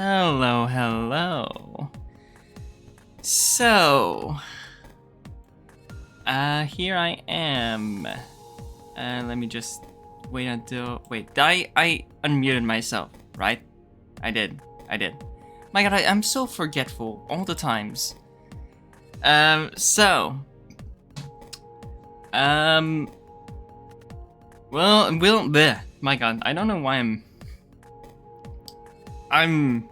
Hello, hello. So, here I am. Let me just wait until. Wait, I unmuted myself, right? I did. My god, I'm so forgetful all the times. Bleh. My god, I don't know why I'm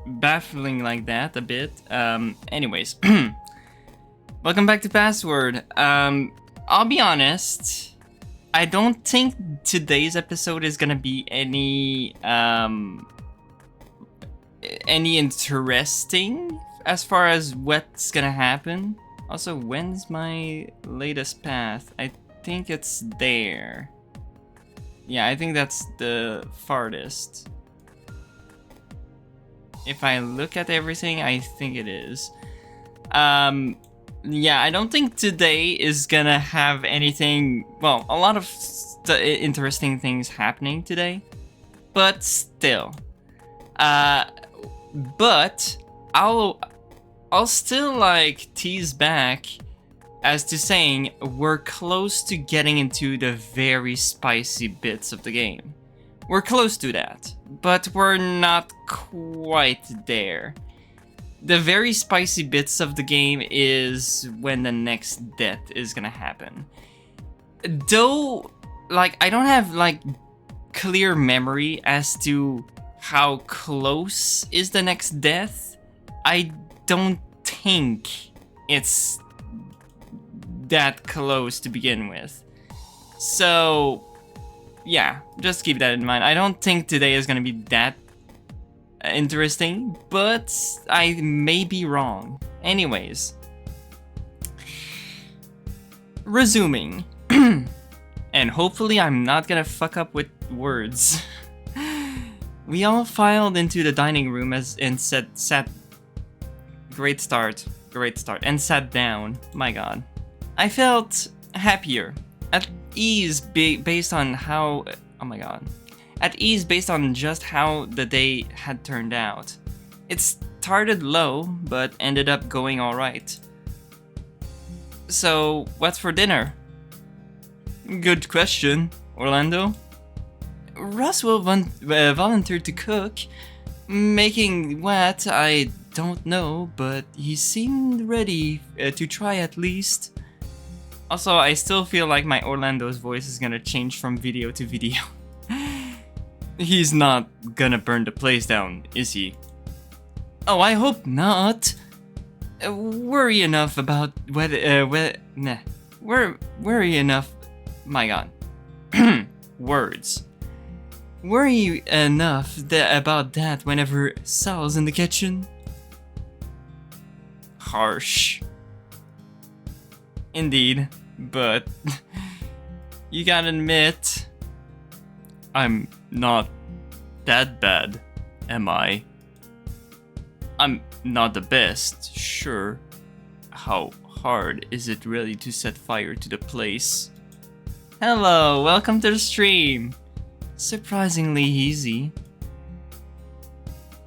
baffling like that a bit. Anyways, welcome back to Password. I'll be honest, I don't think today's episode is gonna be any interesting as far as what's gonna happen. Also, when's my latest path? I think it's there. Yeah, I think that's the farthest. If I look at everything, I think it is. Yeah, I don't think today is gonna have anything. Well, a lot of interesting things happening today, but still. But I'll still like tease back as to saying we're close to getting into the very spicy bits of the game. We're close to that, but we're not quite there. The very spicy bits of the game is when the next death is gonna happen. Though, like, I don't have, like, clear memory as to how close is the next death. I don't think it's that close to begin with. So, yeah, just keep that in mind. I don't think today is gonna be that interesting, but I may be wrong. Anyways, resuming, and hopefully I'm not gonna fuck up with words. We all filed into the dining room and sat. Great start, and sat down. My god, I felt happier, at ease based on how. Oh my god. At ease based on just how the day had turned out. It started low, but ended up going alright. So, what's for dinner? Good question, Orlando. Roswell volunteered to cook. Making what, I don't know, but he seemed ready to try at least. Also, I still feel like my Orlando's voice is gonna change from video to video. He's not gonna burn the place down, is he? Oh, I hope not. Worry enough about worry enough. My god. Words. Worry enough about that whenever Sal's in the kitchen. Harsh. Indeed, but you gotta admit, I'm not that bad, am I? I'm not the best, sure. How hard is it really to set fire to the place? Hello, welcome to the stream. Surprisingly easy.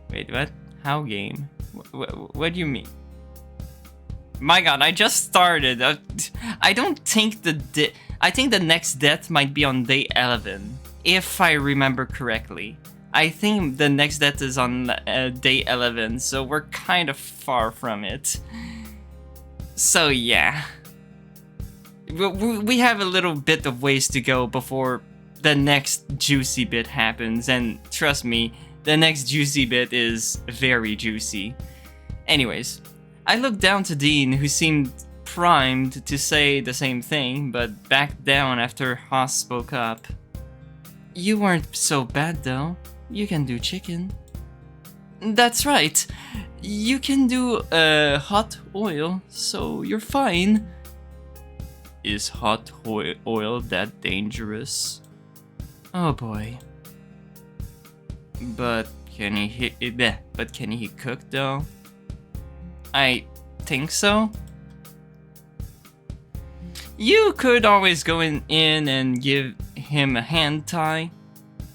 Wait, what? How game? What do you mean? My god, I just started. I don't think I think the next death might be on day 11, if I remember correctly. I think the next death is on day 11, so we're kind of far from it. So yeah. We have a little bit of ways to go before the next juicy bit happens, and trust me, the next juicy bit is very juicy. Anyways, I looked down to Dean, who seemed primed to say the same thing, but backed down after Haas spoke up. You weren't so bad though. You can do chicken. That's right. You can do hot oil, so you're fine. Is hot oil that dangerous? Oh boy. But can he cook though? I think so. You could always go in and give him a hand tie.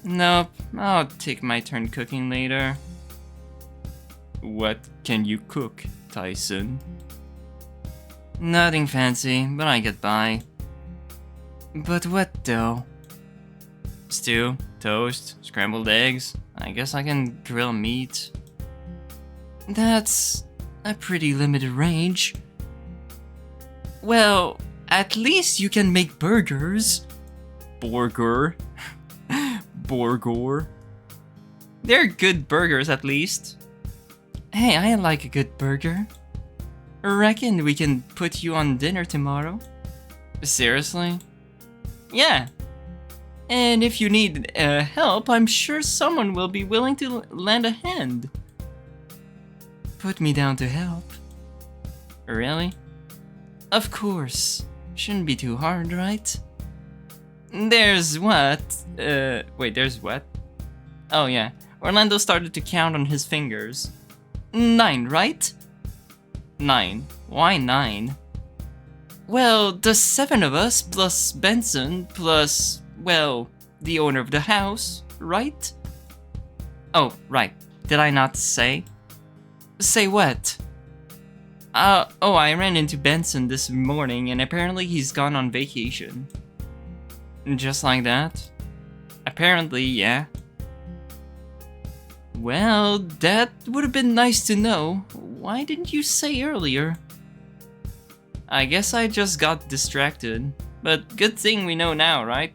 Nope, I'll take my turn cooking later. What can you cook, Tyson? Nothing fancy, but I get by. But what though? Stew, toast, scrambled eggs. I guess I can grill meat. That's a pretty limited range. Well, at least you can make burgers. Burger? Burger? They're good burgers at least. Hey, I like a good burger. Reckon we can put you on dinner tomorrow? Seriously? Yeah. And if you need help, I'm sure someone will be willing to lend a hand. Put me down to help. Really? Of course. Shouldn't be too hard, right? There's what? Wait, there's what? Oh yeah. Orlando started to count on his fingers. 9, right? 9. Why 9? Well, the 7 of us plus Benson plus, well, the owner of the house, right? Oh, right. Did I not say? Say what? Oh, I ran into Benson this morning and apparently he's gone on vacation. Just like that? Apparently, yeah. Well, that would have been nice to know. Why didn't you say earlier? I guess I just got distracted. But good thing we know now, right?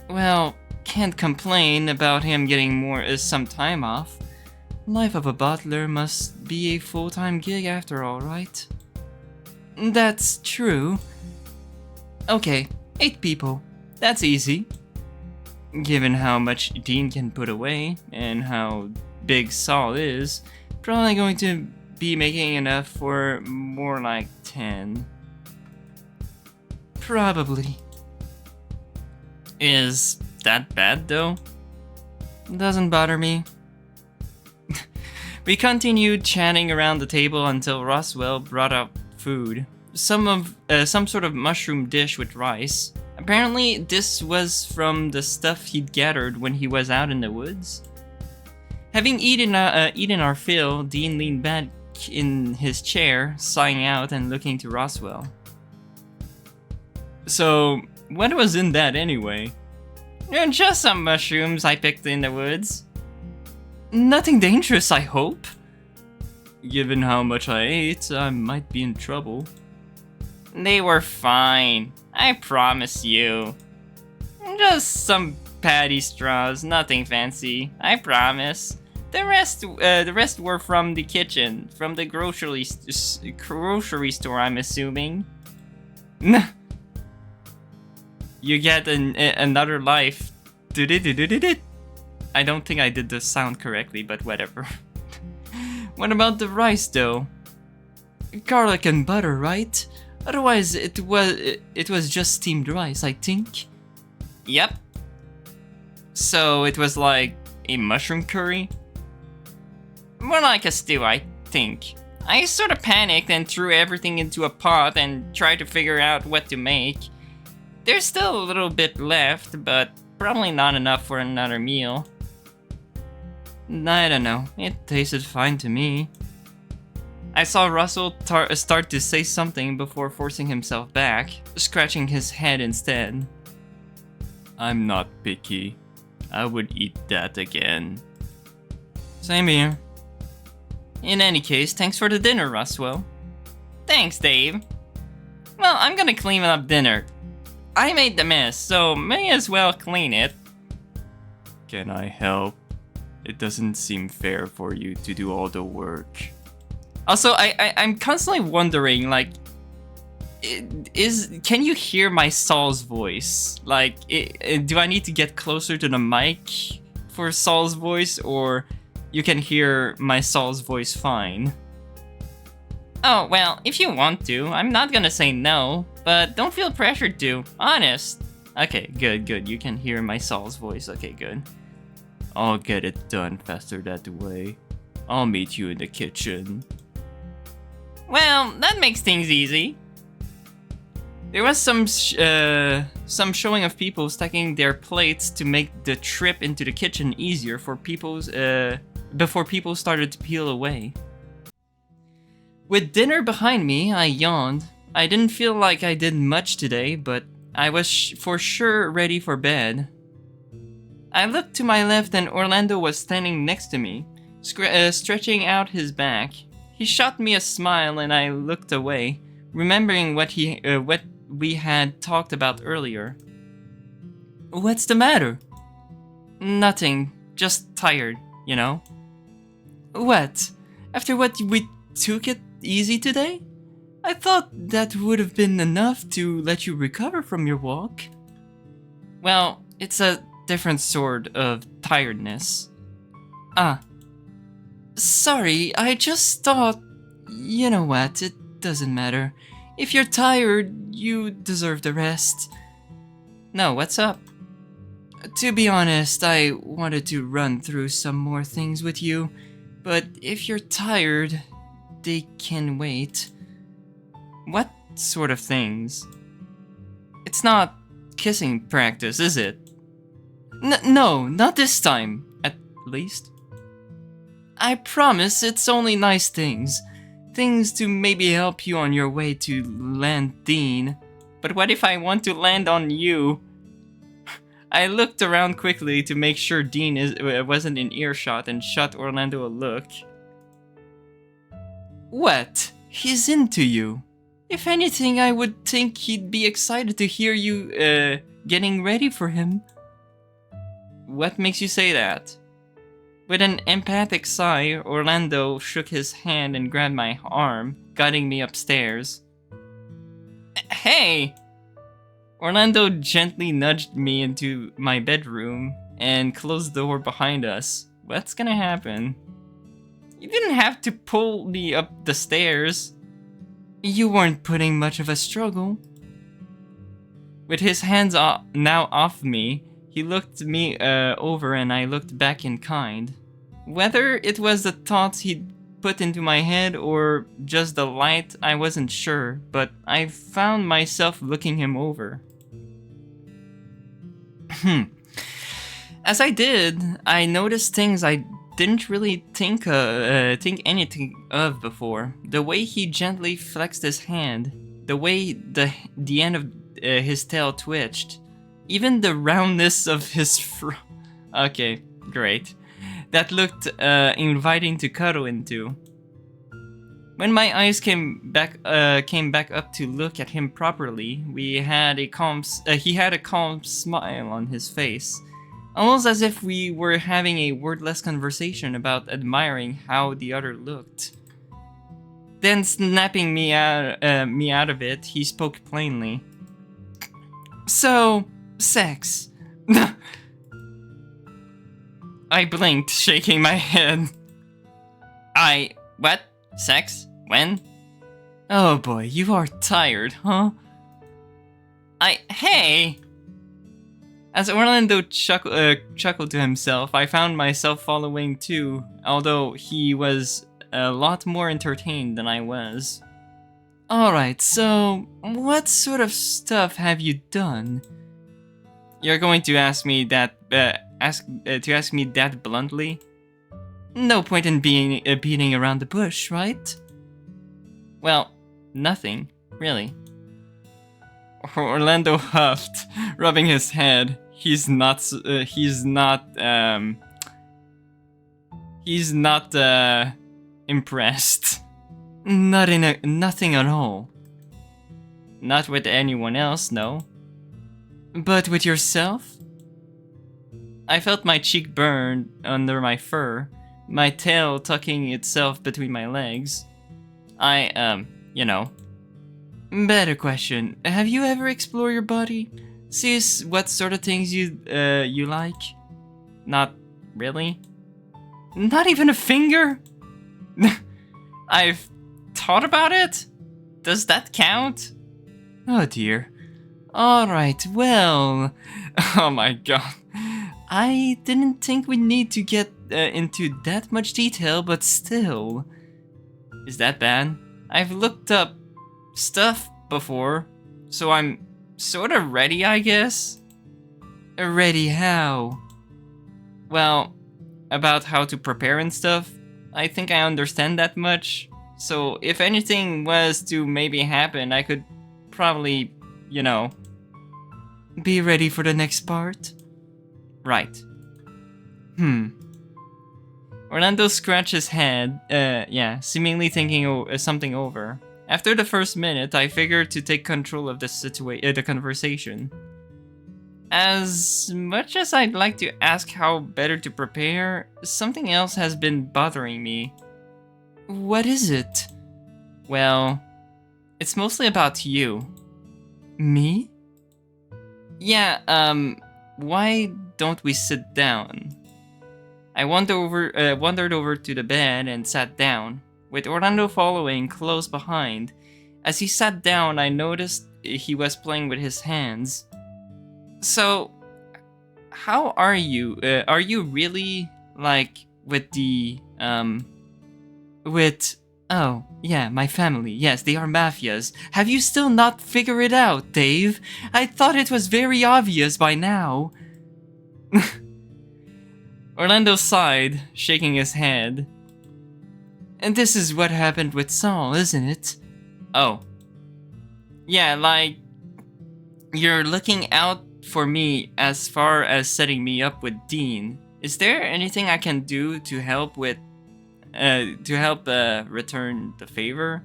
Well, can't complain about him getting some time off. Life of a butler must be a full-time gig after all, right? That's true. Okay, 8 people. That's easy. Given how much Dean can put away, and how big Saul is, probably going to be making enough for more like 10. Probably. Is that bad though? Doesn't bother me. We continued chatting around the table until Roswell brought up food. Some sort of mushroom dish with rice. Apparently, this was from the stuff he'd gathered when he was out in the woods. Having eaten our fill, Dean leaned back in his chair, sighing out and looking to Roswell. So, what was in that anyway? Just some mushrooms I picked in the woods. Nothing dangerous, I hope. Given how much I ate, I might be in trouble. They were fine. I promise you. Just some patty straws, nothing fancy. I promise. The rest were from the kitchen, from the grocery store, I'm assuming. You get another life. I don't think I did the sound correctly, but whatever. What about the rice, though? Garlic and butter, right? Otherwise, it was just steamed rice, I think. Yep. So it was like a mushroom curry? More like a stew, I think. I sort of panicked and threw everything into a pot and tried to figure out what to make. There's still a little bit left, but probably not enough for another meal. I don't know. It tasted fine to me. I saw Russell start to say something before forcing himself back, scratching his head instead. I'm not picky. I would eat that again. Same here. In any case, thanks for the dinner, Roswell. Thanks, Dave. Well, I'm gonna clean up dinner. I made the mess, so may as well clean it. Can I help? It doesn't seem fair for you to do all the work. Also, I'm constantly wondering, like, can you hear my Saul's voice? Like, do I need to get closer to the mic for Saul's voice, or you can hear my Saul's voice fine? Oh, well, if you want to, I'm not gonna say no, but don't feel pressured to, honest. Okay, good, you can hear my Saul's voice, okay, good. I'll get it done faster that way. I'll meet you in the kitchen. Well, that makes things easy. There was some showing of people stacking their plates to make the trip into the kitchen easier for before people started to peel away. With dinner behind me, I yawned. I didn't feel like I did much today, but I was for sure ready for bed. I looked to my left and Orlando was standing next to me, stretching out his back. He shot me a smile and I looked away, remembering what we had talked about earlier. What's the matter? Nothing, just tired, you know? What? After what we took it easy today? I thought that would have been enough to let you recover from your walk. Well, it's a different sort of tiredness. Ah. Sorry, I just thought... You know what, it doesn't matter. If you're tired, you deserve the rest. No, what's up? To be honest, I wanted to run through some more things with you, but if you're tired, they can wait. What sort of things? It's not kissing practice, is it? No, not this time, at least. I promise it's only nice things. Things to maybe help you on your way to land Dean. But what if I want to land on you? I looked around quickly to make sure Dean wasn't in earshot and shot Orlando a look. What? He's into you. If anything, I would think he'd be excited to hear you, getting ready for him. What makes you say that? With an emphatic sigh, Orlando shook his hand and grabbed my arm, guiding me upstairs. Hey! Orlando gently nudged me into my bedroom and closed the door behind us. What's gonna happen? You didn't have to pull me up the stairs. You weren't putting much of a struggle. With his hands now off me, he looked me over and I looked back in kind. Whether it was the thoughts he'd put into my head or just the light, I wasn't sure, but I found myself looking him over. As I did, I noticed things I didn't really think anything of before. The way he gently flexed his hand, the way the end of his tail twitched, even the roundness of his Okay, great. That looked inviting to cuddle into. When my eyes came back up to look at him properly, he had a calm smile on his face, almost as if we were having a wordless conversation about admiring how the other looked. Then, snapping me out of it, he spoke plainly. So, sex. I blinked, shaking my head. What? Sex? When? Oh boy, you are tired, huh? Hey! As Orlando chuckled to himself, I found myself following too, although he was a lot more entertained than I was. Alright, so what sort of stuff have you done? You're going to ask me that bluntly? No point in beating around the bush, right? Well, nothing, really. Orlando huffed, rubbing his head. He's not impressed. Nothing at all. Not with anyone else, no. But with yourself? I felt my cheek burn under my fur, my tail tucking itself between my legs. You know. Better question. Have you ever explored your body? See what sort of things you like? Not really? Not even a finger? I've thought about it? Does that count? Oh dear. Alright, well... Oh my god. I didn't think we'd need to get into that much detail, but still. Is that bad? I've looked up stuff before, so I'm sort of ready, I guess? Ready how? Well, about how to prepare and stuff. I think I understand that much. So if anything was to maybe happen, I could probably, you know, be ready for the next part. Right. Orlando scratched his head, seemingly thinking something over. After the first minute, I figured to take control of the conversation. As much as I'd like to ask how better to prepare, something else has been bothering me. What is it? Well, it's mostly about you. Me? Yeah, why don't we sit down? I wandered over to the bed and sat down, with Orlando following close behind. As he sat down, I noticed he was playing with his hands. So, how are you? Are you really, like, oh, yeah, my family. Yes, they are mafias. Have you still not figured it out, Dave? I thought it was very obvious by now. Orlando sighed, shaking his head. And this is what happened with Saul, isn't it? Oh. Yeah, like, you're looking out for me as far as setting me up with Dean. Is there anything I can do to help return the favor?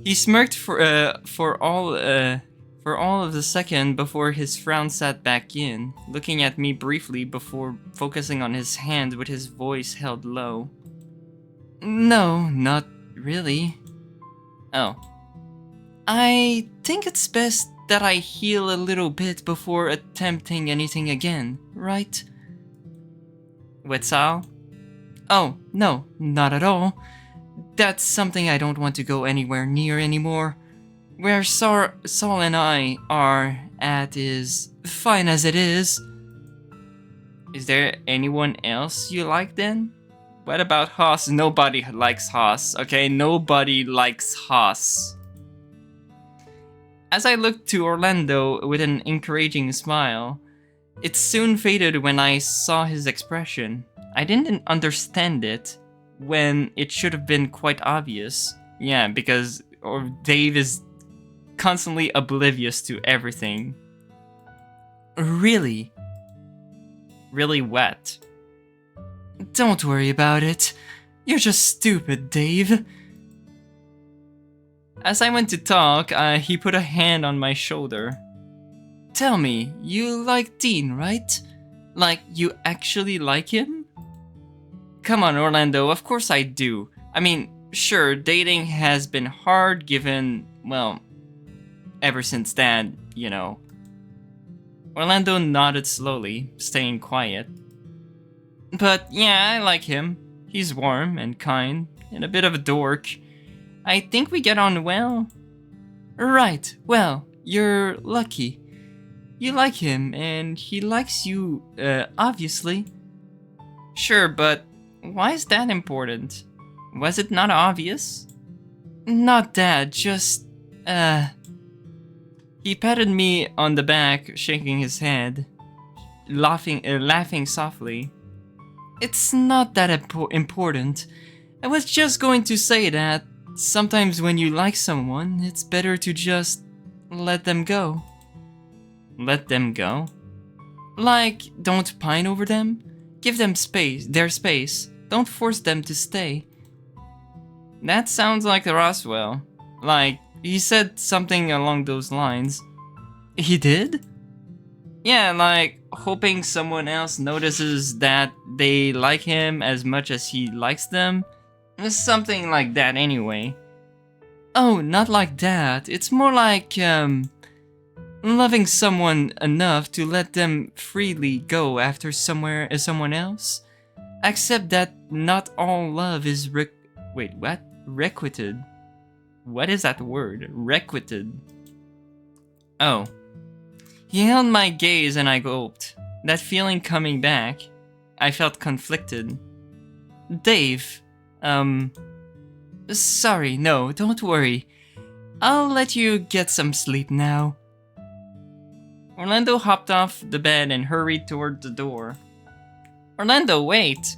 He smirked for all of the second before his frown sat back in, looking at me briefly before focusing on his hand with his voice held low. No, not really. Oh. I think it's best that I heal a little bit before attempting anything again, right? With Sal? Oh, no, not at all. That's something I don't want to go anywhere near anymore. Where Saul and I are at is fine as it is. Is there anyone else you like then? What about Haas? Nobody likes Haas, okay? Nobody likes Haas. As I looked to Orlando with an encouraging smile, it soon faded when I saw his expression. I didn't understand it when it should have been quite obvious. Yeah, because Dave is constantly oblivious to everything. Really? Really what? Don't worry about it. You're just stupid, Dave. As I went to talk, he put a hand on my shoulder. Tell me, you like Dean, right? Like, you actually like him? Come on, Orlando, of course I do. I mean, sure, dating has been hard given, well, ever since that, you know. Orlando nodded slowly, staying quiet. But yeah, I like him. He's warm and kind, and a bit of a dork. I think we get on well. Right, well, you're lucky. You like him, and he likes you, obviously. Sure, but why is that important? Was it not obvious? Not that, just, He patted me on the back, shaking his head, laughing softly. It's not that important. I was just going to say that sometimes when you like someone, it's better to just let them go. Let them go? Like, don't pine over them? Give them their space. Don't force them to stay. That sounds like Roswell. Like, he said something along those lines. He did? Yeah, like, hoping someone else notices that they like him as much as he likes them. Something like that anyway. Oh, not like that. It's more like, loving someone enough to let them freely go after someone else. Except that not all love is requited. What is that word? Requited. Oh. He held my gaze and I gulped. That feeling coming back, I felt conflicted. Dave, sorry, no, don't worry. I'll let you get some sleep now. Orlando hopped off the bed and hurried toward the door. Orlando, wait!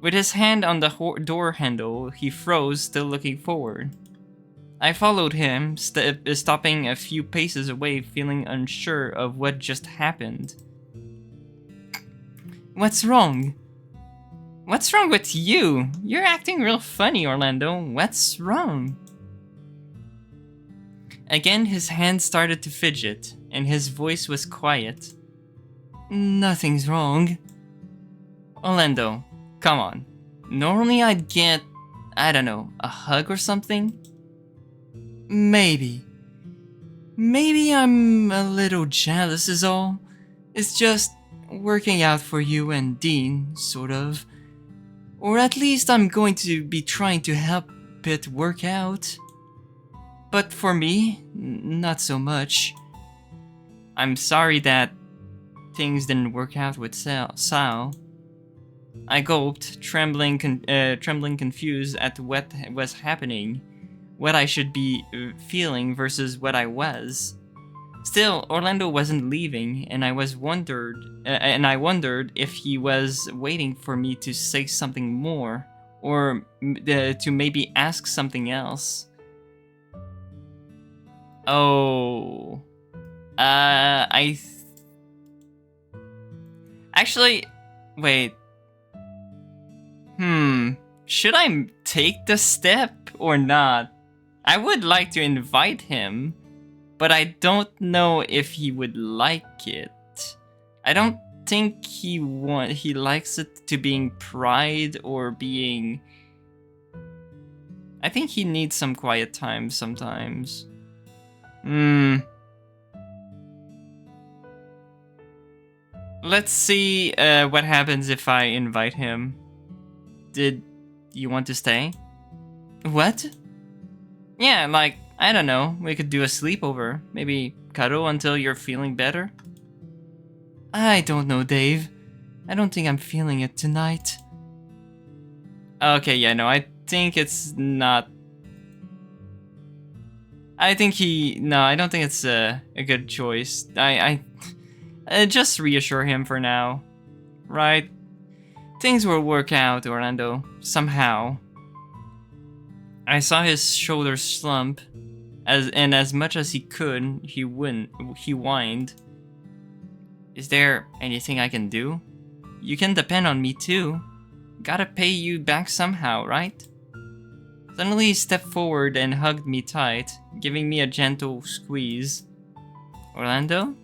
With his hand on the door handle, he froze, still looking forward. I followed him, stopping a few paces away, feeling unsure of what just happened. What's wrong? What's wrong with you? You're acting real funny, Orlando. What's wrong? Again, his hand started to fidget, and his voice was quiet. Nothing's wrong. Orlando, come on. Normally I'd get, I don't know, a hug or something? Maybe. Maybe I'm a little jealous is all. It's just working out for you and Dean, sort of. Or at least I'm going to be trying to help it work out. But for me, not so much. I'm sorry that things didn't work out with Sal. I gulped, trembling confused at what was happening, what I should be feeling versus what I was. Still, Orlando wasn't leaving, and I wondered if he was waiting for me to say something more, or to maybe ask something else. Oh, actually, wait. Should I take the step or not? I would like to invite him, but I don't know if he would like it. I don't think he likes it to being pride or being... I think he needs some quiet time sometimes. Let's see what happens if I invite him. Did you want to stay? What? Yeah, like, I don't know, we could do a sleepover. Maybe cuddle until you're feeling better? I don't know, Dave. I don't think I'm feeling it tonight. Okay, yeah, no, I think it's not... I don't think it's a good choice. I just reassure him for now. Right? Things will work out, Orlando. Somehow. I saw his shoulders slump, and as much as he could, he whined. Is there anything I can do? You can depend on me too. Gotta pay you back somehow, right? Suddenly he stepped forward and hugged me tight, giving me a gentle squeeze. Orlando?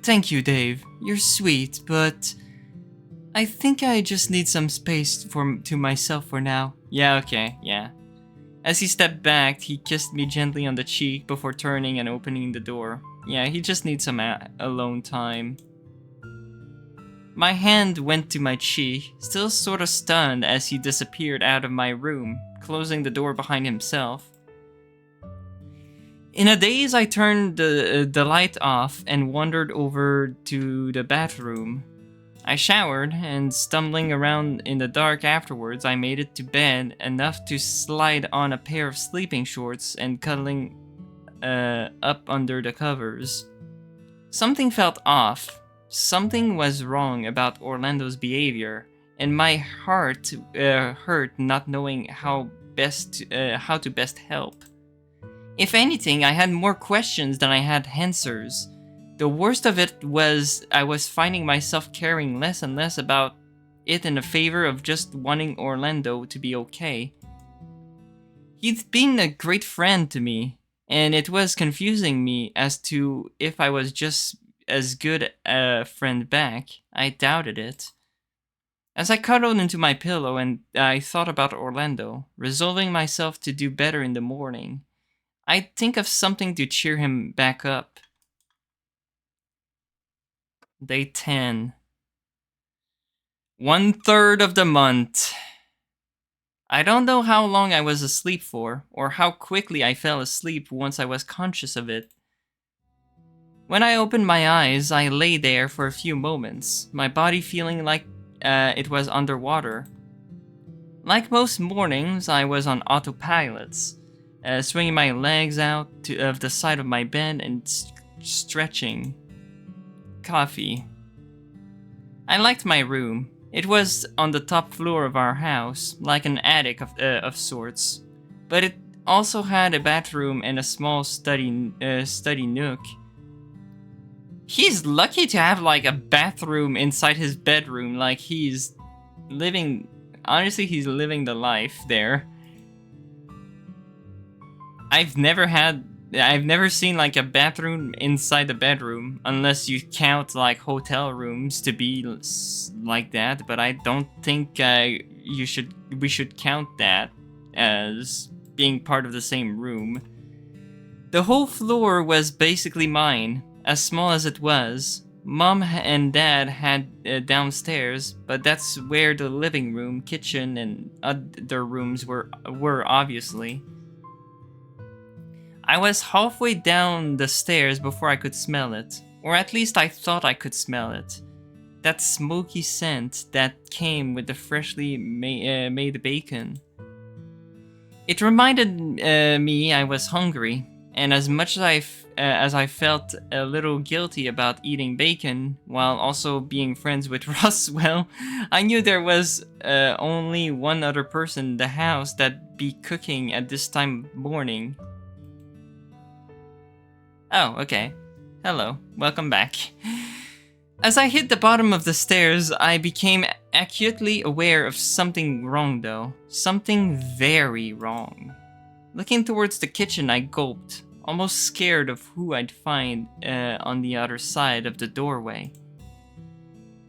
Thank you, Dave. You're sweet, but I think I just need some space to myself for now. Yeah, okay, yeah. As he stepped back, he kissed me gently on the cheek before turning and opening the door. Yeah, he just needs some alone time. My hand went to my cheek, still sort of stunned as he disappeared out of my room, closing the door behind himself. In a daze, I turned the light off and wandered over to the bathroom. I showered, and stumbling around in the dark afterwards, I made it to bed enough to slide on a pair of sleeping shorts and cuddling up under the covers. Something felt off. Something was wrong about Orlando's behavior, and my heart hurt not knowing how to best help. If anything, I had more questions than I had answers. The worst of it was I was finding myself caring less and less about it in favor of just wanting Orlando to be okay. He'd been a great friend to me, and it was confusing me as to if I was just as good a friend back. I doubted it. As I cuddled into my pillow and I thought about Orlando, resolving myself to do better in the morning, I'd think of something to cheer him back up. Day 10. 1/3 of the month. I don't know how long I was asleep for, or how quickly I fell asleep once I was conscious of it. When I opened my eyes, I lay there for a few moments, my body feeling like it was underwater. Like most mornings, I was on autopilots, swinging my legs out of the side of my bed and stretching. Coffee. I liked my room. It was on the top floor of our house, like an attic of sorts, but it also had a bathroom and a small study nook. He's lucky to have like a bathroom inside his bedroom, like he's living. Honestly, he's living the life there. I've never seen like a bathroom inside the bedroom, unless you count like hotel rooms to be like that. But I don't think we should count that as being part of the same room. The whole floor was basically mine, as small as it was. Mom and Dad had downstairs, but that's where the living room, kitchen, and other rooms were obviously. I was halfway down the stairs before I could smell it, or at least I thought I could smell it. That smoky scent that came with the freshly made bacon. It reminded me I was hungry, and as much as I felt a little guilty about eating bacon while also being friends with Roswell, I knew there was only one other person in the house that'd be cooking at this time of morning. Oh, okay. Hello, welcome back. As I hit the bottom of the stairs, I became acutely aware of something wrong though. Something very wrong. Looking towards the kitchen, I gulped, almost scared of who I'd find on the other side of the doorway.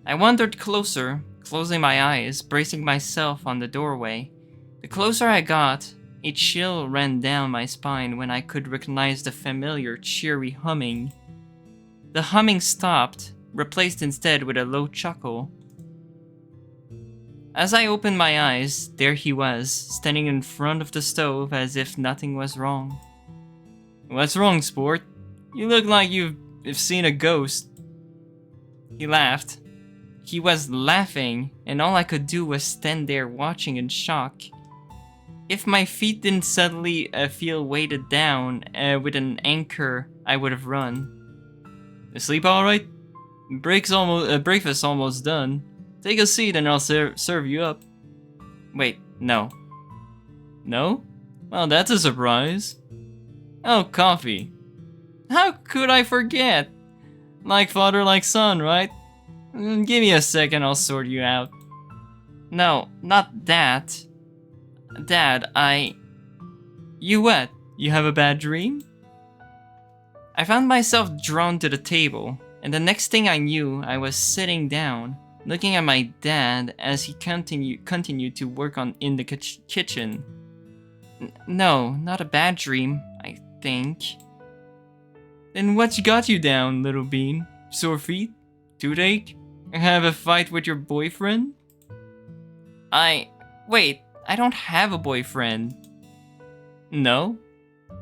I wandered closer, closing my eyes, bracing myself on the doorway. The closer I got, a chill ran down my spine when I could recognize the familiar, cheery humming. The humming stopped, replaced instead with a low chuckle. As I opened my eyes, there he was, standing in front of the stove as if nothing was wrong. "What's wrong, sport? You look like you've seen a ghost." He laughed. He was laughing, and all I could do was stand there watching in shock. If my feet didn't suddenly feel weighted down with an anchor, I would have run. "Sleep all right? Breakfast almost done. Take a seat and I'll serve you up." Wait, no. No? Well, that's a surprise. "Oh, coffee. How could I forget? Like father, like son, right? Give me a second, I'll sort you out." "No, not that. Dad, You what? You have a bad dream?" I found myself drawn to the table, and the next thing I knew, I was sitting down, looking at my dad as he continued to work in the kitchen. No, not a bad dream, I think. "Then what's got you down, little bean? Sore feet? Toothache? Have a fight with your boyfriend?" Wait, I don't have a boyfriend." "No?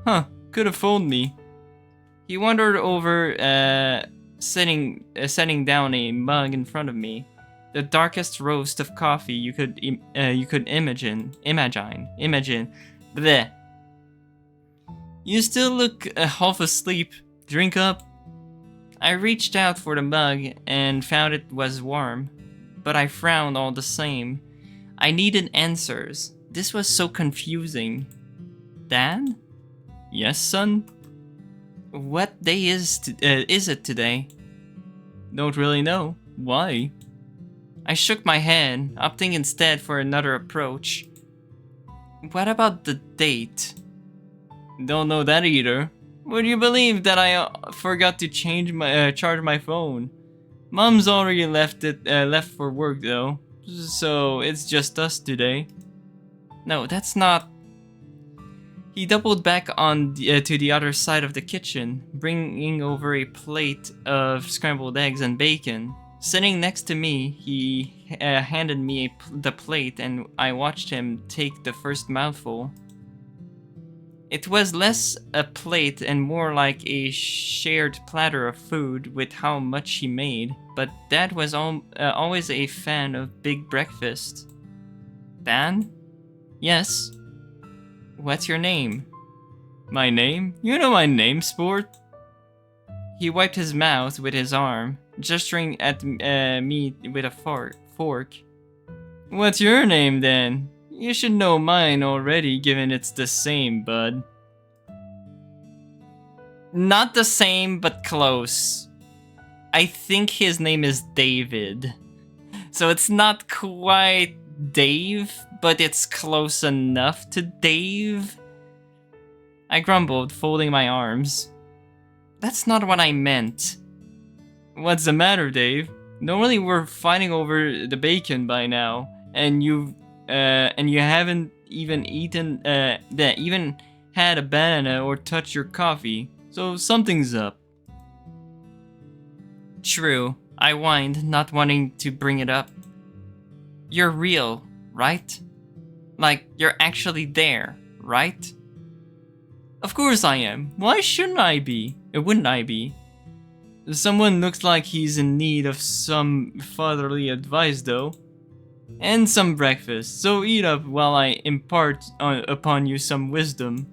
Huh, could have fooled me." He wandered over, setting down a mug in front of me. The darkest roast of coffee you could imagine. Bleh. "You still look half asleep. Drink up." I reached out for the mug and found it was warm, but I frowned all the same. I needed answers. This was so confusing. "Dad?" "Yes, son?" "What day is it today?" "Don't really know. Why?" I shook my head, opting instead for another approach. "What about the date?" "Don't know that either. Would you believe that I forgot to charge my phone? Mom's already left for work though, so it's just us today." "No, that's not..." He doubled back to the other side of the kitchen, bringing over a plate of scrambled eggs and bacon. Sitting next to me, he handed me the plate, and I watched him take the first mouthful. It was less a plate and more like a shared platter of food with how much he made, but Dad was always a fan of big breakfast. "Dan?" "Yes." "What's your name?" "My name? You know my name, sport." He wiped his mouth with his arm, gesturing at me with a fork. What's your name then? You should know mine already, given it's the same, bud. Not the same, but close. I think his name is David. So it's not quite Dave, but it's close enough to Dave. I grumbled, folding my arms. That's not what I meant. What's the matter, Dave? Normally we're fighting over the bacon by now, and you haven't even even had a banana or touched your coffee, so something's up. True, I whined, not wanting to bring it up. You're real, right? Like, you're actually there, right? Of course I am. Why shouldn't I be? Wouldn't I be? Someone looks like he's in need of some fatherly advice, though. And some breakfast, so eat up while I impart upon you some wisdom.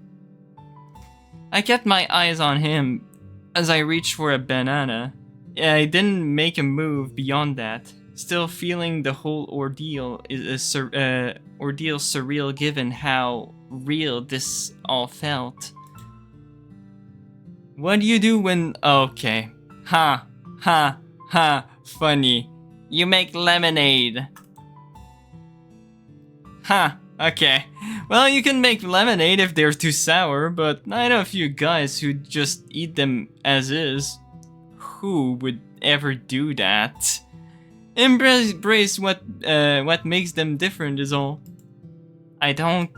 I kept my eyes on him as I reached for a banana. I didn't make a move beyond that, still feeling the whole ordeal surreal given how real this all felt. What do you do when... Okay. Ha, ha, ha, funny. You make lemonade. Ha, okay. Well, you can make lemonade if they're too sour, but I know a few guys who just eat them as is. Who would ever do that? Embrace what makes them different is all. I don't...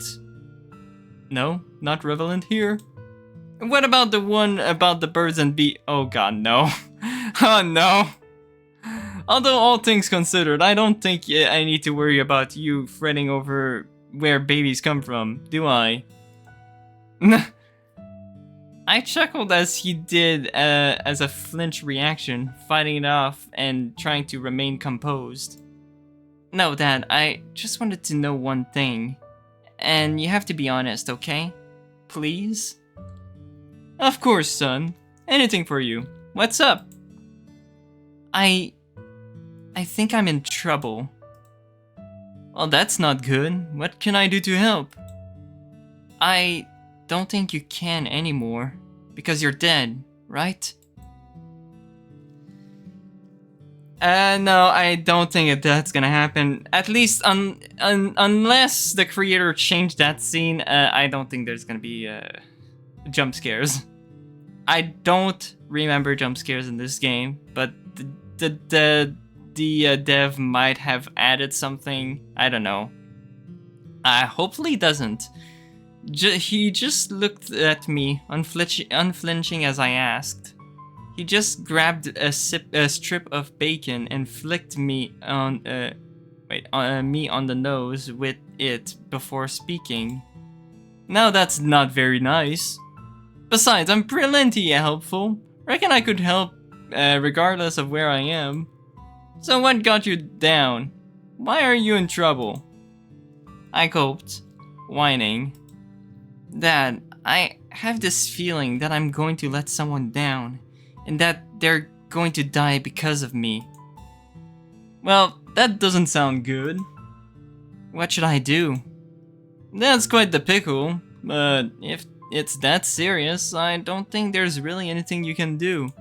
No, not relevant here. What about the one about the birds and bee? Oh god, no. Oh no. Although all things considered, I don't think I need to worry about you fretting over where babies come from, do I? I chuckled as he did as a flinch reaction, fighting it off and trying to remain composed. No, Dad, I just wanted to know one thing. And you have to be honest, okay? Please? Of course, son. Anything for you. What's up? I think I'm in trouble. Well, that's not good. What can I do to help? I don't think you can anymore. Because you're dead, right? No, I don't think that's gonna happen. At least unless the creator changed that scene, I don't think there's gonna be jump scares. I don't remember jump scares in this game, but the dev might have added something. I don't know. Hopefully he doesn't. He just looked at me, unflinching as I asked. He just grabbed a strip of bacon and flicked me on me on the nose with it before speaking. Now that's not very nice. Besides, I'm plenty helpful. Reckon I could help regardless of where I am. So what got you down? Why are you in trouble? I gulped, whining. Dad, I have this feeling that I'm going to let someone down, and that they're going to die because of me. Well, that doesn't sound good. What should I do? That's quite the pickle, but if it's that serious, I don't think there's really anything you can do.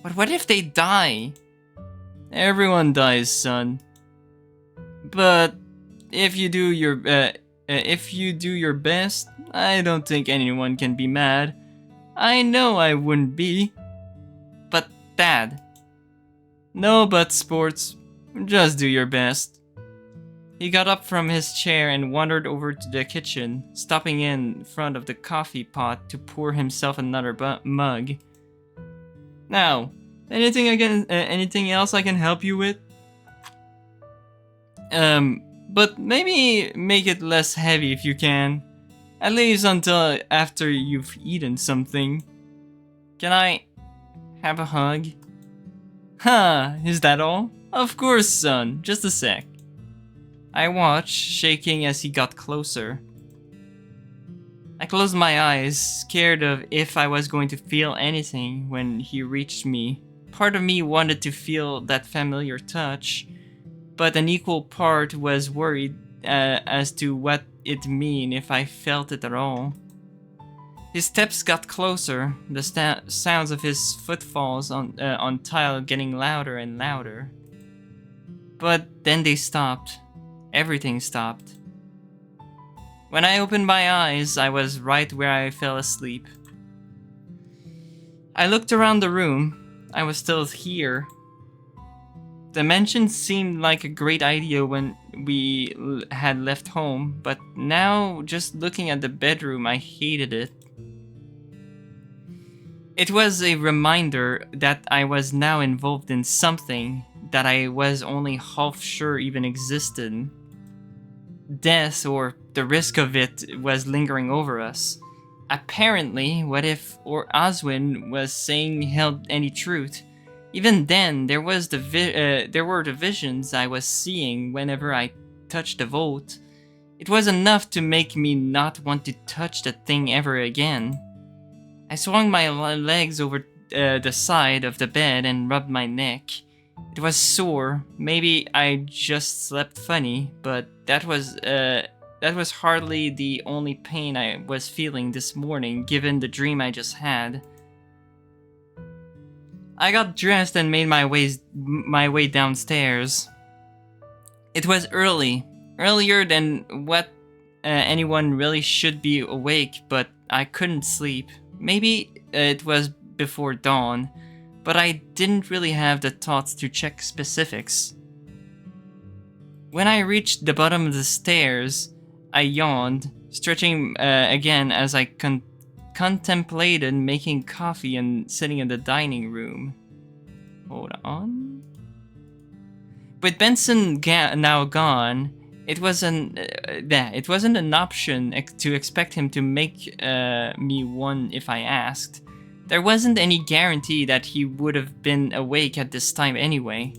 But what if they die? Everyone dies, son. But if you do your best, I don't think anyone can be mad. I know I wouldn't be. But Dad. No buts, sports. Just do your best. He got up from his chair and wandered over to the kitchen, stopping in front of the coffee pot to pour himself another mug. Now, anything else I can help you with? But maybe make it less heavy if you can. At least until after you've eaten something. Can I have a hug? Huh, is that all? Of course, son. Just a sec. I watched, shaking as he got closer. I closed my eyes, scared of if I was going to feel anything when he reached me. Part of me wanted to feel that familiar touch, but an equal part was worried as to what it mean if I felt it at all. His steps got closer, the sounds of his footfalls on tile getting louder and louder. But then they stopped. Everything stopped. When I opened my eyes, I was right where I fell asleep. I looked around the room. I was still here. The mansion seemed like a great idea when we had left home, but now, just looking at the bedroom, I hated it. It was a reminder that I was now involved in something that I was only half sure even existed. Death, or the risk of it, was lingering over us. Apparently, what if Oswin was saying held any truth? Even then, there were the visions I was seeing whenever I touched the vault. It was enough to make me not want to touch the thing ever again. I swung my legs over the side of the bed and rubbed my neck. It was sore. Maybe I just slept funny, but that was hardly the only pain I was feeling this morning, given the dream I just had. I got dressed and made my way downstairs. It was earlier than what anyone really should be awake, but I couldn't sleep. Maybe it was before dawn, but I didn't really have the thoughts to check specifics. When I reached the bottom of the stairs, I yawned, stretching again as I contemplated making coffee and sitting in the dining room. Hold on. With Benson now gone, it wasn't an option to expect him to make me one if I asked. There wasn't any guarantee that he would have been awake at this time anyway.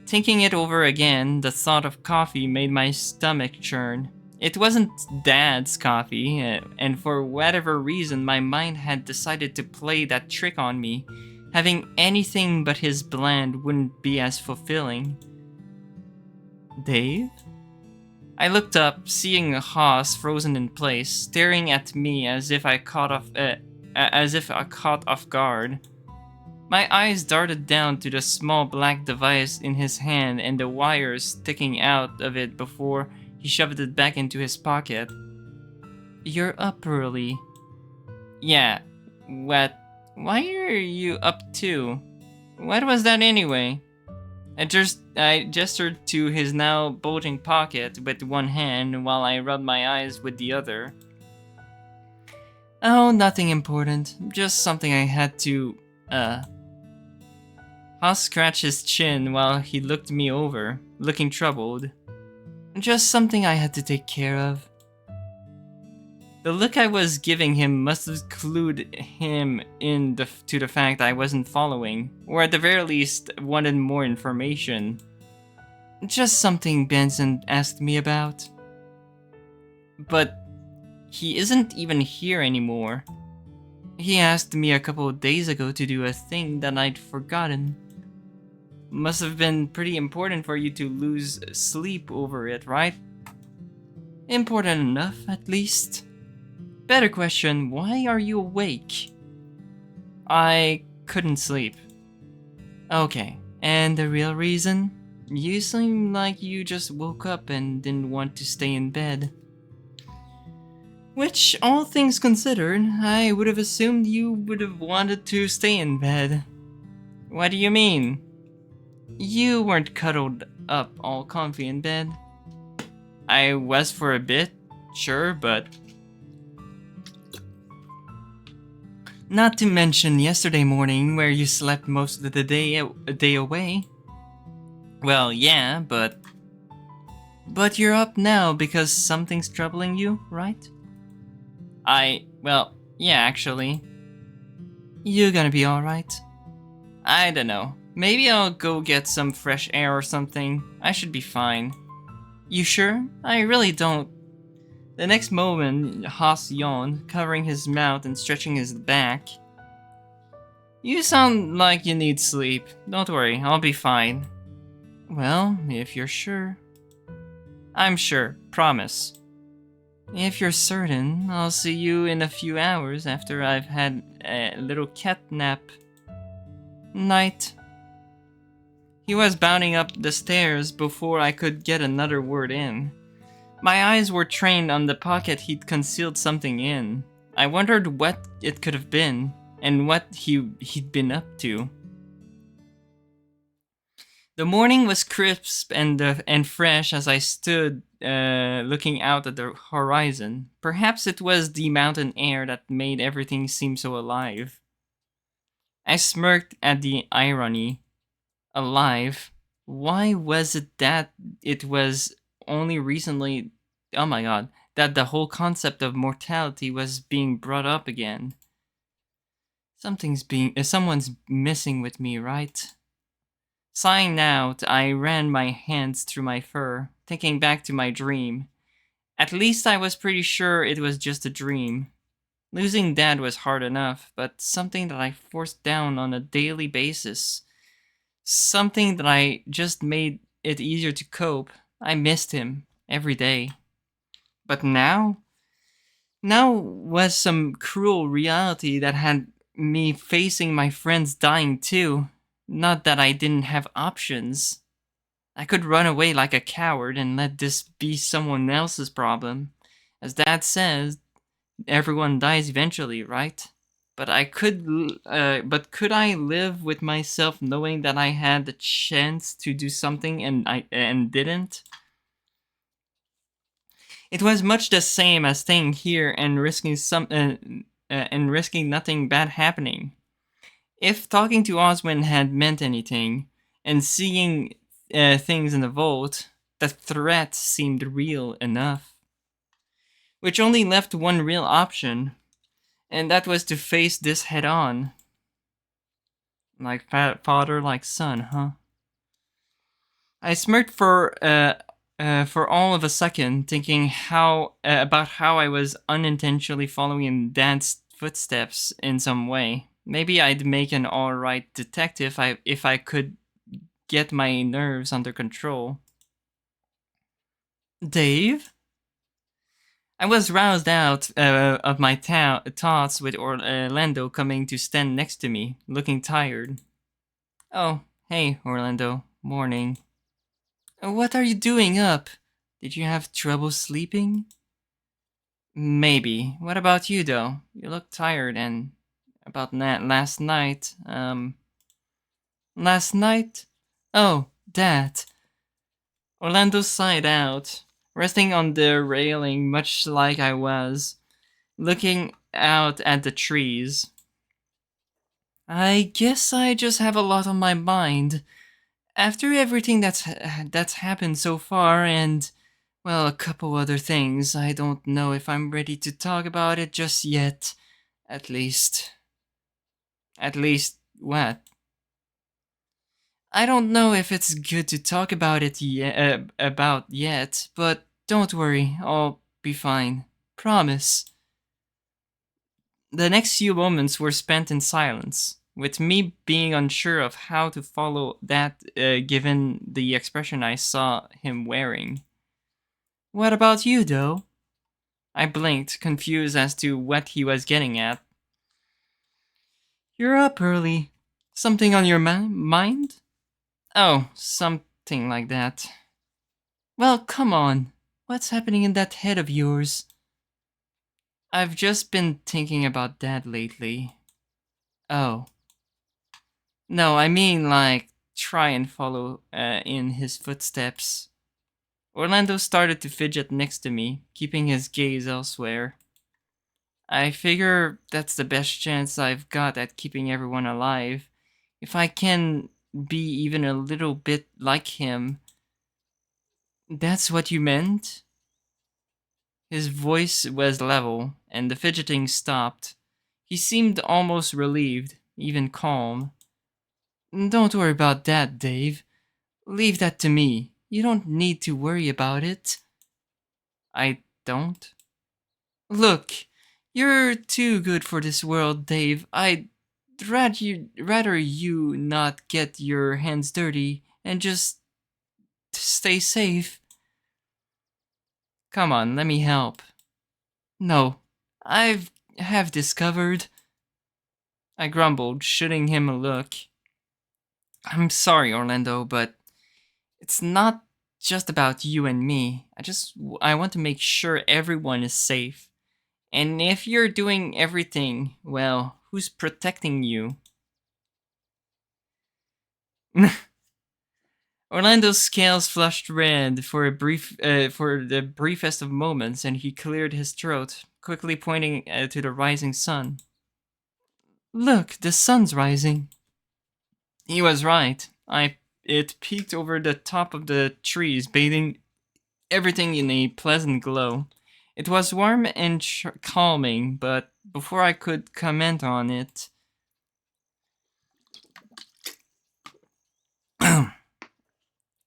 Thinking it over again, the thought of coffee made my stomach churn. It wasn't Dad's coffee, and for whatever reason my mind had decided to play that trick on me. Having anything but his blend wouldn't be as fulfilling. Dave? I looked up, seeing Haas frozen in place, staring at me as if I caught off guard. My eyes darted down to the small black device in his hand and the wires sticking out of it before he shoved it back into his pocket. You're up early. Yeah, what? Why are you up too? What was that anyway? I gestured to his now bulging pocket with one hand while I rubbed my eyes with the other. Oh, nothing important. Just something I had to, Haas scratched his chin while he looked me over, looking troubled. Just something I had to take care of. The look I was giving him must have clued him in to the fact I wasn't following, or at the very least wanted more information. Just something Benson asked me about. But he isn't even here anymore. He asked me a couple of days ago to do a thing that I'd forgotten. Must have been pretty important for you to lose sleep over it, right? Important enough, at least. Better question, why are you awake? I couldn't sleep. Okay, and the real reason? You seem like you just woke up and didn't want to stay in bed. Which, all things considered, I would have assumed you would have wanted to stay in bed. What do you mean? You weren't cuddled up all comfy in bed. I was for a bit, sure, but... Not to mention yesterday morning where you slept most of the day away. Well, yeah, but you're up now because something's troubling you, right? Well, yeah, actually. You gonna be alright? I don't know. Maybe I'll go get some fresh air or something. I should be fine. You sure? I really don't. The next moment, Haas yawned, covering his mouth and stretching his back. You sound like you need sleep. Don't worry, I'll be fine. Well, if you're sure. I'm sure, promise. If you're certain, I'll see you in a few hours after I've had a little cat nap. Night. He was bounding up the stairs before I could get another word in. My eyes were trained on the pocket he'd concealed something in. I wondered what it could have been, and what he'd been up to. The morning was crisp and fresh as I stood looking out at the horizon. Perhaps it was the mountain air that made everything seem so alive. I smirked at the irony. Alive? Why was it that it was only recently, oh my god, that the whole concept of mortality was being brought up again? Someone's messing with me, right? Sighing out, I ran my hands through my fur, thinking back to my dream. At least I was pretty sure it was just a dream. Losing Dad was hard enough, but something that I forced down on a daily basis. Something that I just made it easier to cope. I missed him every day. But now? Now was some cruel reality that had me facing my friends dying too. Not that I didn't have options. I could run away like a coward and let this be someone else's problem. As Dad says, everyone dies eventually, right? But could I live with myself knowing that I had the chance to do something and didn't? It was much the same as staying here and risking nothing bad happening. If talking to Oswin had meant anything, and seeing things in the vault, the threat seemed real enough. Which only left one real option, and that was to face this head on. Like father, like son, huh? I smirked for all of a second, thinking about how I was unintentionally following in Dad's footsteps in some way. Maybe I'd make an alright detective if I could get my nerves under control. Dave? I was roused out of my thoughts with Orlando coming to stand next to me, looking tired. Oh, hey, Orlando. Morning. What are you doing up? Did you have trouble sleeping? Maybe. What about you, though? You look tired, and about last night. Last night? Oh, that. Orlando sighed out, resting on the railing much like I was, looking out at the trees. I guess I just have a lot on my mind. After everything that's happened so far, and well, a couple other things, I don't know if I'm ready to talk about it just yet. At least. At least what? I don't know if it's good to talk about it yet, but don't worry, I'll be fine. Promise. The next few moments were spent in silence, with me being unsure of how to follow that given the expression I saw him wearing. What about you, though? I blinked, confused as to what he was getting at. You're up early. Something on your mind? Oh, something like that. Well, come on. What's happening in that head of yours? I've just been thinking about Dad lately. Oh. No, I mean, like, try and follow in his footsteps. Orlando started to fidget next to me, keeping his gaze elsewhere. I figure that's the best chance I've got at keeping everyone alive. If I can be even a little bit like him. That's what you meant? His voice was level, and the fidgeting stopped. He seemed almost relieved, even calm. Don't worry about that, Dave. Leave that to me. You don't need to worry about it. I don't? Look, you're too good for this world, Dave. I'd rather you not get your hands dirty and just to stay safe. Come on, let me help. No, have discovered. I grumbled, shooting him a look. I'm sorry, Orlando, but it's not just about you and me. I want to make sure everyone is safe. And if you're doing everything, well, who's protecting you? Orlando's scales flushed red for the briefest of moments, and he cleared his throat, quickly pointing to the rising sun. Look, the sun's rising. He was right. It peeked over the top of the trees, bathing everything in a pleasant glow. It was warm and calming, but before I could comment on it,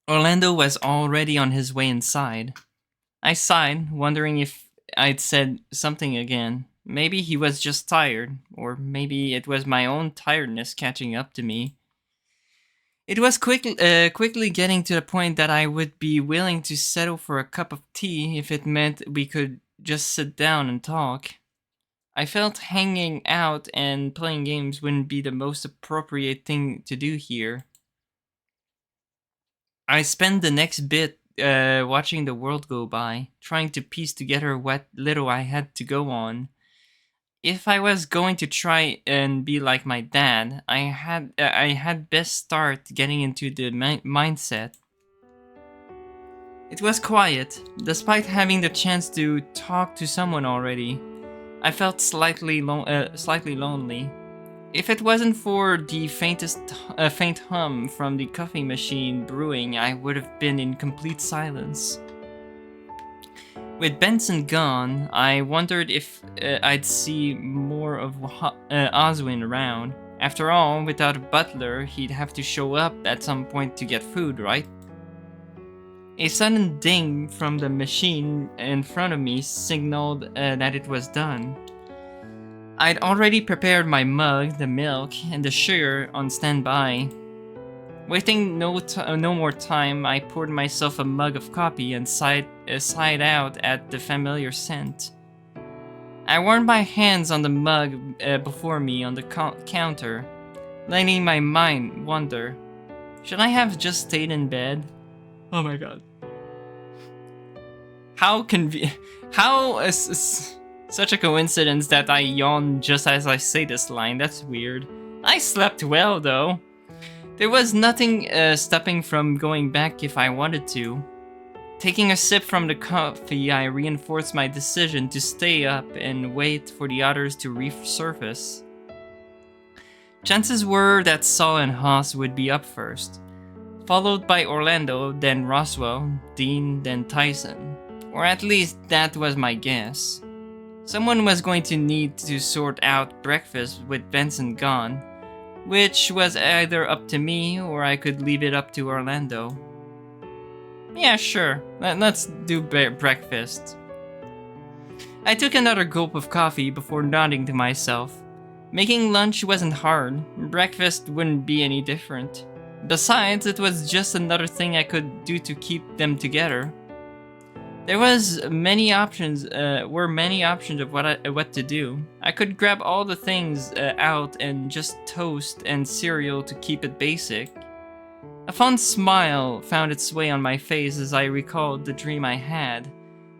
Orlando was already on his way inside. I sighed, wondering if I'd said something again. Maybe he was just tired, or maybe it was my own tiredness catching up to me. It was quickly getting to the point that I would be willing to settle for a cup of tea if it meant we could just sit down and talk. I felt hanging out and playing games wouldn't be the most appropriate thing to do here. I spent the next bit watching the world go by, trying to piece together what little I had to go on. If I was going to try and be like my dad, I had best start getting into the mindset. It was quiet, despite having the chance to talk to someone already. I felt slightly lonely. If it wasn't for the faint hum from the coffee machine brewing, I would have been in complete silence. With Benson gone, I wondered if I'd see more of Oswin around. After all, without a butler, he'd have to show up at some point to get food, right? A sudden ding from the machine in front of me signaled that it was done. I'd already prepared my mug, the milk, and the sugar on standby. Wasting no more time, I poured myself a mug of coffee and sighed out at the familiar scent. I warmed my hands on the mug before me on the counter, letting my mind wander. Should I have just stayed in bed? Oh my god. Such a coincidence that I yawn just as I say this line. That's weird. I slept well, though. There was nothing stopping from going back if I wanted to. Taking a sip from the coffee, I reinforced my decision to stay up and wait for the others to resurface. Chances were that Saul and Haas would be up first, followed by Orlando, then Roswell, Dean, then Tyson. Or at least that was my guess. Someone was going to need to sort out breakfast with Benson gone, which was either up to me or I could leave it up to Orlando. Yeah, sure, let's do breakfast. I took another gulp of coffee before nodding to myself. Making lunch wasn't hard, breakfast wouldn't be any different. Besides, it was just another thing I could do to keep them together. There were many options of what to do. I could grab all the things out and just toast and cereal to keep it basic. A fond smile found its way on my face as I recalled the dream I had.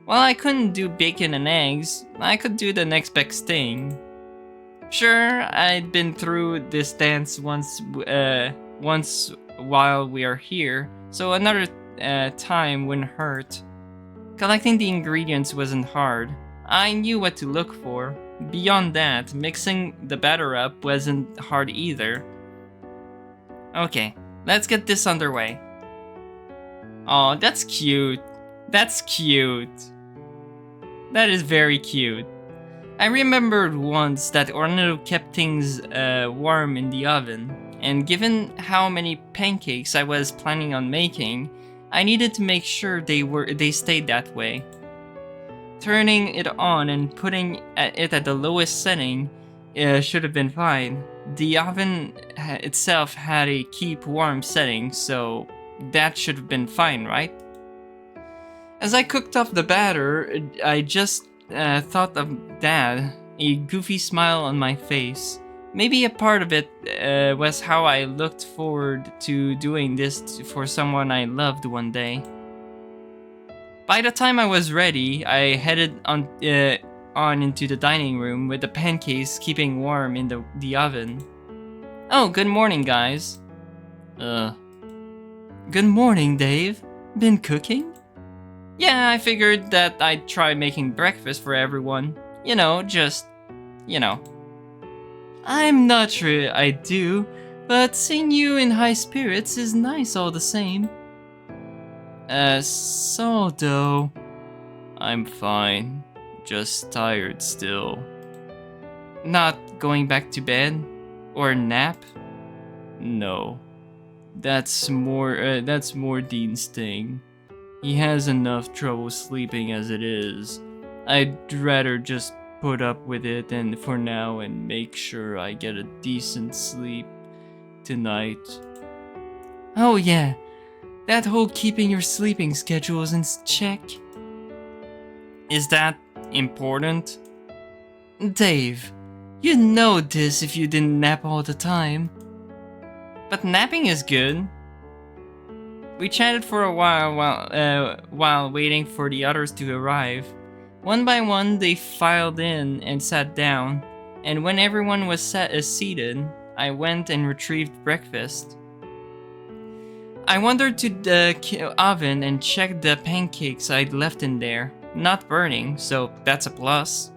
While I couldn't do bacon and eggs, I could do the next best thing. Sure, I'd been through this dance once while we are here, so another time wouldn't hurt. Collecting the ingredients wasn't hard. I knew what to look for. Beyond that, mixing the batter up wasn't hard either. Okay, let's get this underway. Aw, that's cute. That's cute. That is very cute. I remembered once that Orlando kept things warm in the oven, and given how many pancakes I was planning on making, I needed to make sure they stayed that way. Turning it on and putting it at the lowest setting should have been fine. The oven itself had a keep warm setting, so that should have been fine, right? As I cooked off the batter, I just thought of Dad, a goofy smile on my face. Maybe a part of it was how I looked forward to doing this for someone I loved one day. By the time I was ready, I headed on into the dining room with the pancakes keeping warm in the oven. Oh, good morning, guys. Good morning, Dave. Been cooking? Yeah, I figured that I'd try making breakfast for everyone. I'm not sure I do, but seeing you in high spirits is nice all the same. So though, I'm fine. Just tired still. Not going back to bed? Or nap? No. That's more Dean's thing. He has enough trouble sleeping as it is. I'd rather just put up with it and for now and make sure I get a decent sleep tonight. Oh yeah, that whole keeping your sleeping schedules in check. Is that important? Dave, you'd know this if you didn't nap all the time. But napping is good. We chatted for a while waiting for the others to arrive. One by one, they filed in and sat down, and when everyone was seated, I went and retrieved breakfast. I wandered to the oven and checked the pancakes I'd left in there, not burning, so that's a plus.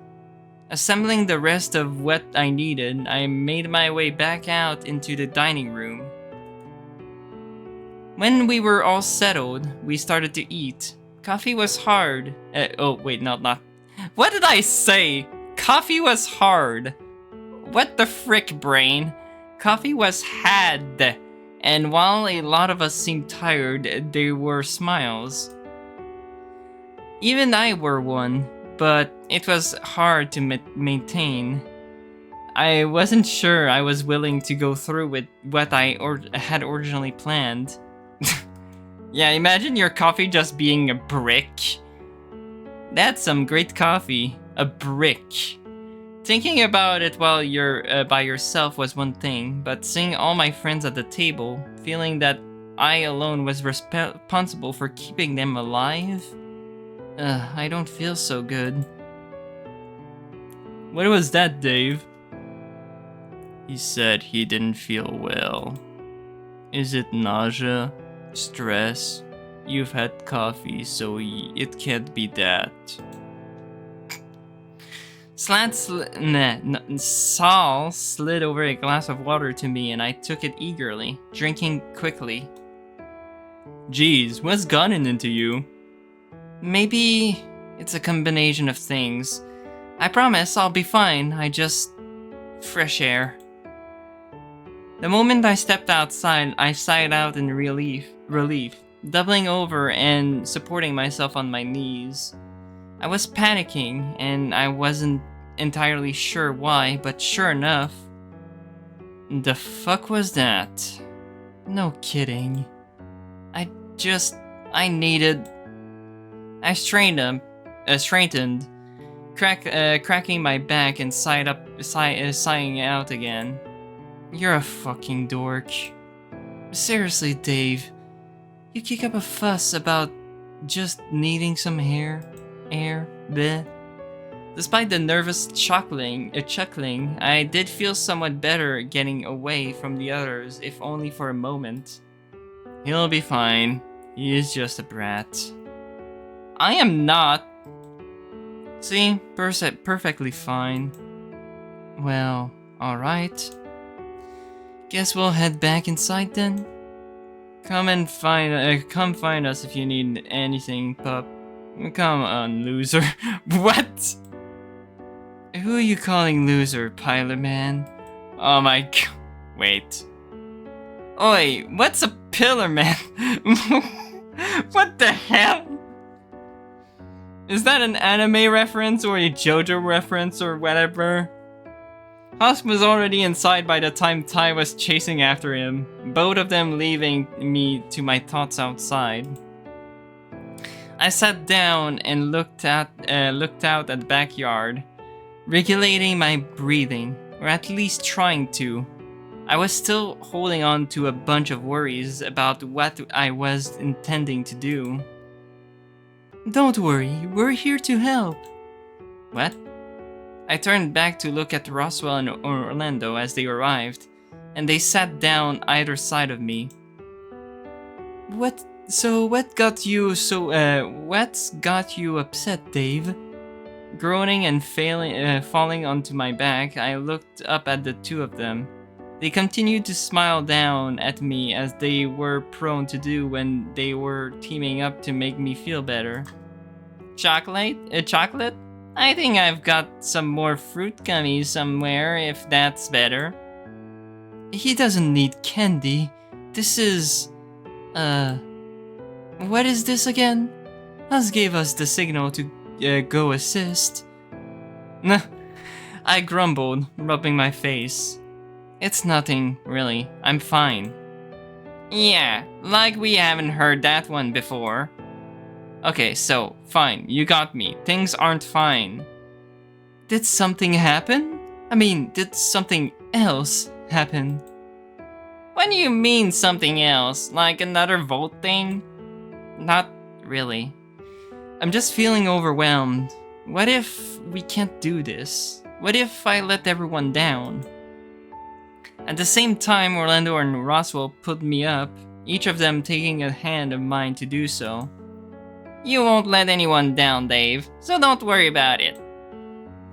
Assembling the rest of what I needed, I made my way back out into the dining room. When we were all settled, we started to eat. Coffee was hard. Not. What did I say? Coffee was hard. What the frick, brain? Coffee was had. And while a lot of us seemed tired, there were smiles. Even I were one, but it was hard to maintain. I wasn't sure I was willing to go through with what I had originally planned. Yeah, imagine your coffee just being a brick. That's some great coffee. A brick. Thinking about it while you're by yourself was one thing, but seeing all my friends at the table, feeling that I alone was responsible for keeping them alive, I don't feel so good. What was that, Dave? He said he didn't feel well. Is it nausea? Stress? You've had coffee, so it can't be that. Saul slid over a glass of water to me and I took it eagerly, drinking quickly. Geez, what's gotten into you? Maybe it's a combination of things. I promise I'll be fine, fresh air. The moment I stepped outside, I sighed out in relief, doubling over and supporting myself on my knees. I was panicking, and I wasn't entirely sure why, but sure enough... The fuck was that? No kidding. I straightened, cracking my back and sighing out again. You're a fucking dork. Seriously, Dave. You kick up a fuss about just needing some air, bleh. Despite the nervous chuckling, I did feel somewhat better getting away from the others, if only for a moment. He'll be fine. He is just a brat. I am not. See? Perfectly fine. Well, alright. Guess we'll head back inside then. Come find us if you need anything, pup. Come on, loser. What? Who are you calling loser, Pilot Man? Oh my god. Wait. Oi, what's a pillar man? What the hell? Is that an anime reference or a JoJo reference or whatever? Husk was already inside by the time Ty was chasing after him, both of them leaving me to my thoughts outside. I sat down and looked out at the backyard, regulating my breathing, or at least trying to. I was still holding on to a bunch of worries about what I was intending to do. Don't worry, we're here to help. What? I turned back to look at Roswell and Orlando as they arrived, and they sat down either side of me. What's got you upset, Dave? Groaning and falling onto my back, I looked up at the two of them. They continued to smile down at me as they were prone to do when they were teaming up to make me feel better. Chocolate? Chocolate? I think I've got some more fruit gummies somewhere, if that's better. He doesn't need candy. This is... What is this again? Husk gave us the signal to go assist. Nah, I grumbled, rubbing my face. It's nothing, really. I'm fine. Yeah, like we haven't heard that one before. Okay, so, fine, you got me. Things aren't fine. Did something happen? I mean, did something else happen? What do you mean something else? Like another Volt thing? Not really. I'm just feeling overwhelmed. What if we can't do this? What if I let everyone down? At the same time, Orlando and Roswell put me up, each of them taking a hand of mine to do so. You won't let anyone down, Dave, so don't worry about it.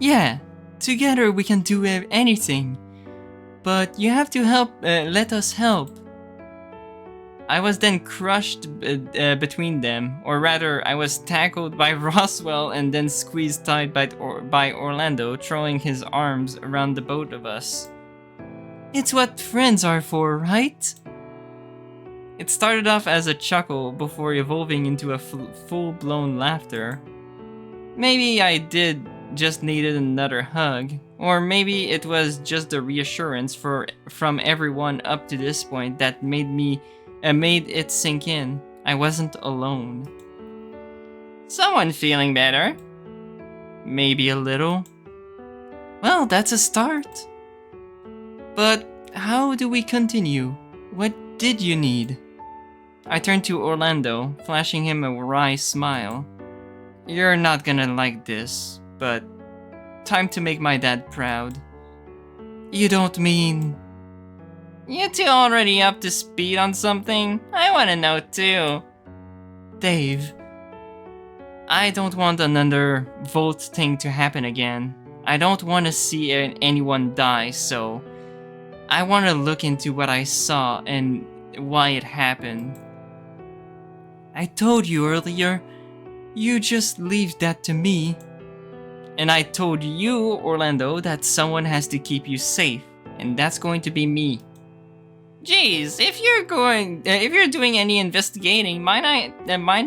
Yeah, together we can do anything. But you have to let us help. I was then crushed between them, or rather, I was tackled by Roswell and then squeezed tight by Orlando, throwing his arms around the both of us. It's what friends are for, right? It started off as a chuckle before evolving into a full-blown laughter. Maybe I just needed another hug, or maybe it was just the reassurance from everyone up to this point that made it sink in. I wasn't alone. Someone feeling better? Maybe a little. Well, that's a start. But how do we continue? What did you need? I turned to Orlando, flashing him a wry smile. You're not gonna like this, but time to make my dad proud. You don't mean... You two already up to speed on something? I wanna know too. Dave, I don't want another Volt thing to happen again. I don't want to see anyone die, so... I want to look into what I saw and why it happened. I told you earlier, you just leave that to me. And I told you, Orlando, that someone has to keep you safe, and that's going to be me. Jeez, if you're doing any investigating, mind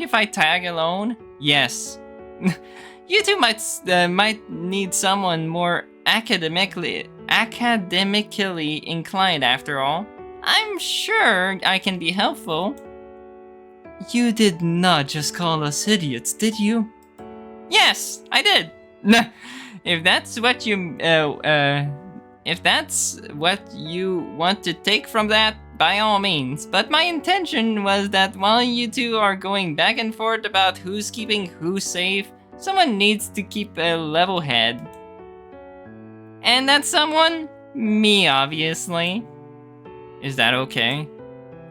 if I tag alone? Yes. You two might need someone more academically inclined after all. I'm sure I can be helpful. You did not just call us idiots, did you? Yes, I did. If that's what you want to take from that, by all means. But my intention was that while you two are going back and forth about who's keeping who safe, someone needs to keep a level head. And that someone? Me, obviously. Is that okay?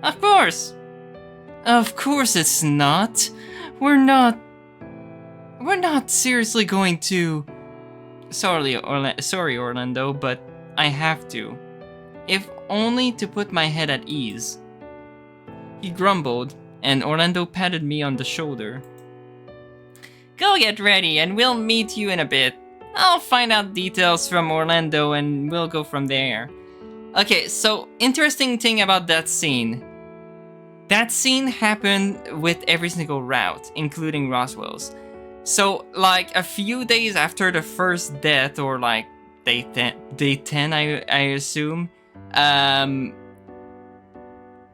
Of course! Of course it's not. We're not seriously going to... Sorry, Orlando, but I have to. If only to put my head at ease. He grumbled, and Orlando patted me on the shoulder. Go get ready, and we'll meet you in a bit. I'll find out details from Orlando, and we'll go from there. Okay, so interesting thing about that scene. That scene happened with every single route, including Roswell's. So, like, a few days after the first death, or like, day 10, I assume. On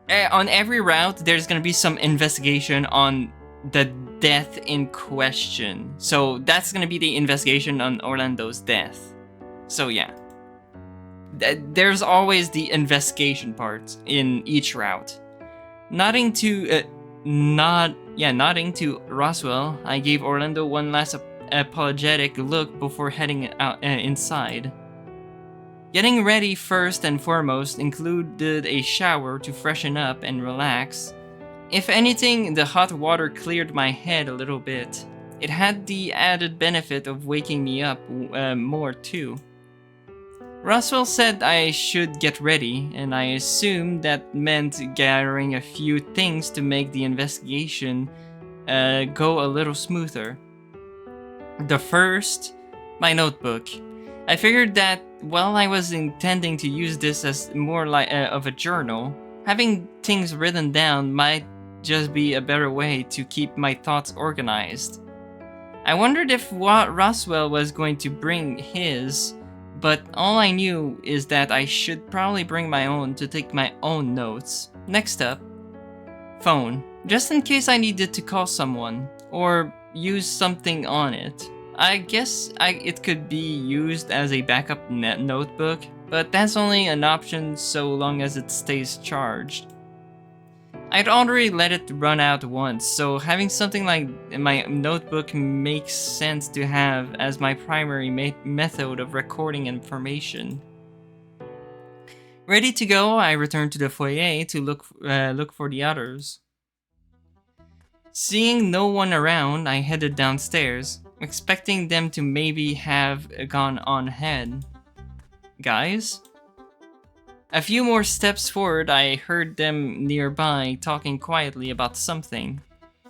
every route, there's gonna be some investigation on the death in question. So that's gonna be the investigation on Orlando's death. So yeah. There's always the investigation part in each route. Nodding to Roswell, I gave Orlando one last apologetic look before heading out inside. Getting ready first and foremost included a shower to freshen up and relax. If anything, the hot water cleared my head a little bit. It had the added benefit of waking me up more too. Roswell said I should get ready, and I assumed that meant gathering a few things to make the investigation go a little smoother. The first, my notebook. I figured that while I was intending to use this as more like of a journal, having things written down might just be a better way to keep my thoughts organized. I wondered if Roswell was going to bring his, but all I knew is that I should probably bring my own to take my own notes. Next up, phone, just in case I needed to call someone or use something on it. I guess it could be used as a backup notebook, but that's only an option so long as it stays charged. I'd already let it run out once, so having something like my notebook makes sense to have as my primary method of recording information. Ready to go, I returned to the foyer to look for the others. Seeing no one around, I headed downstairs, expecting them to maybe have gone on ahead. Guys? A few more steps forward, I heard them nearby talking quietly about something.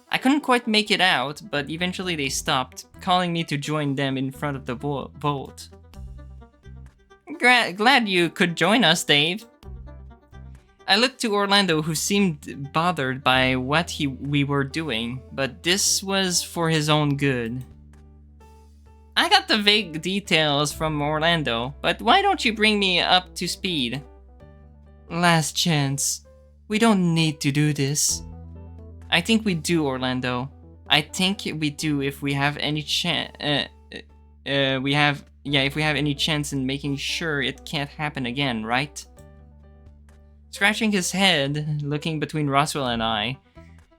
I couldn't quite make it out, but eventually they stopped, calling me to join them in front of the vault. Glad you could join us, Dave. I looked to Orlando, who seemed bothered by what we were doing, but this was for his own good. I got the vague details from Orlando, but why don't you bring me up to speed? Last chance. We don't need to do this. I think we do, Orlando. I think we do if we have any chance. If we have any chance in making sure it can't happen again, right? Scratching his head, looking between Roswell and I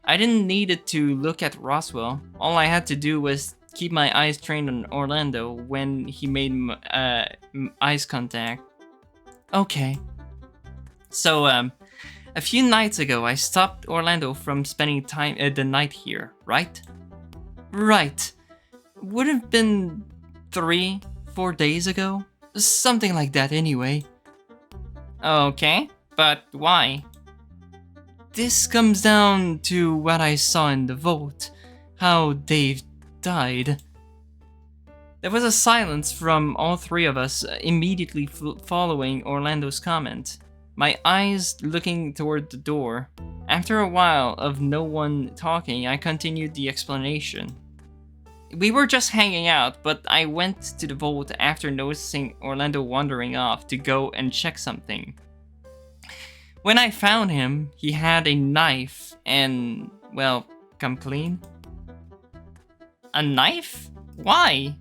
didn't need it to look at Roswell. All I had to do was keep my eyes trained on Orlando when he made eyes contact. Okay. So, a few nights ago, I stopped Orlando from spending the night here, right? Right. Would have been 3-4 days ago? Something like that anyway. Okay, but why? This comes down to what I saw in the vault. How Dave died. There was a silence from all three of us immediately following Orlando's comment. My eyes looking toward the door. After a while of no one talking, I continued the explanation. We were just hanging out, but I went to the vault after noticing Orlando wandering off to go and check something. When I found him, he had a knife and, well, come clean. A knife? Why?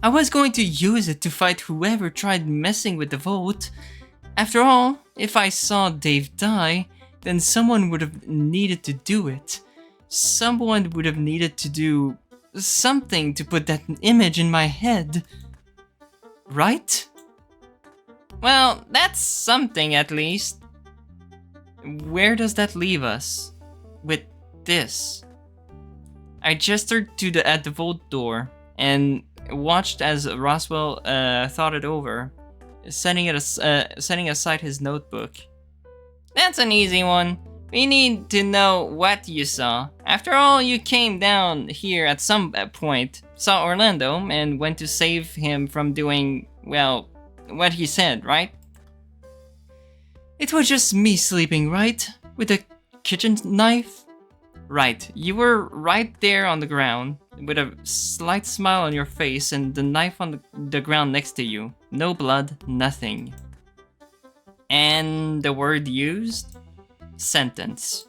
I was going to use it to fight whoever tried messing with the vault. After all, if I saw Dave die, then someone would have needed to do it. Someone would have needed to do something to put that image in my head. Right? Well, that's something at least. Where does that leave us? With this? I gestured at the vault door and watched as Roswell thought it over, setting aside his notebook. That's an easy one. We need to know what you saw. After all, you came down here at some point, saw Orlando, and went to save him from doing, well, what he said, right? It was just me sleeping, right? With a kitchen knife? Right, you were right there on the ground. with a slight smile on your face and the knife on the ground next to you. No blood, nothing. And the word used? Sentence.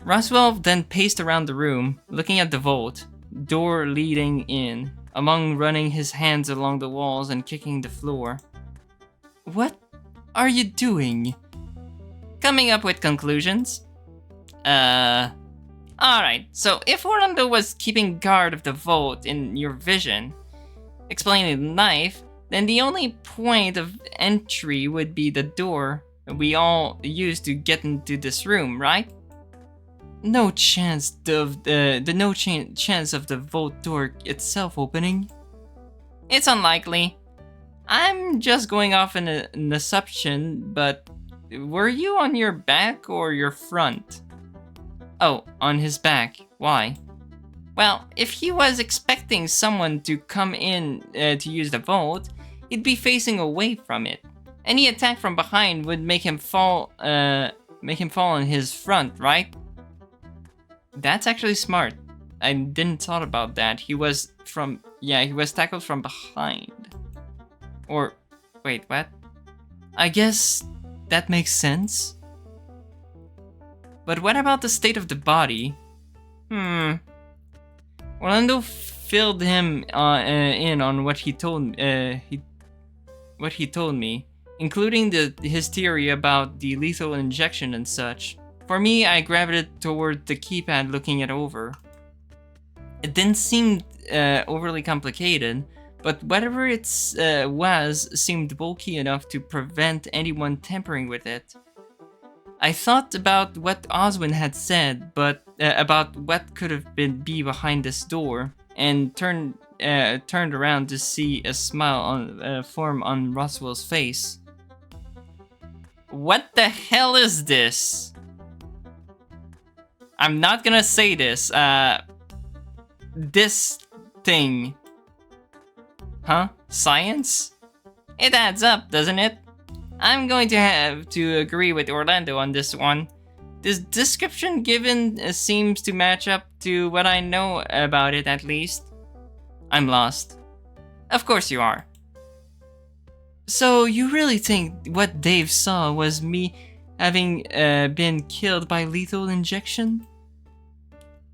Roswell then paced around the room, looking at the vault, door leading in, among running his hands along the walls and kicking the floor. What are you doing? Coming up with conclusions? Alright, so if Orlando was keeping guard of the vault in your vision, explaining the knife, then the only point of entry would be the door we all use to get into this room, right? No chance of chance of the vault door itself opening. It's unlikely. I'm just going off an assumption, but were you on your back or your front? Oh, on his back. Why? Well, if he was expecting someone to come in to use the vault, he'd be facing away from it. Any attack from behind would make him fall on his front, right? That's actually smart. I didn't thought about that. He was tackled from behind. Or, wait, what? I guess that makes sense. But what about the state of the body? Orlando filled him in on what he told me, including his theory about the lethal injection and such. For me, I gravitated toward the keypad looking it over. It didn't seem overly complicated, but whatever it was seemed bulky enough to prevent anyone tampering with it. I thought about what Oswin had said, but about what could have be behind this door, and turned around to see a smile form on Roswell's face. What the hell is this? I'm not gonna say this. This thing. Huh? Science? It adds up, doesn't it? I'm going to have to agree with Orlando on this one. This description given seems to match up to what I know about it, at least. I'm lost. Of course you are. So you really think what Dave saw was me having been killed by lethal injection?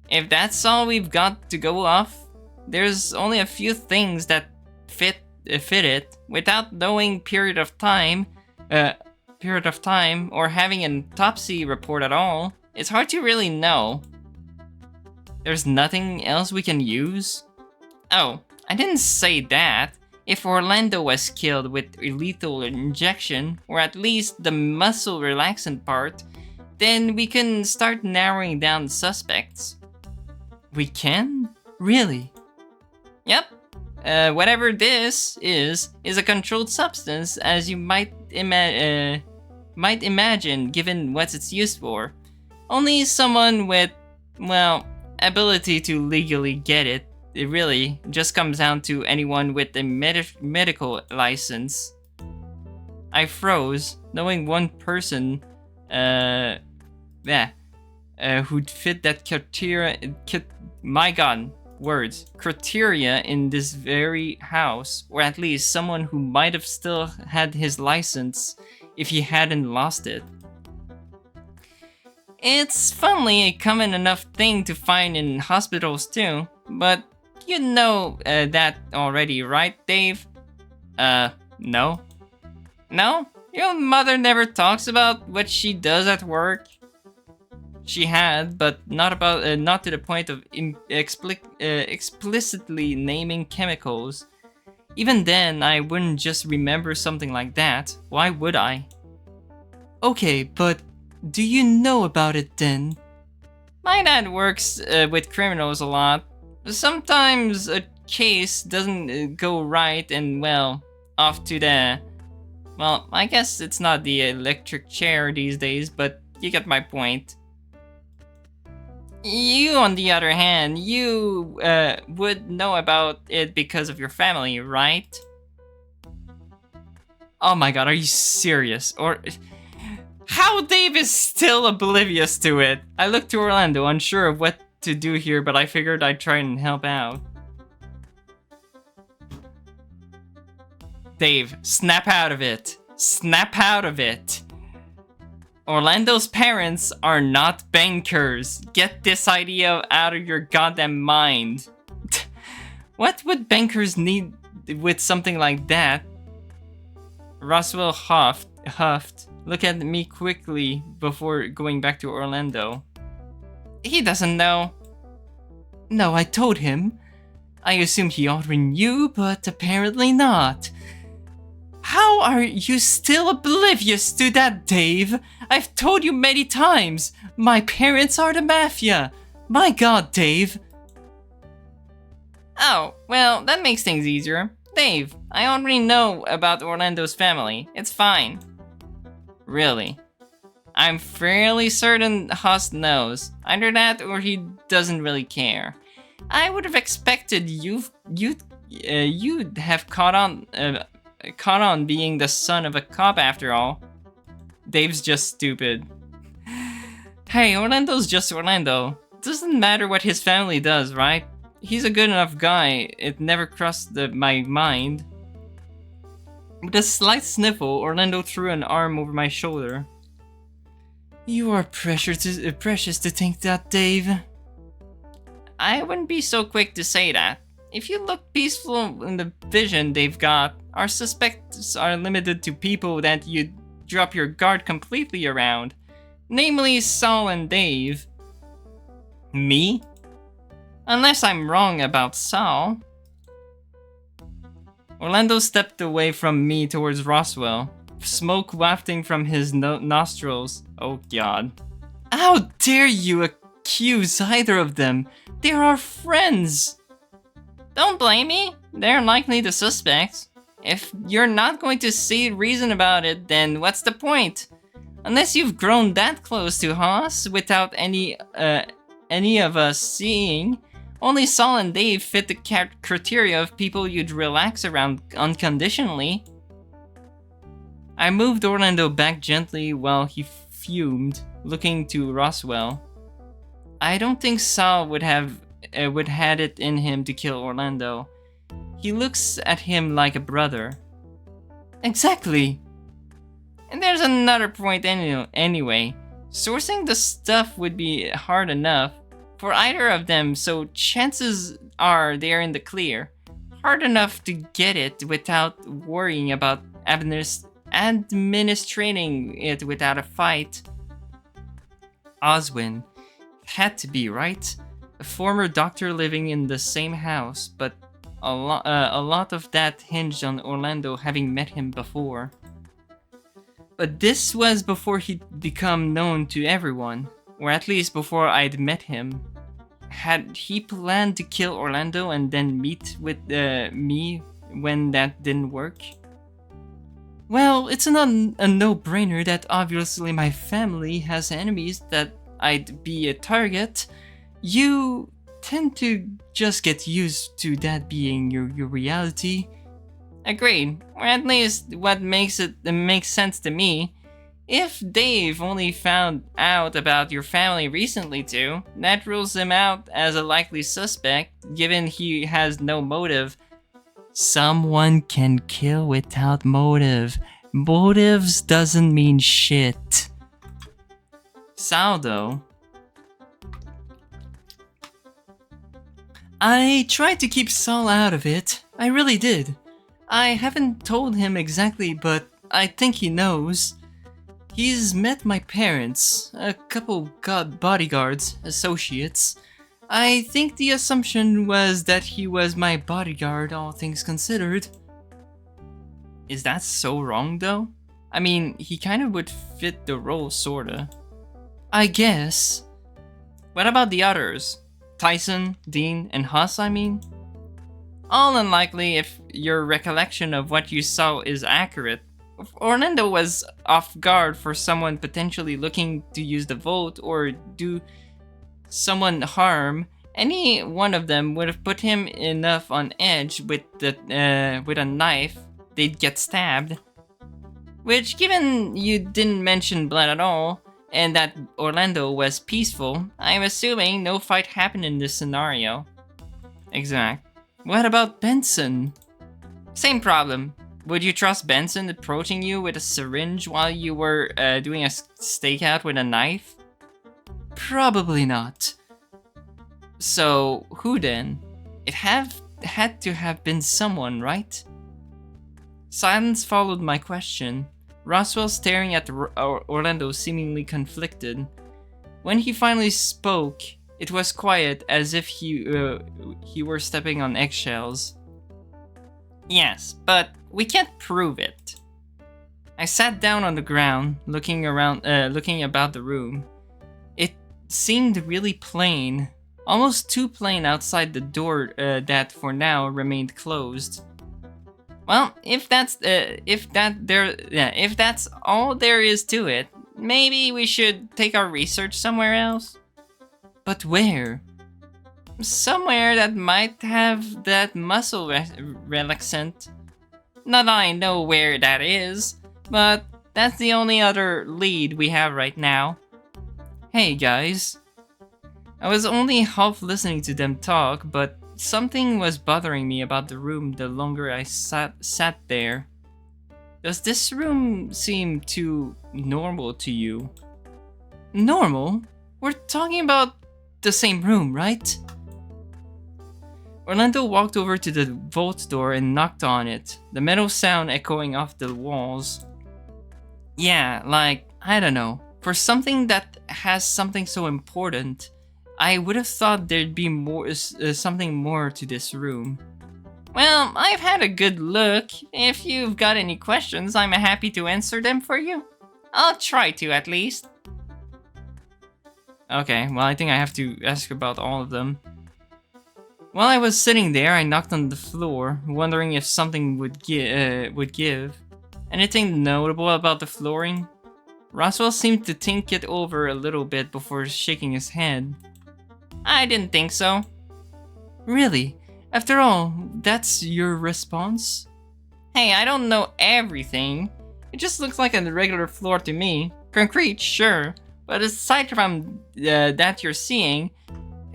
If that's all we've got to go off, there's only a few things that fit it without knowing period of time or having an autopsy report at all. It's hard to really know. There's nothing else we can use? Oh, I didn't say that. If Orlando was killed with a lethal injection, or at least the muscle relaxant part, then we can start narrowing down suspects. We can? Really? Yep. Whatever this is a controlled substance, as you might imagine, given what it's used for. Only someone with, well, ability to legally get it. It really just comes down to anyone with a medical license. I froze, knowing one person, who'd fit that criteria. My God, words, criteria in this very house, or at least someone who might have still had his license if he hadn't lost it. It's funnily a common enough thing to find in hospitals too, but you know that already, right, Dave? No? No? Your mother never talks about what she does at work? She had, but not to the point of explicitly naming chemicals. Even then, I wouldn't just remember something like that. Why would I? Okay, but do you know about it then? My dad works with criminals a lot. Sometimes a case doesn't go right and, well, off to the... Well, I guess it's not the electric chair these days, but you get my point. You, on the other hand, you would know about it because of your family, right? Oh my God, are you serious? Or... How Dave is still oblivious to it? I looked to Orlando, unsure of what to do here, but I figured I'd try and help out. Dave, snap out of it. Snap out of it. Orlando's parents are not bankers. Get this idea out of your goddamn mind. What would bankers need with something like that? Roswell huffed. Look at me quickly before going back to Orlando. He doesn't know. No, I told him. I assumed he already knew, but apparently not. How are you still oblivious to that, Dave? I've told you many times. My parents are the mafia. My god, Dave. Oh, well, that makes things easier. Dave, I already know about Orlando's family. It's fine. Really? I'm fairly certain Huss knows. Either that or he doesn't really care. I would have expected you'd have caught on being the son of a cop after all. Dave's just stupid. Hey, Orlando's just Orlando. Doesn't matter what his family does, right? He's a good enough guy. It never crossed my mind. With a slight sniffle, Orlando threw an arm over my shoulder. You are precious to think that, Dave. I wouldn't be so quick to say that. If you look peaceful in the vision they've got, our suspects are limited to people that you drop your guard completely around. Namely, Saul and Dave. Me? Unless I'm wrong about Saul. Orlando stepped away from me towards Roswell, smoke wafting from his nostrils. Oh god. How dare you accuse either of them? They're our friends! Don't blame me. They're likely the suspects. If you're not going to see reason about it, then what's the point? Unless you've grown that close to Haas without any of us seeing, only Saul and Dave fit the criteria of people you'd relax around unconditionally. I moved Orlando back gently while he fumed, looking to Roswell. I don't think Saul would had it in him to kill Orlando. He looks at him like a brother. Exactly. And there's another point anyway. Sourcing the stuff would be hard enough for either of them, so chances are they're in the clear. Hard enough to get it without worrying about administrating it without a fight. Oswin. Had to be, right? A former doctor living in the same house, but a lot of that hinged on Orlando having met him before. But this was before he'd become known to everyone, or at least before I'd met him. Had he planned to kill Orlando and then meet with me when that didn't work? Well, it's a no-brainer that obviously my family has enemies that I'd be a target. You tend to just get used to that being your reality. Agreed, or at least what makes sense to me. If Dave only found out about your family recently too, that rules him out as a likely suspect, given he has no motive. Someone can kill without motive. Motives doesn't mean shit. Sal, though. I tried to keep Saul out of it. I really did. I haven't told him exactly, but I think he knows. He's met my parents, a couple bodyguards, associates. I think the assumption was that he was my bodyguard, all things considered. Is that so wrong, though? I mean, he kind of would fit the role, sorta. I guess. What about the others? Tyson, Dean, and Huss, I mean? All unlikely if your recollection of what you saw is accurate. If Orlando was off guard for someone potentially looking to use the vote or do someone harm, any one of them would have put him enough on edge with a knife, they'd get stabbed. Which, given you didn't mention blood at all, and that Orlando was peaceful, I'm assuming no fight happened in this scenario. Exact. What about Benson? Same problem. Would you trust Benson approaching you with a syringe while you were doing a stakeout with a knife? Probably not. So, who then? It had to have been someone, right? Silence followed my question. Roswell staring at Orlando seemingly conflicted. When he finally spoke, it was quiet as if he were stepping on eggshells. Yes, but we can't prove it. I sat down on the ground, looking about the room. It seemed really plain, almost too plain outside the door that for now remained closed. Well, if that's all there is to it, maybe we should take our research somewhere else. But where? Somewhere that might have that muscle relaxant. Not that I know where that is, but that's the only other lead we have right now. Hey guys. I was only half listening to them talk, but something was bothering me about the room the longer I sat there. Does this room seem too normal to you? Normal? We're talking about the same room, right? Orlando walked over to the vault door and knocked on it, the metal sound echoing off the walls. Yeah, like, I don't know. For something that has something so important, I would have thought there'd be something more to this room. Well, I've had a good look. If you've got any questions, I'm happy to answer them for you. I'll try to, at least. Okay, well, I think I have to ask about all of them. While I was sitting there, I knocked on the floor, wondering if something would give. Anything notable about the flooring? Roswell seemed to think it over a little bit before shaking his head. I didn't think so. Really? After all, that's your response? Hey, I don't know everything. It just looks like a regular floor to me. Concrete, sure. But aside from that you're seeing,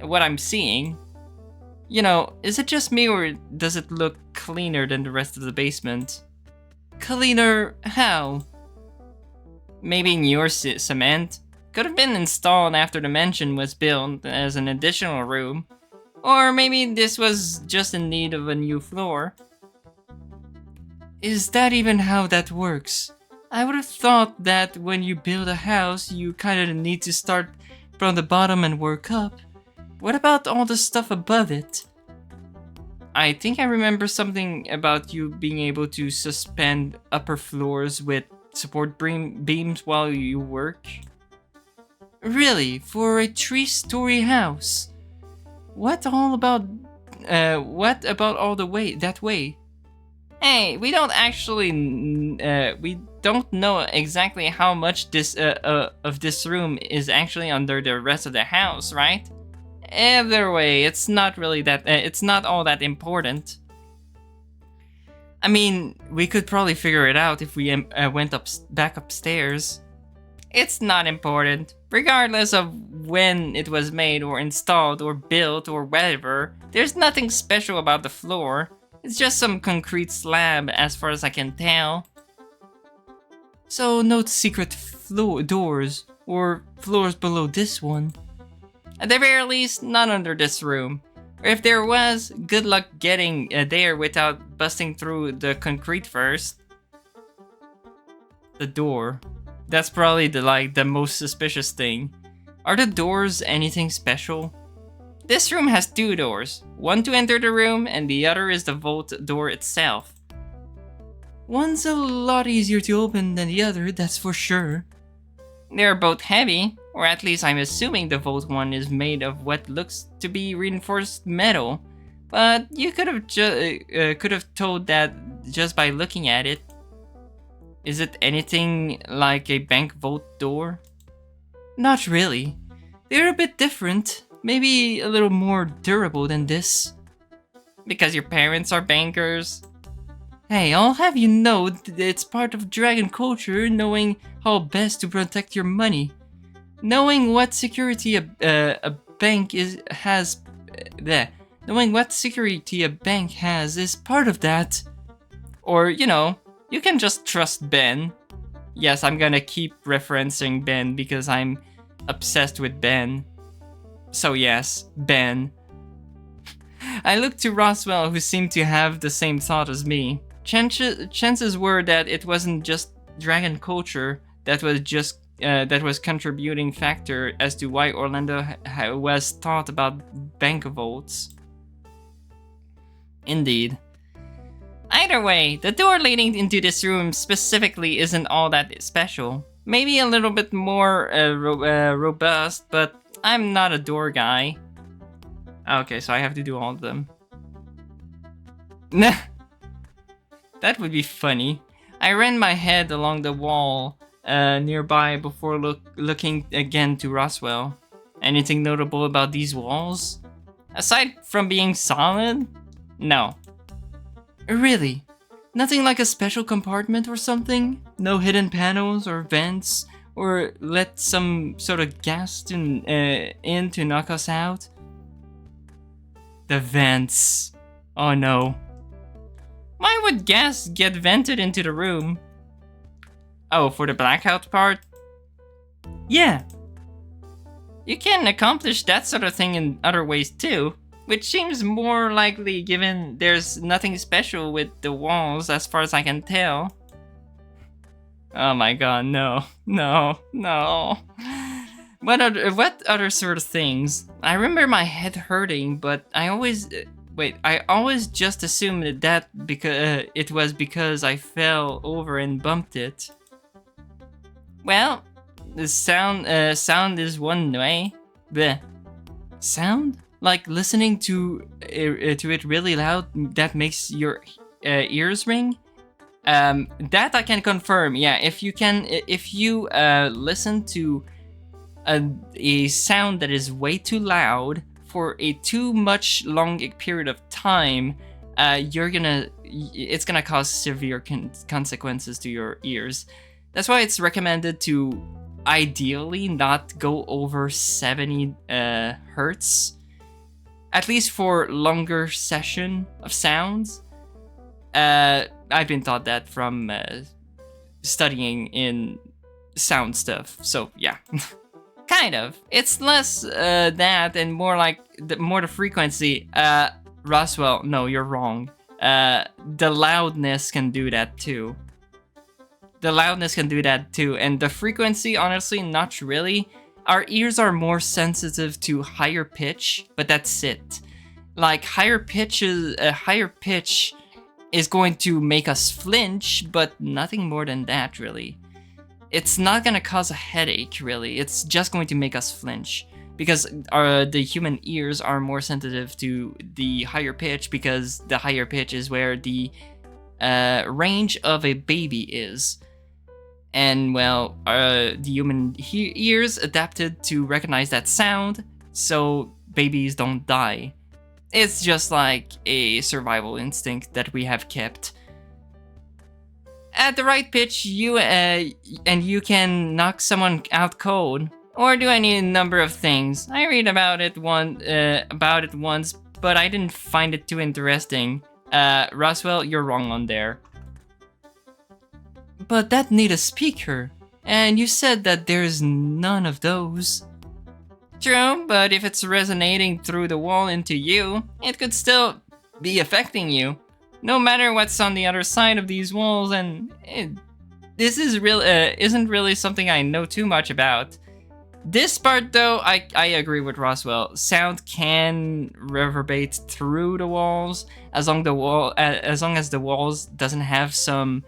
what I'm seeing, you know, is it just me or does it look cleaner than the rest of the basement? Cleaner how? Maybe newer cement? Could have been installed after the mansion was built as an additional room. Or maybe this was just in need of a new floor. Is that even how that works? I would have thought that when you build a house, you kind of need to start from the bottom and work up. What about all the stuff above it? I think I remember something about you being able to suspend upper floors with support beams while you work. Really? For a 3-story house? What about all the way that way? Hey, we don't actually we don't know exactly how much this of this room is actually under the rest of the house, right? Either way, it's not really that it's not all that important. I mean, we could probably figure it out if we went back upstairs. It's not important. Regardless of when it was made or installed or built or whatever, there's nothing special about the floor. It's just some concrete slab as far as I can tell. So no secret doors or floors below this one. At the very least, none under this room. Or if there was, good luck getting there without busting through the concrete first. The door. That's probably the most suspicious thing. Are the doors anything special? This room has 2 doors. One to enter the room and the other is the vault door itself. One's a lot easier to open than the other, that's for sure. They're both heavy, or at least I'm assuming the vault one is made of what looks to be reinforced metal. But you could have told that just by looking at it. Is it anything like a bank vault door? Not really. They're a bit different. Maybe a little more durable than this. Because your parents are bankers? Hey, I'll have you know it's part of dragon culture knowing how best to protect your money. Knowing what security a bank has, there. Knowing what security a bank has is part of that. Or, you know, you can just trust Ben. Yes, I'm gonna keep referencing Ben because I'm obsessed with Ben. So yes, Ben. I looked to Roswell, who seemed to have the same thought as me. Chances were that it wasn't just dragon culture that was contributing factor as to why Orlando was thought about bank vaults. Indeed. Either way, the door leading into this room specifically isn't all that special. Maybe a little bit more robust, but I'm not a door guy. Okay, so I have to do all of them. Nah. That would be funny. I ran my head along the wall nearby before looking again to Roswell. Anything notable about these walls? Aside from being solid? No. Really? Nothing like a special compartment or something? No hidden panels or vents? Or let some sort of gas in to knock us out? The vents. Oh no. Why would gas get vented into the room? Oh, for the blackout part? Yeah. You can accomplish that sort of thing in other ways too, which seems more likely given there's nothing special with the walls as far as I can tell. Oh my god, no. No. What other sort of things? I remember my head hurting, but I always just assumed that because it was because I fell over and bumped it. Well, the sound is one way. Bleh. Sound? Like listening to it really loud that makes your ears ring? That I can confirm. Yeah, if you listen to a sound that is way too loud for a too much long period of time, it's gonna cause severe consequences to your ears. That's why it's recommended to ideally not go over 70 hertz, at least for longer session of sounds. I've been taught that from studying in sound stuff, so yeah. Kind of. It's less that and more like the frequency. Roswell, no, you're wrong. The loudness can do that too. And the frequency, honestly, not really. Our ears are more sensitive to higher pitch, but that's it. Like higher pitch is going to make us flinch, but nothing more than that, really. It's not gonna cause a headache, really. It's just going to make us flinch. Because the human ears are more sensitive to the higher pitch, because the higher pitch is where the range of a baby is. And, well, the human ears adapted to recognize that sound, so babies don't die. It's just like a survival instinct that we have kept. At the right pitch, you can knock someone out cold, or do any number of things. I read about it once, but I didn't find it too interesting. Roswell, you're wrong on there. But that need a speaker, and you said that there's none of those. True, but if it's resonating through the wall into you, it could still be affecting you. No matter what's on the other side of these walls, and this is isn't really something I know too much about. This part, though, I agree with Roswell. Sound can reverberate through the walls as long as the walls doesn't have some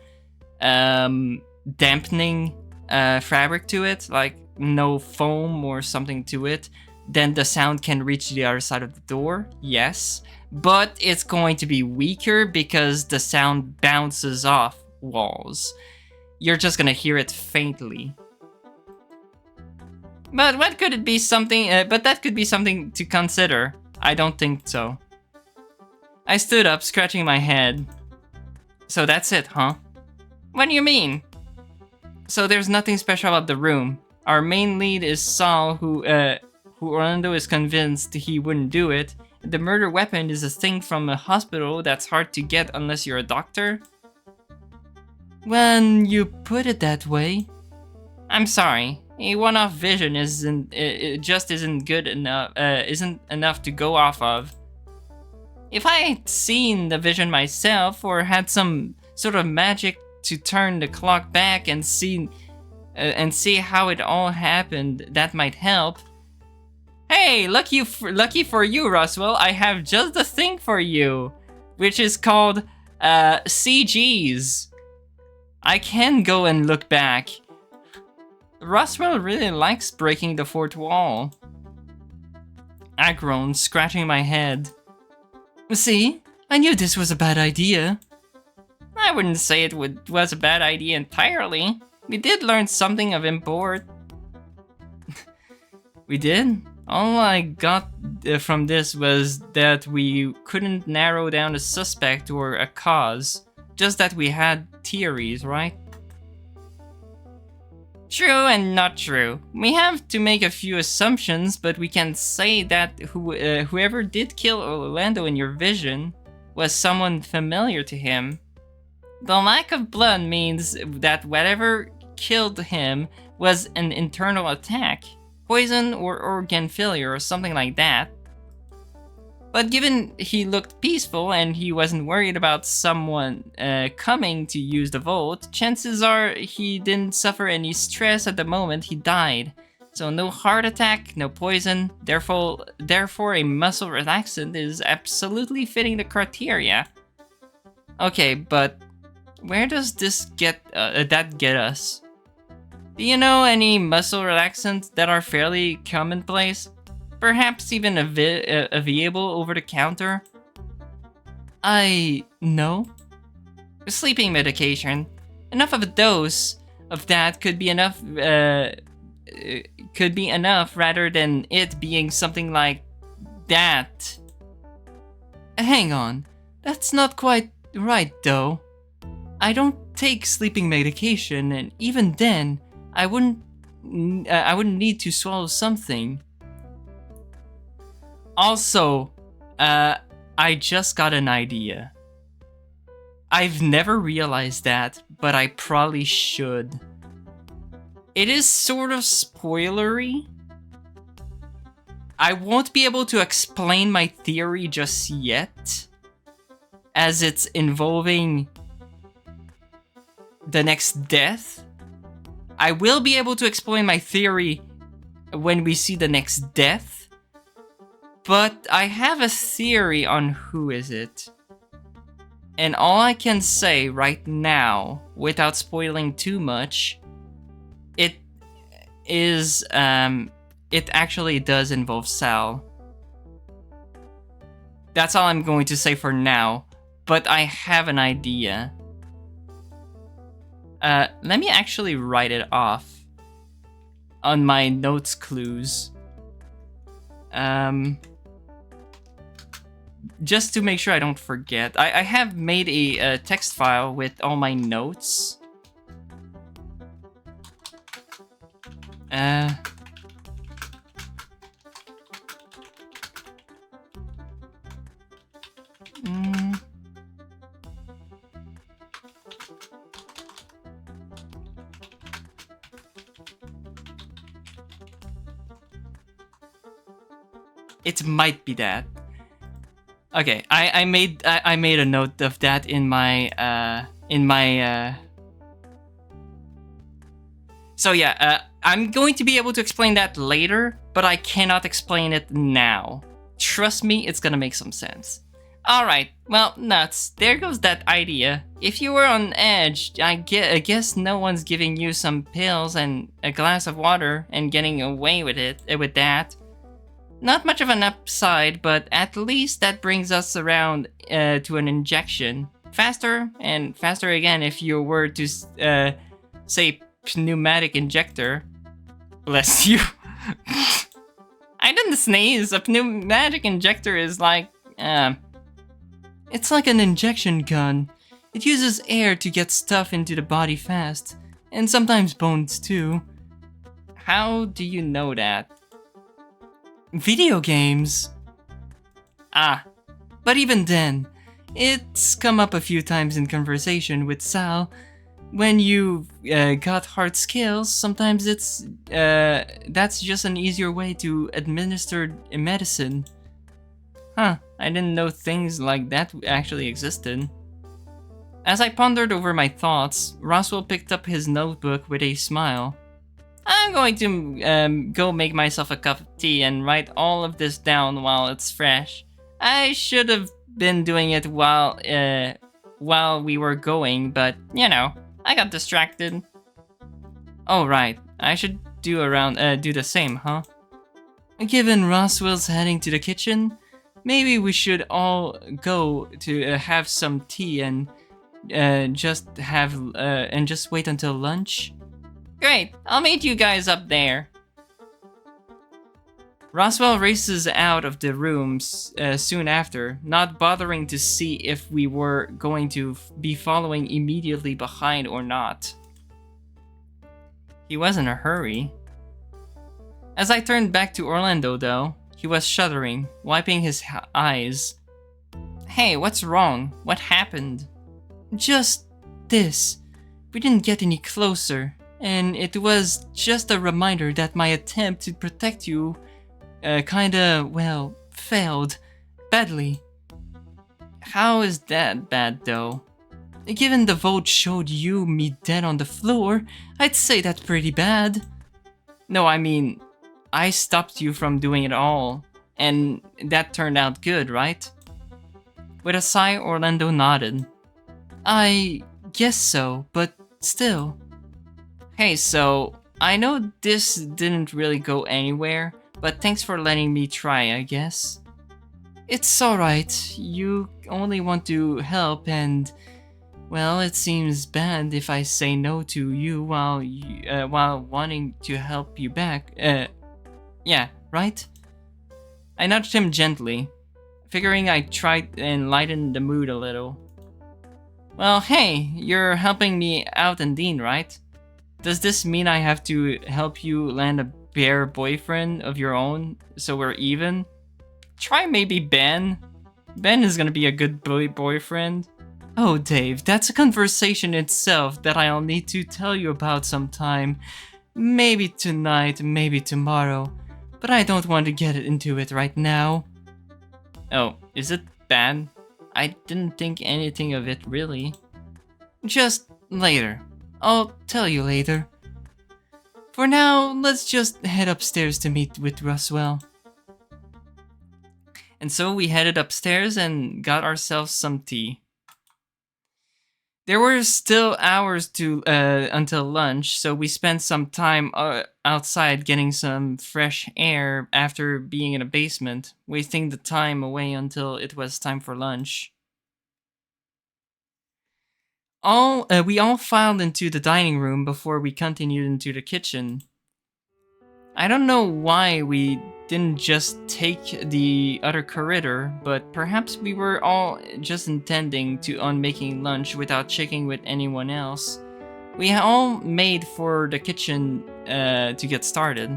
dampening fabric to it, like no foam or something to it. Then the sound can reach the other side of the door. Yes. But it's going to be weaker because the sound bounces off walls. You're just gonna hear it faintly. But what could it be something? But that could be something to consider. I don't think so. I stood up, scratching my head. So that's it, huh? What do you mean? So there's nothing special about the room. Our main lead is Saul, who Orlando is convinced he wouldn't do it. The murder weapon is a thing from a hospital that's hard to get unless you're a doctor. When you put it that way. I'm sorry. A one-off vision isn't good enough. Isn't enough to go off of. If I had seen the vision myself, or had some sort of magic to turn the clock back and see how it all happened, that might help. Hey, lucky for you, Roswell. I have just the thing for you, which is called CGs. I can go and look back. Roswell really likes breaking the fourth wall. I groaned, scratching my head. See, I knew this was a bad idea. I wouldn't say it was a bad idea entirely. We did learn something of import. We did? All I got from this was that we couldn't narrow down a suspect or a cause. Just that we had theories, right? True and not true. We have to make a few assumptions, but we can say that whoever did kill Orlando in your vision was someone familiar to him. The lack of blood means that whatever killed him was an internal attack, poison or organ failure or something like that. But given he looked peaceful and he wasn't worried about someone coming to use the vault, chances are he didn't suffer any stress at the moment he died. So no heart attack, no poison, therefore a muscle relaxant is absolutely fitting the criteria. Okay, but where does this get us? Do you know any muscle relaxants that are fairly commonplace? Perhaps even available over the counter? No. Sleeping medication. Enough of a dose of that could be enough. Could be enough rather than it being something like that. Hang on, that's not quite right though. I don't take sleeping medication, and even then, I wouldn't need to swallow something. Also, I just got an idea. I've never realized that, but I probably should. It is sort of spoilery. I won't be able to explain my theory just yet, as it's involving the next death. I will be able to explain my theory when we see the next death. But I have a theory on who is it. And all I can say right now, without spoiling too much, it actually does involve Sal. That's all I'm going to say for now, but I have an idea. Let me actually write it off on my notes clues. Just to make sure I don't forget. I have made a text file with all my notes. It might be that. Okay, I made a note of that in my So yeah, I'm going to be able to explain that later, but I cannot explain it now. Trust me, it's gonna make some sense. Alright, well, nuts. There goes that idea. If you were on edge, I guess no one's giving you some pills and a glass of water and getting away with that. Not much of an upside, but at least that brings us around to an injection. Faster, and faster again if you were to say pneumatic injector. Bless you. I didn't sneeze. A pneumatic injector is like, it's like an injection gun. It uses air to get stuff into the body fast, and sometimes bones too. How do you know that? Video games? Ah, but even then, it's come up a few times in conversation with Sal. When you've got hard skills, sometimes that's just an easier way to administer medicine. Huh, I didn't know things like that actually existed. As I pondered over my thoughts, Roswell picked up his notebook with a smile. I'm going to go make myself a cup of tea and write all of this down while it's fresh. I should have been doing it while we were going, but you know, I got distracted. Oh right, I should do the same, huh? Given Roswell's heading to the kitchen, maybe we should all go to have some tea and just wait until lunch. Great, I'll meet you guys up there. Roswell races out of the room soon after, not bothering to see if we were going to be following immediately behind or not. He was in a hurry. As I turned back to Orlando, though, he was shuddering, wiping his eyes. Hey, what's wrong? What happened? Just this. We didn't get any closer, and it was just a reminder that my attempt to protect you failed badly. How is that bad, though? Given the vote showed me dead on the floor, I'd say that's pretty bad. No, I mean, I stopped you from doing it all, and that turned out good, right? With a sigh, Orlando nodded. I guess so, but still. Hey, so, I know this didn't really go anywhere, but thanks for letting me try, I guess. It's alright, you only want to help and, well, it seems bad if I say no to you while wanting to help you back. Yeah, right? I nudged him gently, figuring I'd try and lighten the mood a little. Well, hey, you're helping me out and Dean, right? Does this mean I have to help you land a bear boyfriend of your own so we're even? Try maybe Ben. Ben is gonna be a good boyfriend. Oh, Dave, that's a conversation itself that I'll need to tell you about sometime. Maybe tonight, maybe tomorrow. But I don't want to get into it right now. Oh, is it bad? I didn't think anything of it, really. Just later. I'll tell you later. For now, let's just head upstairs to meet with Roswell. And so we headed upstairs and got ourselves some tea. There were still hours until lunch, so we spent some time outside getting some fresh air after being in a basement, wasting the time away until it was time for lunch. We all filed into the dining room before we continued into the kitchen. I don't know why we didn't just take the other corridor, but perhaps we were all just intending on making lunch without checking with anyone else. We all made for the kitchen to get started.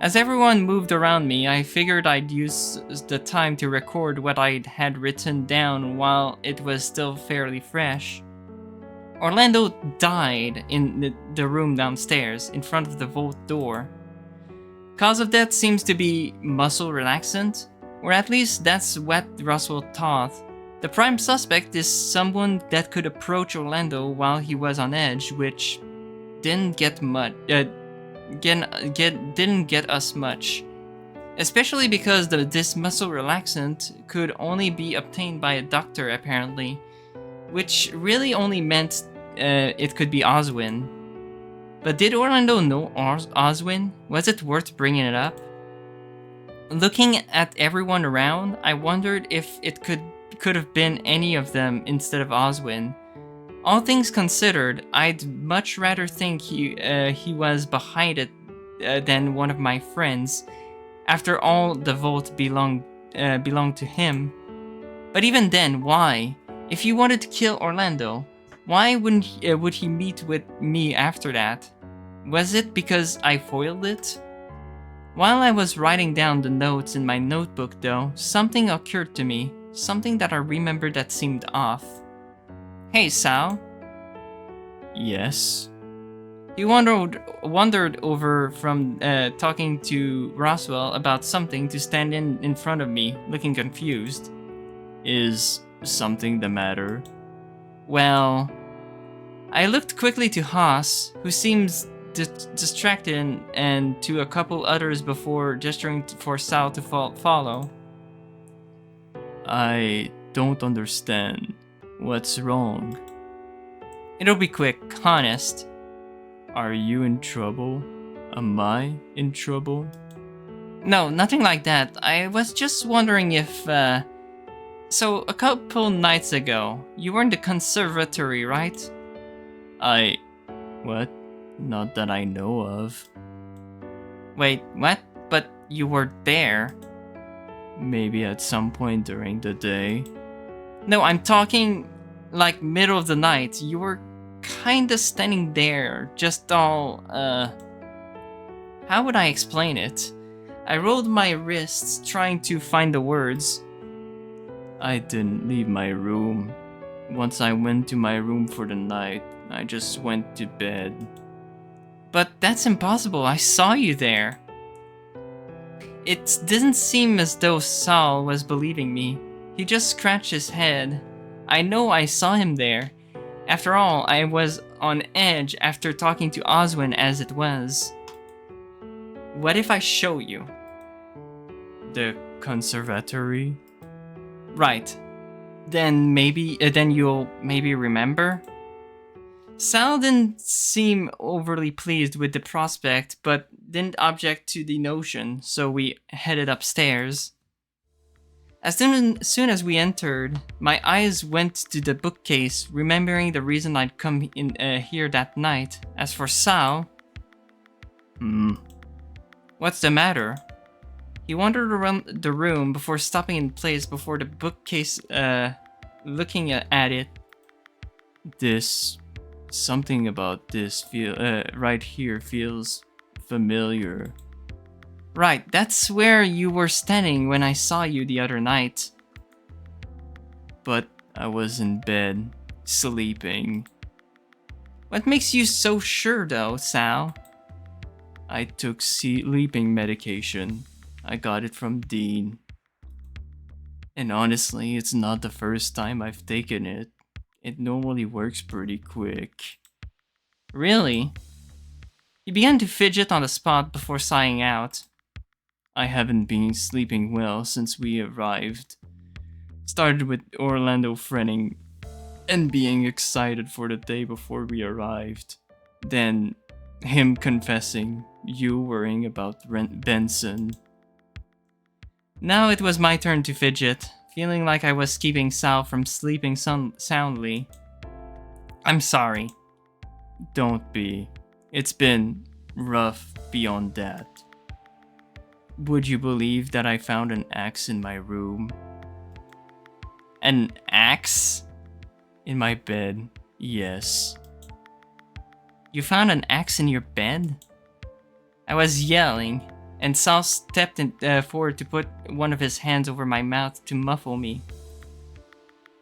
As everyone moved around me, I figured I'd use the time to record what I had written down while it was still fairly fresh. Orlando died in the room downstairs, in front of the vault door. Cause of death seems to be muscle relaxant, or at least that's what Roswell thought. The prime suspect is someone that could approach Orlando while he was on edge, which didn't get us much. Especially because this muscle relaxant could only be obtained by a doctor, apparently, which really only meant it could be Oswin. But did Orlando know Oswin? Was it worth bringing it up? Looking at everyone around, I wondered if it could have been any of them instead of Oswin. All things considered, I'd much rather think he was behind it than one of my friends. After all, the vault belonged to him. But even then, why? If he wanted to kill Orlando, why would he meet with me after that? Was it because I foiled it? While I was writing down the notes in my notebook though, something occurred to me, something that I remembered that seemed off. Hey Sal. Yes? He wandered over from talking to Roswell about something to stand in front of me, looking confused. Is something the matter? Well, I looked quickly to Haas, who seems distracted, and to a couple others before gesturing for Sal to follow. I don't understand. What's wrong? It'll be quick, honest. Are you in trouble? Am I in trouble? No, nothing like that. I was just wondering if, So, a couple nights ago, you were in the conservatory, right? What? Not that I know of. Wait, what? But you were there. Maybe at some point during the day. No, I'm talking like middle of the night. You were kinda standing there, just all, how would I explain it? I rolled my wrists trying to find the words. I didn't leave my room. Once I went to my room for the night, I just went to bed. But that's impossible, I saw you there. It didn't seem as though Sal was believing me. He just scratched his head. I know I saw him there. After all, I was on edge after talking to Oswin as it was. What if I show you? The conservatory? Right. Then you'll maybe remember? Sal didn't seem overly pleased with the prospect, but didn't object to the notion, so we headed upstairs. As soon as we entered, my eyes went to the bookcase, remembering the reason I'd come in here that night. As for Sal... What's the matter? He wandered around the room before stopping in place before the bookcase, looking at it. Something about this right here feels familiar. Right, that's where you were standing when I saw you the other night. But I was in bed, sleeping. What makes you so sure though, Sal? I took sleeping medication. I got it from Dean. And honestly, it's not the first time I've taken it. It normally works pretty quick. Really? He began to fidget on the spot before sighing out. I haven't been sleeping well since we arrived. Started with Orlando fretting and being excited for the day before we arrived. Then him confessing, you worrying about Benson. Now it was my turn to fidget, feeling like I was keeping Sal from sleeping soundly. I'm sorry. Don't be. It's been rough beyond that. Would you believe that I found an axe in my room? An axe? In my bed, yes. You found an axe in your bed? I was yelling, and Sal stepped forward to put one of his hands over my mouth to muffle me.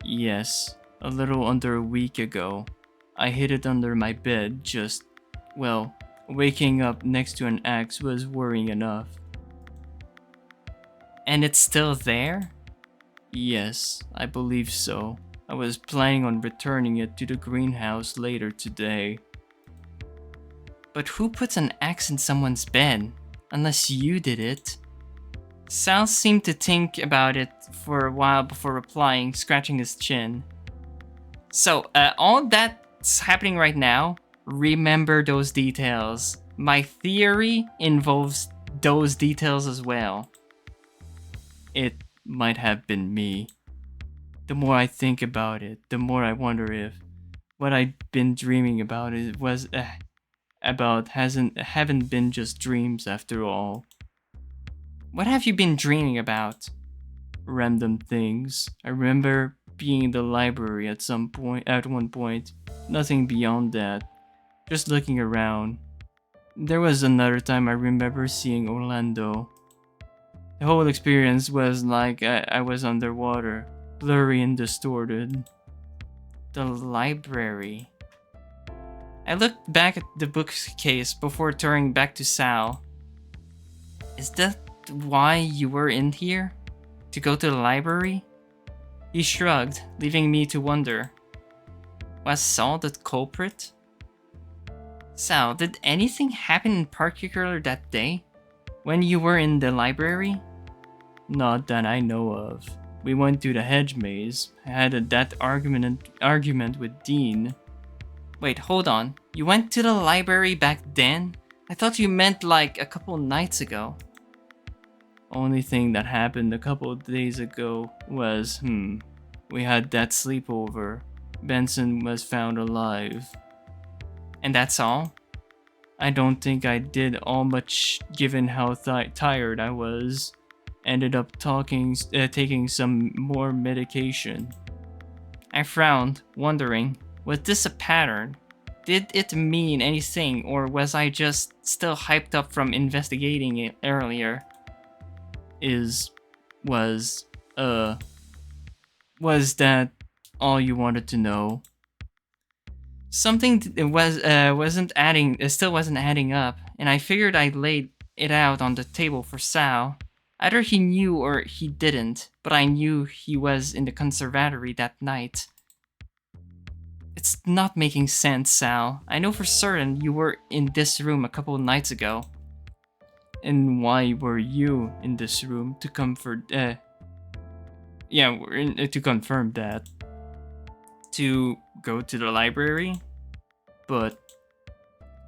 Yes, a little under a week ago. I hid it under my bed, waking up next to an axe was worrying enough. And it's still there? Yes, I believe so. I was planning on returning it to the greenhouse later today. But who puts an axe in someone's bed? Unless you did it. Sal seemed to think about it for a while before replying, scratching his chin. So, all that's happening right now, remember those details. My theory involves those details as well. It might have been me. The more I think about it, the more I wonder if what I'd been dreaming about haven't been just dreams after all. What have you been dreaming about? Random things. I remember being in the library at one point. Nothing beyond that. Just looking around. There was another time I remember seeing Orlando. The whole experience was like I was underwater, blurry and distorted. The library. I looked back at the bookcase before turning back to Sal. Is that why you were in here? To go to the library? He shrugged, leaving me to wonder. Was Sal the culprit? Sal, did anything happen in particular that day? When you were in the library? Not that I know of. We went to the hedge maze. I had that argument with Dean. Wait, hold on. You went to the library back then? I thought you meant like a couple nights ago. Only thing that happened a couple of days ago was, we had that sleepover. Benson was found alive. And that's all? I don't think I did all much given how tired I was. Ended up taking some more medication. I frowned, wondering, was this a pattern? Did it mean anything, or was I just still hyped up from investigating it earlier? Was that all you wanted to know? Something still wasn't adding up, and I figured I'd laid it out on the table for Sal. Either he knew or he didn't, but I knew he was in the conservatory that night. It's not making sense, Sal. I know for certain you were in this room a couple of nights ago. And why were you in this room? To confirm that. To go to the library? But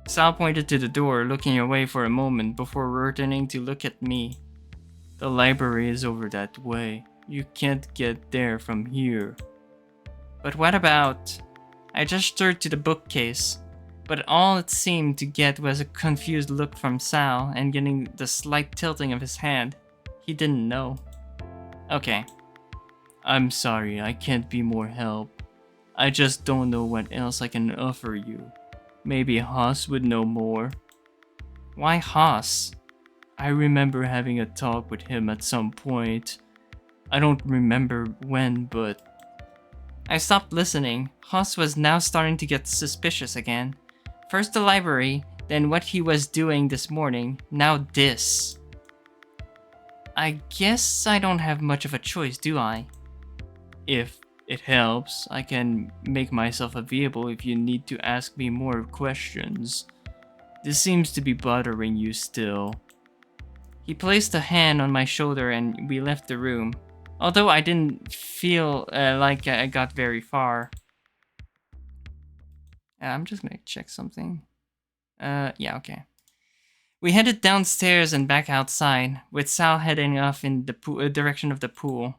Sal pointed to the door, looking away for a moment before returning to look at me. The library is over that way. You can't get there from here. But what about... I gestured to the bookcase, but all it seemed to get was a confused look from Sal and getting the slight tilting of his head. He didn't know. Okay. I'm sorry, I can't be more help. I just don't know what else I can offer you. Maybe Haas would know more. Why Haas? I remember having a talk with him at some point. I don't remember when, but... I stopped listening. Haas was now starting to get suspicious again. First the library, then what he was doing this morning, now this. I guess I don't have much of a choice, do I? If it helps, I can make myself available if you need to ask me more questions. This seems to be bothering you still. He placed a hand on my shoulder and we left the room. Although I didn't feel like I got very far. I'm just gonna check something. Yeah, okay. We headed downstairs and back outside, with Sal heading off in the direction of the pool.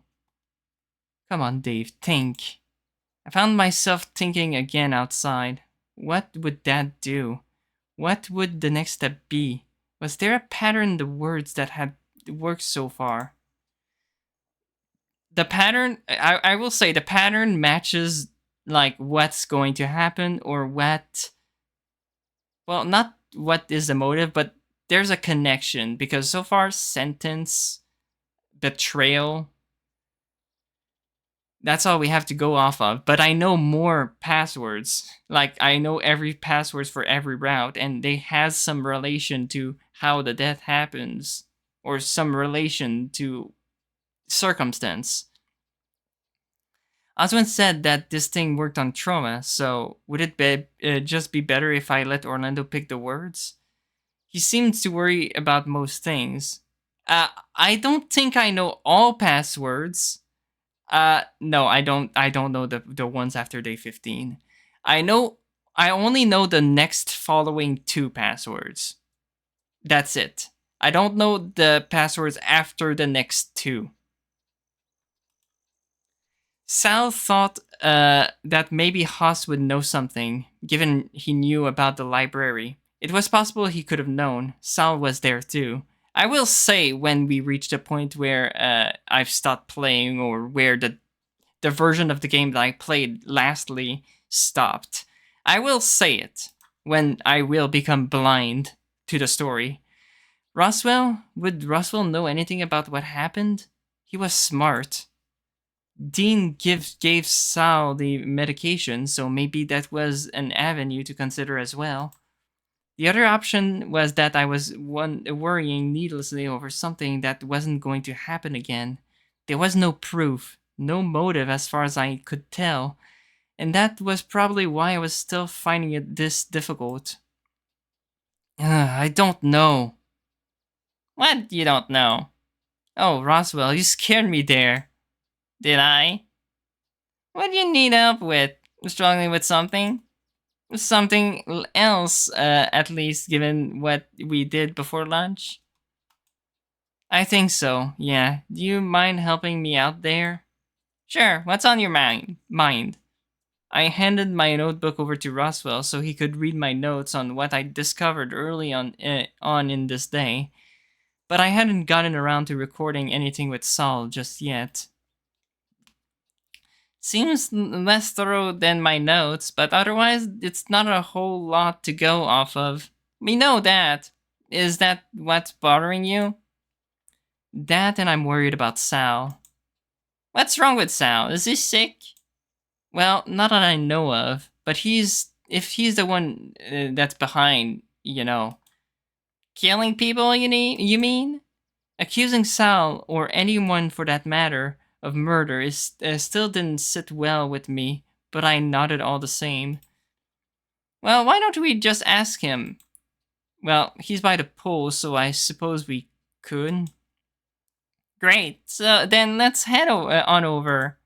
Come on, Dave, think. I found myself thinking again outside. What would that do? What would the next step be? Was there a pattern in the words that had worked so far? The pattern, I will say the pattern matches like what's going to happen or what, well, not what is the motive, but there's a connection because so far sentence, betrayal, that's all we have to go off of. But I know more passwords. Like I know every passwords for every route and they has some relation to how the death happens or some relation to circumstance. Oswin said that this thing worked on trauma, so would it just be better if I let Orlando pick the words? He seems to worry about most things. I don't think I know all passwords. No, I don't know the ones after day 15. I only know the next following 2 passwords. That's it. I don't know the passwords after the next 2. Sal thought that maybe Haas would know something, given he knew about the library. It was possible he could have known. Sal was there too. I will say when we reached a point where I've stopped playing or where the version of the game that I played lastly stopped. I will say it when I will become blind to the story. Roswell? Would Roswell know anything about what happened? He was smart. Dean gave Sal the medication, so maybe that was an avenue to consider as well. The other option was that I was worrying needlessly over something that wasn't going to happen again. There was no proof, no motive as far as I could tell, and that was probably why I was still finding it this difficult. I don't know. What you don't know? Oh, Roswell, you scared me there. Did I? What do you need help with? Struggling with something? Something else, at least, given what we did before lunch? I think so, yeah. Do you mind helping me out there? Sure, what's on your mind? I handed my notebook over to Roswell so he could read my notes on what I discovered early on in this day, but I hadn't gotten around to recording anything with Saul just yet. Seems less thorough than my notes, but otherwise it's not a whole lot to go off of. We know that. Is that what's bothering you? That, and I'm worried about Sal. What's wrong with Sal? Is he sick? Well, not that I know of, but if he's the one that's behind, killing people, you mean? Accusing Sal, or anyone for that matter, of murder still didn't sit well with me, but I nodded all the same. Well, why don't we just ask him? Well, he's by the pool, so I suppose we could. Great, so then let's head on over.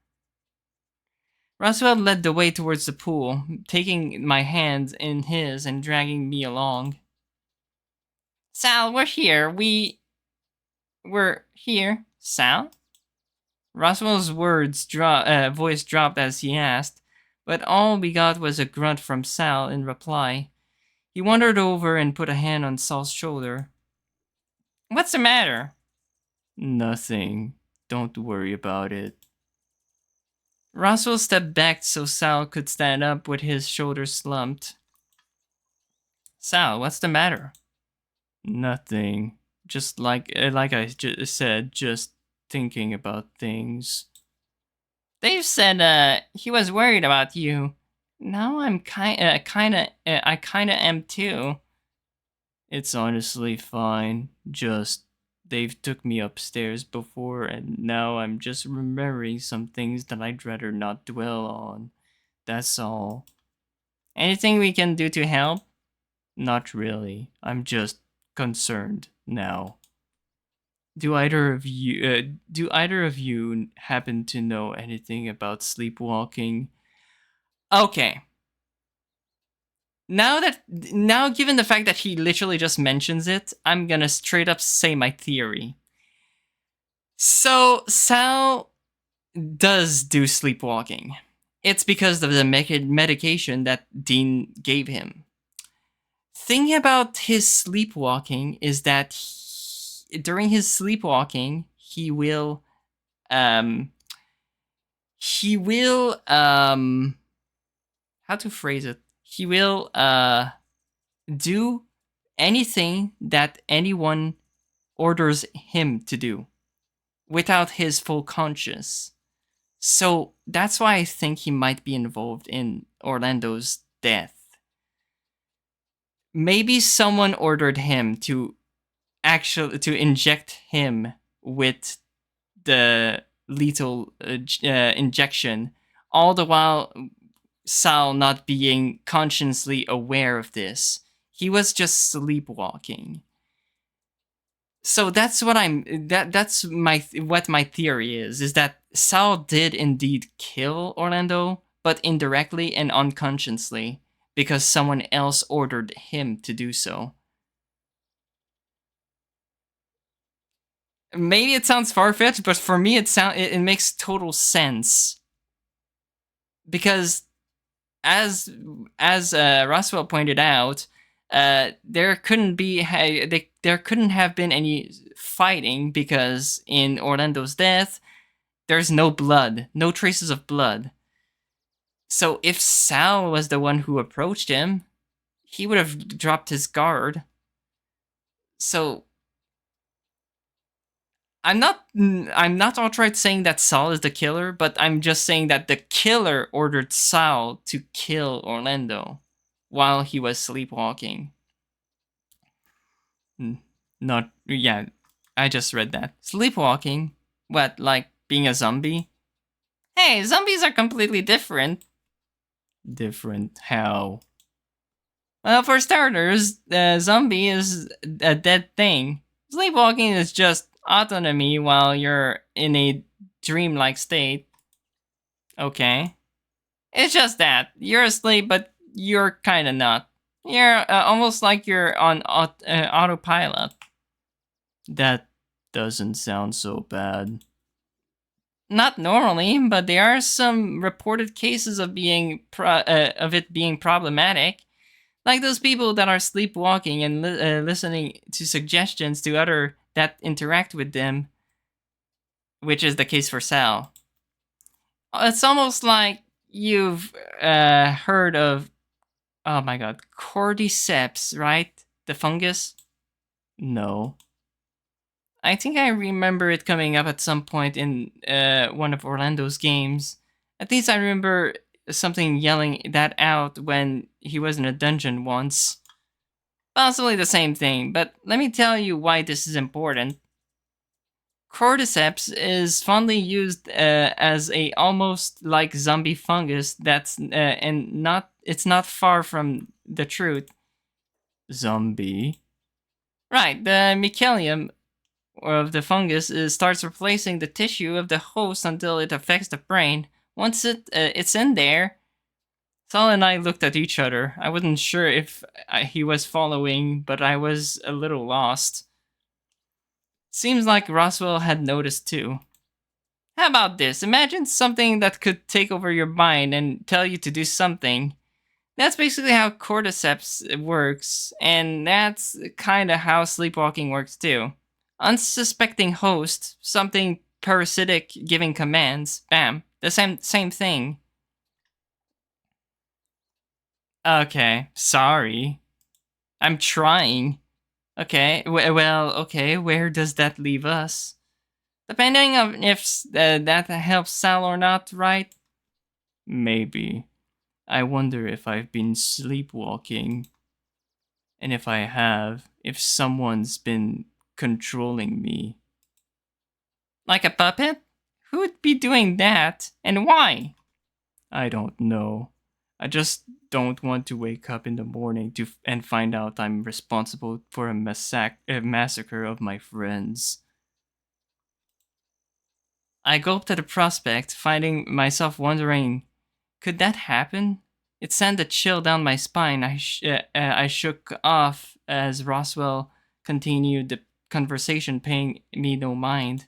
Roswell led the way towards the pool, taking my hand in his and dragging me along. Sal, we're here. We're here. Sal? Roswell's voice dropped as he asked, but all we got was a grunt from Sal in reply. He wandered over and put a hand on Sal's shoulder. What's the matter? Nothing. Don't worry about it. Roswell stepped back so Sal could stand up with his shoulders slumped. Sal, what's the matter? Nothing. Just like I said, just thinking about things. Dave said he was worried about you. Now I kinda am too. It's honestly fine. Just Dave took me upstairs before, and now I'm just remembering some things that I'd rather not dwell on. That's all. Anything we can do to help? Not really. I'm just concerned now. Do either of you happen to know anything about sleepwalking? Okay. Now, given the fact that he literally just mentions it, I'm gonna straight up say my theory. So, Sal does do sleepwalking. It's because of the medication that Dean gave him. Thing about his sleepwalking is that during his sleepwalking, he will how to phrase it? He will do anything that anyone orders him to do without his full conscience. So that's why I think he might be involved in Orlando's death. Maybe someone ordered him to inject him with the lethal injection, all the while Sal not being consciously aware of this. He was just sleepwalking. So that's what what my theory is that Sal did indeed kill Orlando, but indirectly and unconsciously, because someone else ordered him to do so. Maybe it sounds far-fetched, but for me it makes total sense. Because as Roswell pointed out, there couldn't have been any fighting because in Orlando's death, there's no blood, no traces of blood. So if Sal was the one who approached him, he would have dropped his guard. So I'm not outright saying that Sal is the killer, but I'm just saying that the killer ordered Sal to kill Orlando while he was sleepwalking. Not yeah, I just read that. Sleepwalking? What, like being a zombie? Hey, zombies are completely different. Different how? Well, for starters, the zombie is a dead thing. Sleepwalking is just autonomy while you're in a dreamlike state. Okay. It's just that. You're asleep, but you're kinda not. You're almost like you're on autopilot. That doesn't sound so bad. Not normally, but there are some reported cases of of it being problematic. Like those people that are sleepwalking and listening to suggestions to other that interact with them, which is the case for Sal. It's almost like you've heard of, oh my god, cordyceps, right? The fungus? No. I think I remember it coming up at some point in one of Orlando's games. At least I remember something yelling that out when he was in a dungeon once. Possibly the same thing, but let me tell you why this is important. Cordyceps is fondly used as a almost like zombie fungus that's and not it's not far from the truth. Zombie. Right, the mycelium of the fungus starts replacing the tissue of the host until it affects the brain. Once it's in there, Sal and I looked at each other. I wasn't sure if he was following, but I was a little lost. Seems like Roswell had noticed too. How about this? Imagine something that could take over your mind and tell you to do something. That's basically how cordyceps works, and that's kind of how sleepwalking works too. Unsuspecting host, something parasitic giving commands, bam, the same thing. Okay, sorry. I'm trying. Okay, well, okay, where does that leave us? Depending on if that helps Sal or not, right? Maybe. I wonder if I've been sleepwalking. And if I have, if someone's been controlling me. Like a puppet? Who would be doing that? And why? I don't know. I just don't want to wake up in the morning and find out I'm responsible for a massacre of my friends. I gulped at the prospect, finding myself wondering, could that happen? It sent a chill down my spine. I shook off as Roswell continued the conversation, paying me no mind.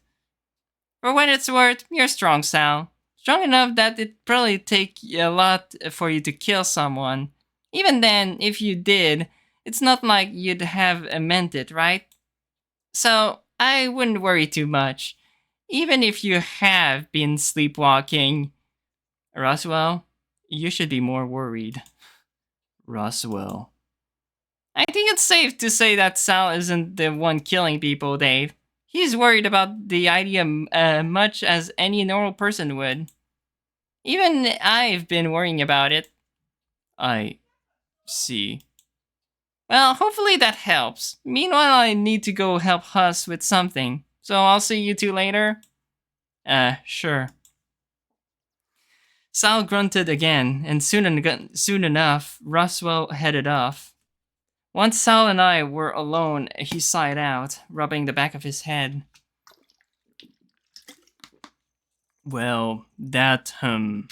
For what it's worth, you're strong, Sal. Strong enough that it'd probably take a lot for you to kill someone. Even then, if you did, it's not like you'd have meant it, right? So, I wouldn't worry too much. Even if you have been sleepwalking. Roswell, you should be more worried. Roswell. I think it's safe to say that Sal isn't the one killing people, Dave. He's worried about the idea much as any normal person would. Even I've been worrying about it. I see. Well, hopefully that helps. Meanwhile, I need to go help Huss with something. So I'll see you two later? Sure. Sal grunted again, and soon enough, Roswell headed off. Once Sal and I were alone, he sighed out, rubbing the back of his head. Well, I'm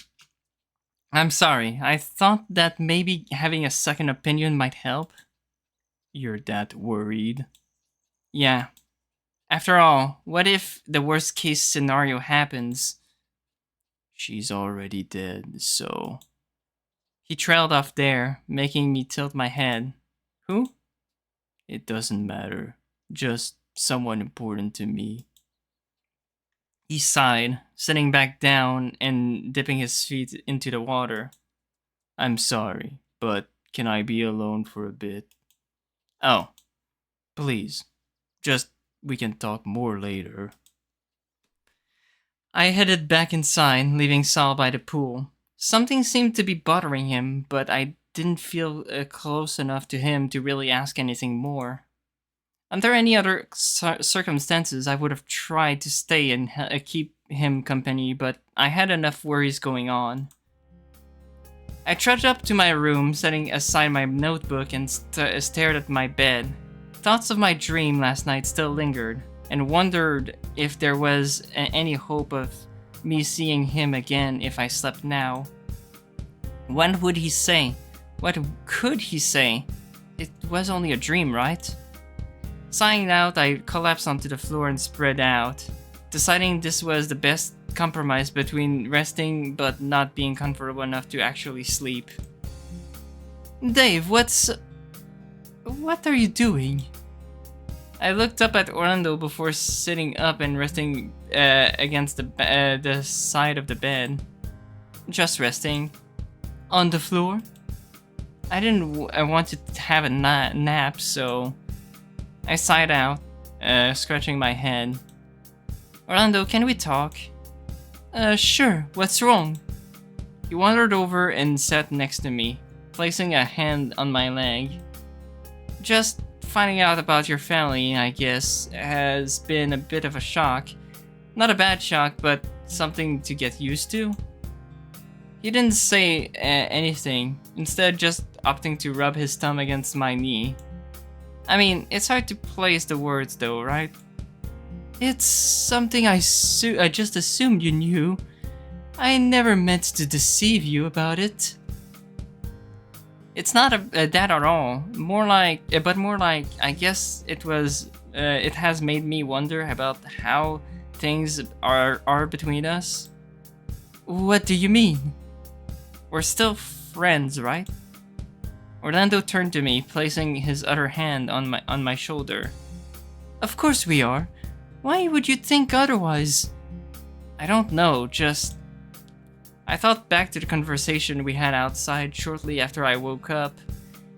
sorry. I thought that maybe having a second opinion might help. You're that worried? Yeah. After all, what if the worst case scenario happens? She's already dead, so. He trailed off there, making me tilt my head. Who? It doesn't matter. Just someone important to me. He sighed, sitting back down and dipping his feet into the water. I'm sorry, but can I be alone for a bit? Oh, please, Just, we can talk more later. I headed back inside, leaving Sal by the pool. Something seemed to be bothering him, but I didn't feel close enough to him to really ask anything more. Under any other circumstances, I would have tried to stay and keep him company, but I had enough worries going on. I trudged up to my room, setting aside my notebook, and stared at my bed. Thoughts of my dream last night still lingered, and wondered if there was any hope of me seeing him again if I slept now. When would he say? What could he say? It was only a dream, right? Sighing out, I collapsed onto the floor and spread out, deciding this was the best compromise between resting but not being comfortable enough to actually sleep. Dave, what are you doing? I looked up at Orlando before sitting up and resting against the side of the bed. Just resting. On the floor? I wanted to have a nap, so I sighed out, scratching my head. Orlando, can we talk? Sure, what's wrong? He wandered over and sat next to me, placing a hand on my leg. Just finding out about your family, I guess, has been a bit of a shock. Not a bad shock, but something to get used to. He didn't say anything, instead just opting to rub his thumb against my knee. I mean, it's hard to place the words though, right? It's something I just assumed you knew. I never meant to deceive you about it. It's not that at all. More like, I guess it was. It has made me wonder about how things are between us. What do you mean? We're still friends, right? Orlando turned to me, placing his other hand on my shoulder. Of course we are. Why would you think otherwise? I don't know, just... I thought back to the conversation we had outside shortly after I woke up,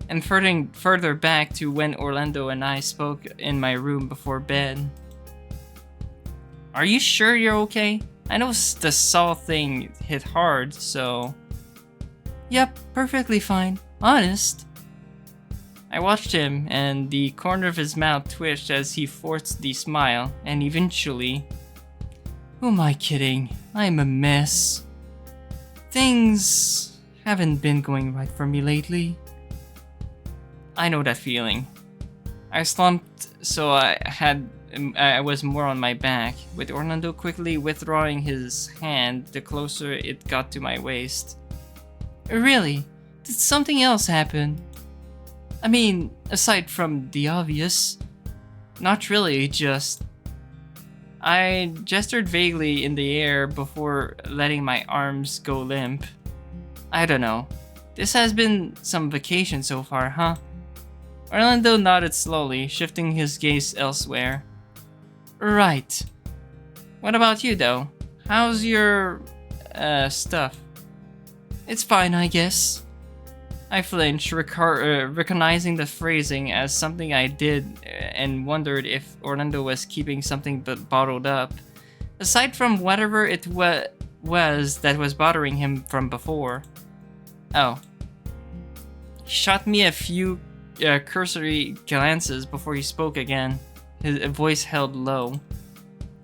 and further back to when Orlando and I spoke in my room before bed. Are you sure you're okay? I know the Saul thing hit hard, so... Yep, perfectly fine. Honest. I watched him, and the corner of his mouth twitched as he forced the smile, and eventually... Who am I kidding? I'm a mess. Things haven't been going right for me lately. I know that feeling. I slumped, so I was more on my back, with Orlando quickly withdrawing his hand the closer it got to my waist. Really? Did something else happen? I mean, aside from the obvious. Not really, just... I gestured vaguely in the air before letting my arms go limp. I don't know. This has been some vacation so far, huh? Orlando nodded slowly, shifting his gaze elsewhere. Right. What about you, though? How's your... stuff? It's fine, I guess. I flinched, recognizing the phrasing as something I did and wondered if Orlando was keeping something bottled up, aside from whatever it was that was bothering him from before. Oh. He shot me a few cursory glances before he spoke again, his voice held low.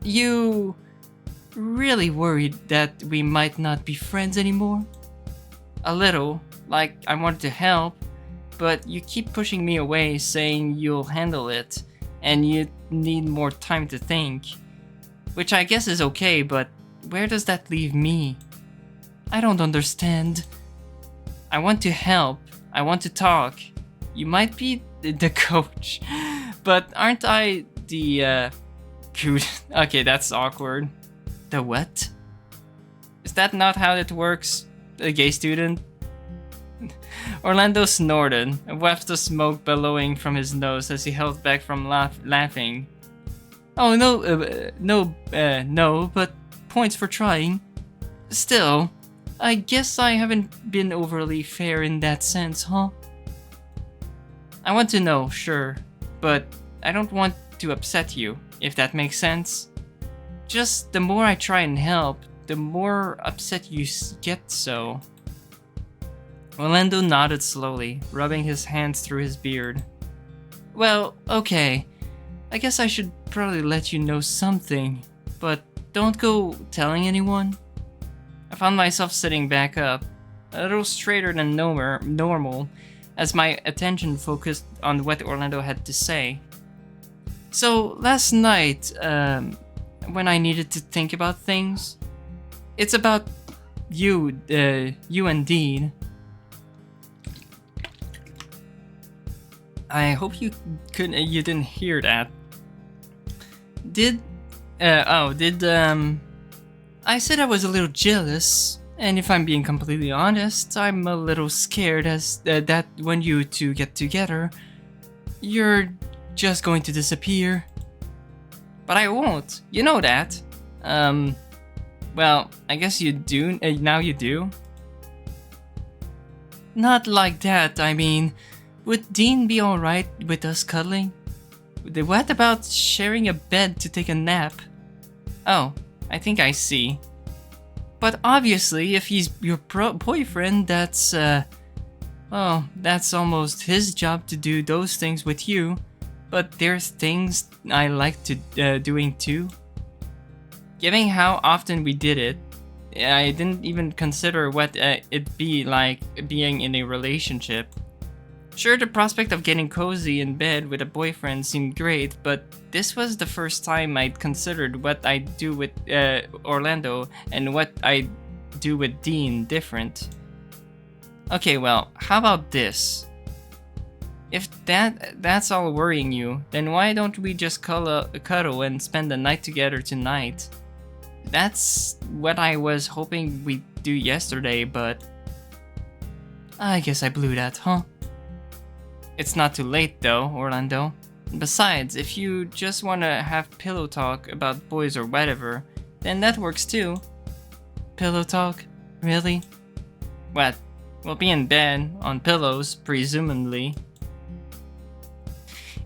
You really worried that we might not be friends anymore? A little. Like, I wanted to help, but you keep pushing me away, saying you'll handle it, and you need more time to think. Which I guess is okay, but where does that leave me? I don't understand. I want to help. I want to talk. You might be the coach, but aren't I the, cute? Okay, that's awkward. The what? Is that not how it works? A gay student? Orlando snorted, a weft of smoke billowing from his nose as he held back from laughing. Oh, no, but points for trying. Still, I guess I haven't been overly fair in that sense, huh? I want to know, sure, but I don't want to upset you, if that makes sense. Just the more I try and help, the more upset you get so. Orlando nodded slowly, rubbing his hands through his beard. Well, okay. I guess I should probably let you know something, but don't go telling anyone. I found myself sitting back up, a little straighter than normal, as my attention focused on what Orlando had to say. So, last night, when I needed to think about things, it's about you and Dean. I hope you didn't hear that. I said I was a little jealous, and if I'm being completely honest, I'm a little scared as that when you two get together, you're just going to disappear. But I won't, you know that. Well, I guess you do, now you do. Not like that, I mean, would Dean be alright with us cuddling? What about sharing a bed to take a nap? Oh, I think I see. But obviously, if he's your boyfriend, that's almost his job to do those things with you. But there's things I like to doing too. Given how often we did it, I didn't even consider what it'd be like being in a relationship. Sure, the prospect of getting cozy in bed with a boyfriend seemed great, but this was the first time I'd considered what I'd do with Orlando and what I'd do with Dean different. Okay, well, how about this? If that's all worrying you, then why don't we just cuddle and spend the night together tonight? That's what I was hoping we'd do yesterday, but I guess I blew that, huh? It's not too late though, Orlando. Besides, if you just wanna have pillow talk about boys or whatever, then that works too. Pillow talk? Really? What? We'll be in bed, on pillows, presumably.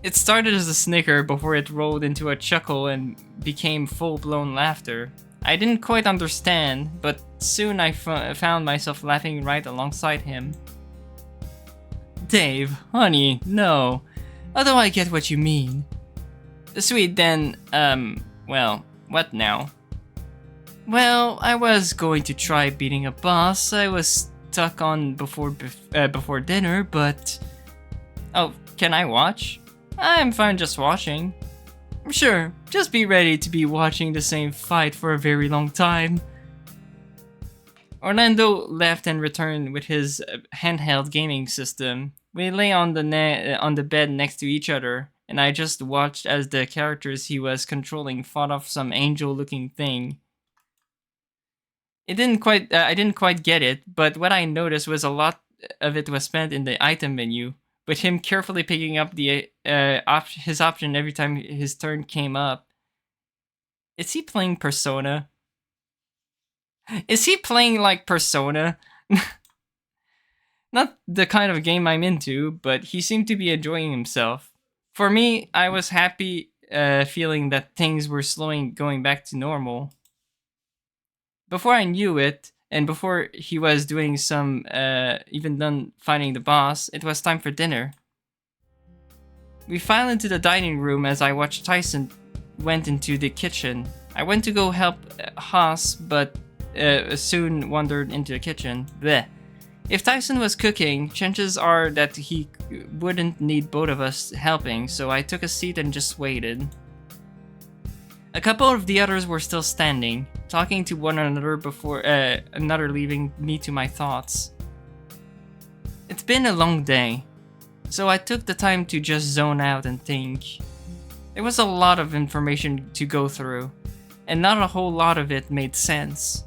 It started as a snicker before it rolled into a chuckle and became full-blown laughter. I didn't quite understand, but soon I found myself laughing right alongside him. Dave, honey, no. Although I get what you mean. Sweet, then, well, what now? Well, I was going to try beating a boss I was stuck on before dinner, but... Oh, can I watch? I'm fine just watching. Sure, just be ready to be watching the same fight for a very long time. Orlando left and returned with his handheld gaming system. We lay on the bed next to each other, and I just watched as the characters he was controlling fought off some angel-looking thing. I didn't quite get it, but what I noticed was a lot of it was spent in the item menu, with him carefully picking up his option every time his turn came up. Is he playing Persona? Is he playing like Persona? Not the kind of game I'm into, but he seemed to be enjoying himself. For me, I was happy feeling that things were going back to normal. Before I knew it, and before he was doing some, even done fighting the boss, it was time for dinner. We filed into the dining room as I watched Tyson went into the kitchen. I went to go help Haas, but soon wandered into the kitchen. Blech. If Tyson was cooking, chances are that he wouldn't need both of us helping, so I took a seat and just waited. A couple of the others were still standing, talking to one another before another leaving me to my thoughts. It's been a long day, so I took the time to just zone out and think. There was a lot of information to go through, and not a whole lot of it made sense.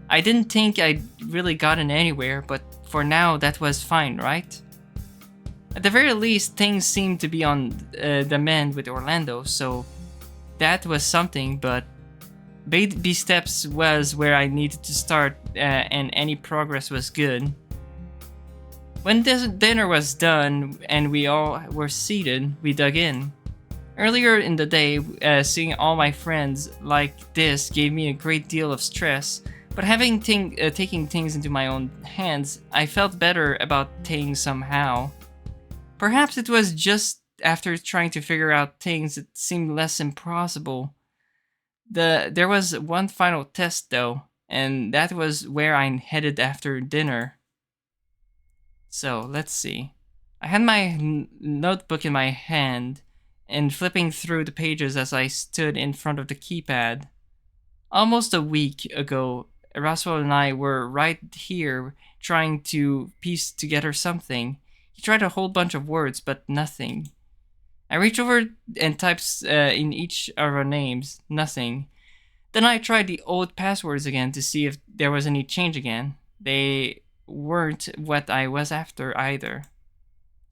I didn't think I'd really gotten anywhere, but for now that was fine, right? At the very least, things seemed to be on the mend with Orlando, so that was something, but baby steps was where I needed to start, and any progress was good. When dinner was done and we all were seated, we dug in. Earlier in the day, seeing all my friends like this gave me a great deal of stress, but taking things into my own hands, I felt better about things somehow. Perhaps it was just after trying to figure out things it seemed less impossible. There was one final test though, and that was where I headed after dinner. So, let's see. I had my notebook in my hand and flipping through the pages as I stood in front of the keypad. Almost a week ago, Roswell and I were right here trying to piece together something. He tried a whole bunch of words, but nothing. I reach over and types in each of our names, nothing. Then I tried the old passwords again to see if there was any change again. They weren't what I was after either.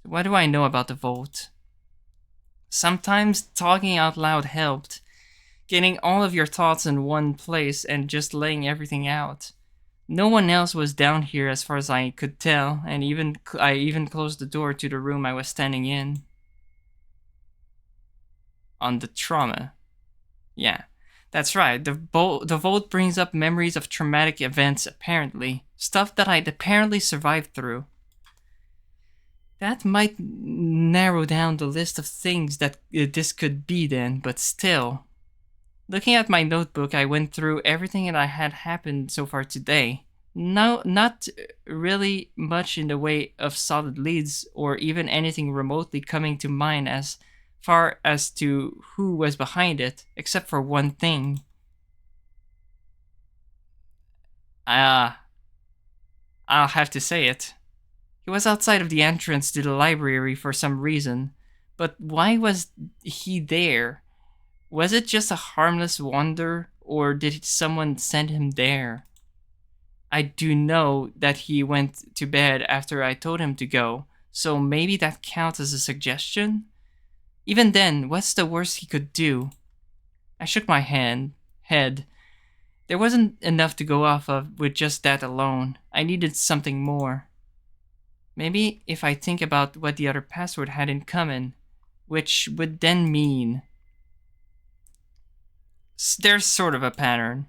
What do I know about the vault? Sometimes talking out loud helped, getting all of your thoughts in one place and just laying everything out. No one else was down here as far as I could tell, and I even closed the door to the room I was standing in. On the trauma. Yeah, that's right. The vault brings up memories of traumatic events, apparently. Stuff that I'd apparently survived through. That might narrow down the list of things that this could be then, but still. Looking at my notebook, I went through everything that I had happened so far today. No, not really much in the way of solid leads or even anything remotely coming to mind as far as to who was behind it, except for one thing. I'll have to say it. He was outside of the entrance to the library for some reason, but why was he there? Was it just a harmless wander, or did someone send him there? I do know that he went to bed after I told him to go, so maybe that counts as a suggestion? Even then, what's the worst he could do? I shook my head. There wasn't enough to go off of with just that alone. I needed something more. Maybe if I think about what the other password had in common, which would then mean... There's sort of a pattern.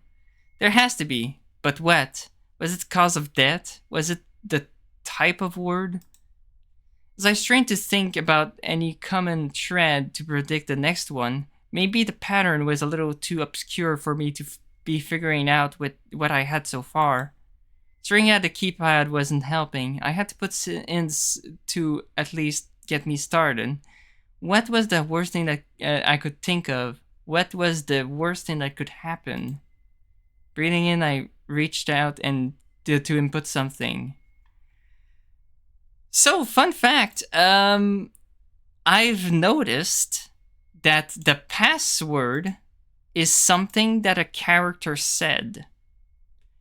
There has to be, but what? Was it cause of death? Was it the type of word? As I strained to think about any common thread to predict the next one, maybe the pattern was a little too obscure for me to be figuring out with what I had so far. Staring at the keypad wasn't helping. I had to put ins to at least get me started. What was the worst thing that I could think of? What was the worst thing that could happen? Breathing in, I reached out and to input something. So, fun fact, I've noticed that the password is something that a character said.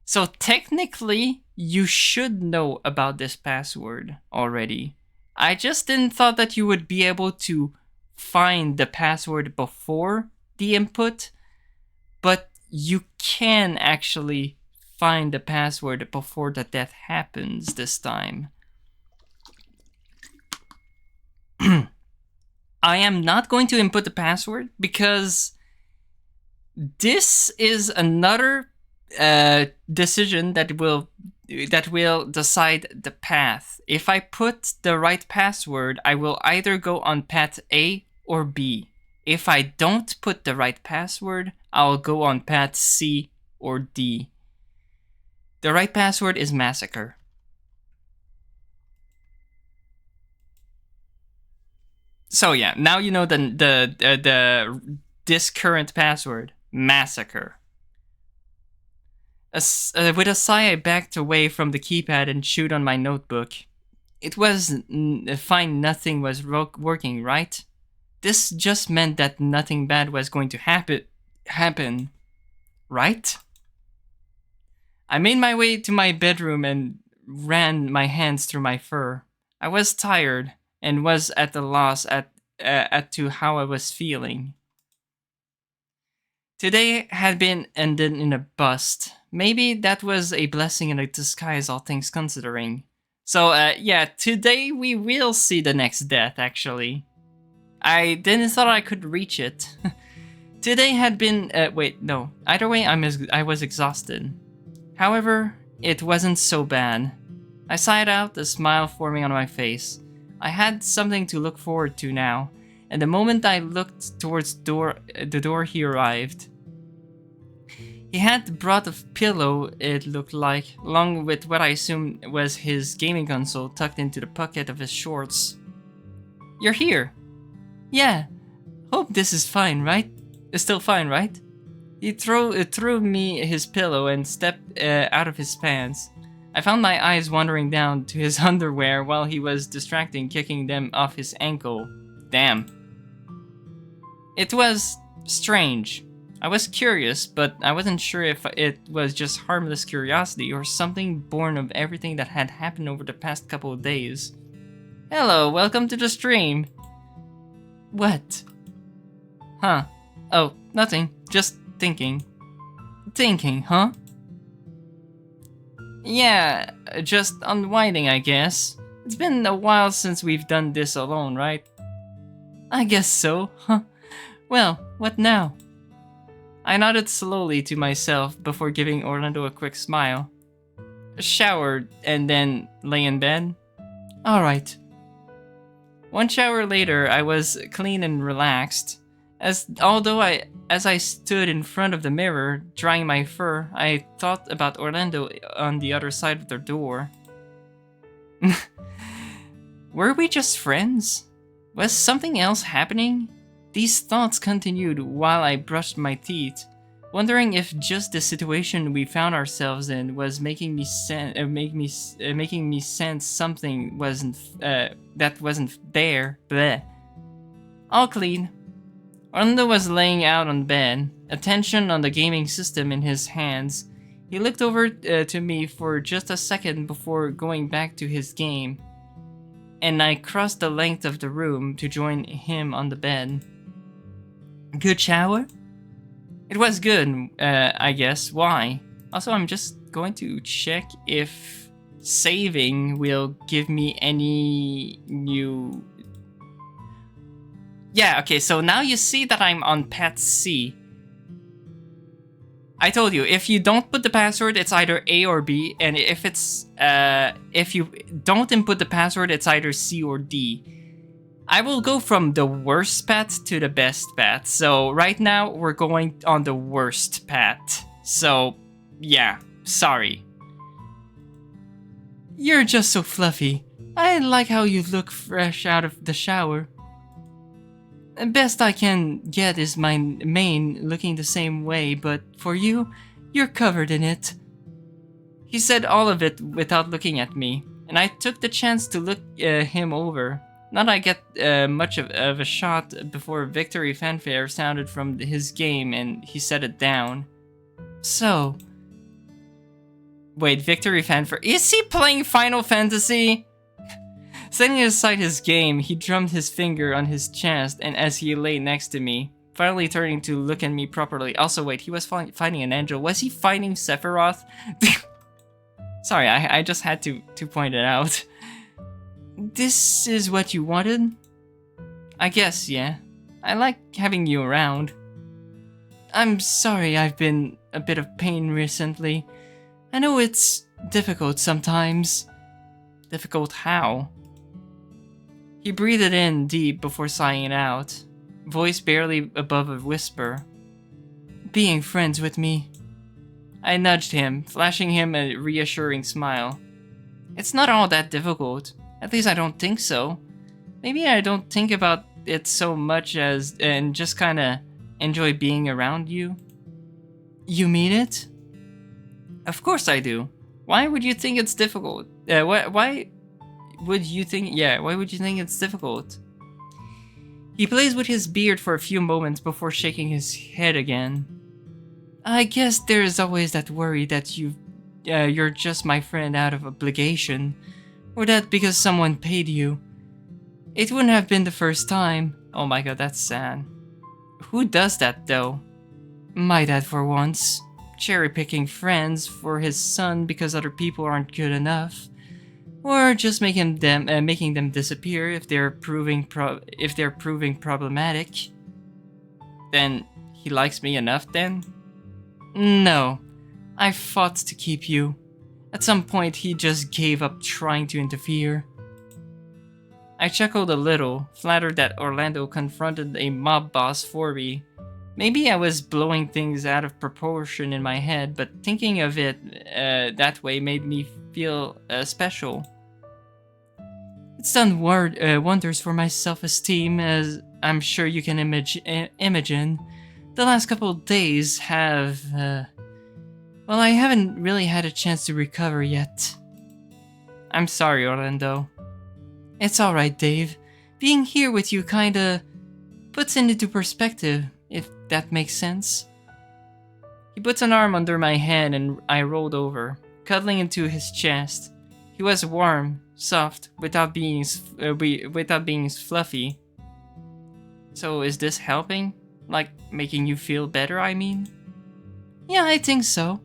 So technically, you should know about this password already. I just didn't thought that you would be able to find the password before the input, but you can actually find the password before the death happens this time. I am not going to input the password because this is another decision that will decide the path. If I put the right password, I will either go on path A or B. If I don't put the right password, I'll go on path C or D. The right password is massacre. So yeah, now you know this current password, massacre. With a sigh, I backed away from the keypad and chewed on my notebook. It was fine nothing was working, right? This just meant that nothing bad was going to happen, right? I made my way to my bedroom and ran my hands through my fur. I was tired and was at a loss at to how I was feeling. Today had been ended in a bust. Maybe that was a blessing in a disguise, all things considering. So, yeah, today we will see the next death, actually. I didn't thought I could reach it. Today had been, wait, no. Either way, I was exhausted. However, it wasn't so bad. I sighed out, a smile forming on my face. I had something to look forward to now, and the moment I looked towards the door he arrived. He had brought a pillow, it looked like, along with what I assumed was his gaming console tucked into the pocket of his shorts. You're here. Yeah. Hope this is fine, right? It's still fine, right? He threw me his pillow and stepped out of his pants. I found my eyes wandering down to his underwear while he was distracting, kicking them off his ankle. Damn. It was strange. I was curious, but I wasn't sure if it was just harmless curiosity or something born of everything that had happened over the past couple of days. Hello, welcome to the stream. What? Huh. Oh, nothing. Just thinking. Thinking, huh? Yeah, just unwinding, I guess. It's been a while since we've done this alone, right? I guess so, huh? Well, what now? I nodded slowly to myself before giving Orlando a quick smile. Showered and then lay in bed? Alright. One shower later, I was clean and relaxed. As I stood in front of the mirror, drying my fur, I thought about Orlando on the other side of the door. Were we just friends? Was something else happening? These thoughts continued while I brushed my teeth, wondering if just the situation we found ourselves in was making me sense something that wasn't there. Bleh. All clean. Orlando was laying out on bed, attention on the gaming system in his hands. He looked over to me for just a second before going back to his game, and I crossed the length of the room to join him on the bed. Good shower? It was good, I guess. Why? Also, I'm just going to check if saving will give me any new... Yeah, okay, so now you see that I'm on Pet C. I told you, if you don't put the password, it's either A or B, and if you don't input the password, it's either C or D. I will go from the worst path to the best path. So right now we're going on the worst path. So yeah, sorry. You're just so fluffy. I like how you look fresh out of the shower. Best I can get is my mane looking the same way, but for you, you're covered in it. He said all of it without looking at me, and I took the chance to look him over. Not I get much of a shot before victory fanfare sounded from his game and he set it down. So... Wait, victory fanfare? Is he playing Final Fantasy? Setting aside his game, he drummed his finger on his chest and as he lay next to me, finally turning to look at me properly. Also, wait, he was fighting an angel. Was he fighting Sephiroth? Sorry, I just had to point it out. This is what you wanted? I guess, yeah. I like having you around. I'm sorry I've been a bit of pain recently. I know it's difficult sometimes. Difficult how? He breathed in deep before sighing it out, voice barely above a whisper. Being friends with me. I nudged him, flashing him a reassuring smile. It's not all that difficult. At least I don't think so. Maybe I don't think about it so much and just kinda enjoy being around you. You mean it? Of course I do. Why would you think it's difficult? Why would you think it's difficult? He plays with his beard for a few moments before shaking his head again. I guess there is always that worry that you're just my friend out of obligation. Or that because someone paid you. It wouldn't have been the first time. Oh my god, that's sad. Who does that though? My dad for once. Cherry-picking friends for his son because other people aren't good enough. or just making them disappear if they're proving problematic. Then he likes me enough then? No, I fought to keep you. At some point he just gave up trying to interfere. I chuckled a little, flattered that Orlando confronted a mob boss for me. Maybe I was blowing things out of proportion in my head, but thinking of it that way made me feel special. It's done wonders for my self-esteem, as I'm sure you can imagine. The last couple of days have... well, I haven't really had a chance to recover yet. I'm sorry, Orlando. It's alright, Dave. Being here with you kinda puts it into perspective, if that makes sense. He puts an arm under my head and I rolled over, cuddling into his chest. He was warm, soft, without being fluffy. So is this helping? Like, making you feel better, I mean? Yeah, I think so.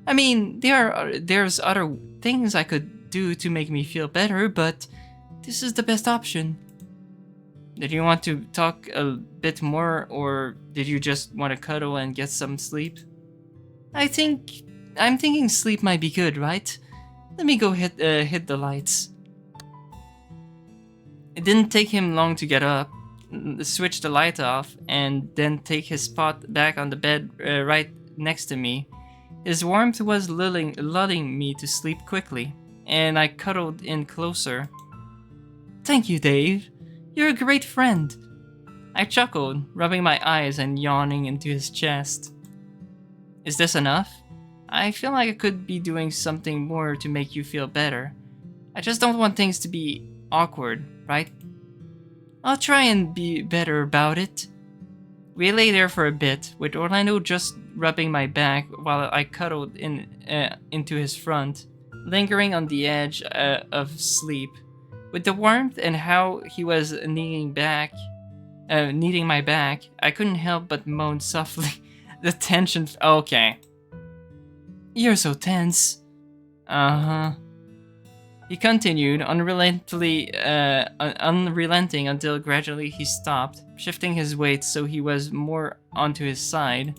I mean, there's other things I could do to make me feel better, but this is the best option. Did you want to talk a bit more, or did you just want to cuddle and get some sleep? I'm thinking sleep might be good, right? Let me go hit the lights. It didn't take him long to get up, switch the light off, and then take his spot back on the bed right next to me. His warmth was lulling me to sleep quickly, and I cuddled in closer. Thank you, Dave. You're a great friend. I chuckled, rubbing my eyes and yawning into his chest. Is this enough? I feel like I could be doing something more to make you feel better. I just don't want things to be awkward, right? I'll try and be better about it. We lay there for a bit, with Orlando just rubbing my back while I cuddled into his front, lingering on the edge of sleep. With the warmth and how he was needing my back, I couldn't help but moan softly. The tension... Okay. You're so tense. Uh-huh. He continued, unrelenting until gradually he stopped, shifting his weight so he was more onto his side.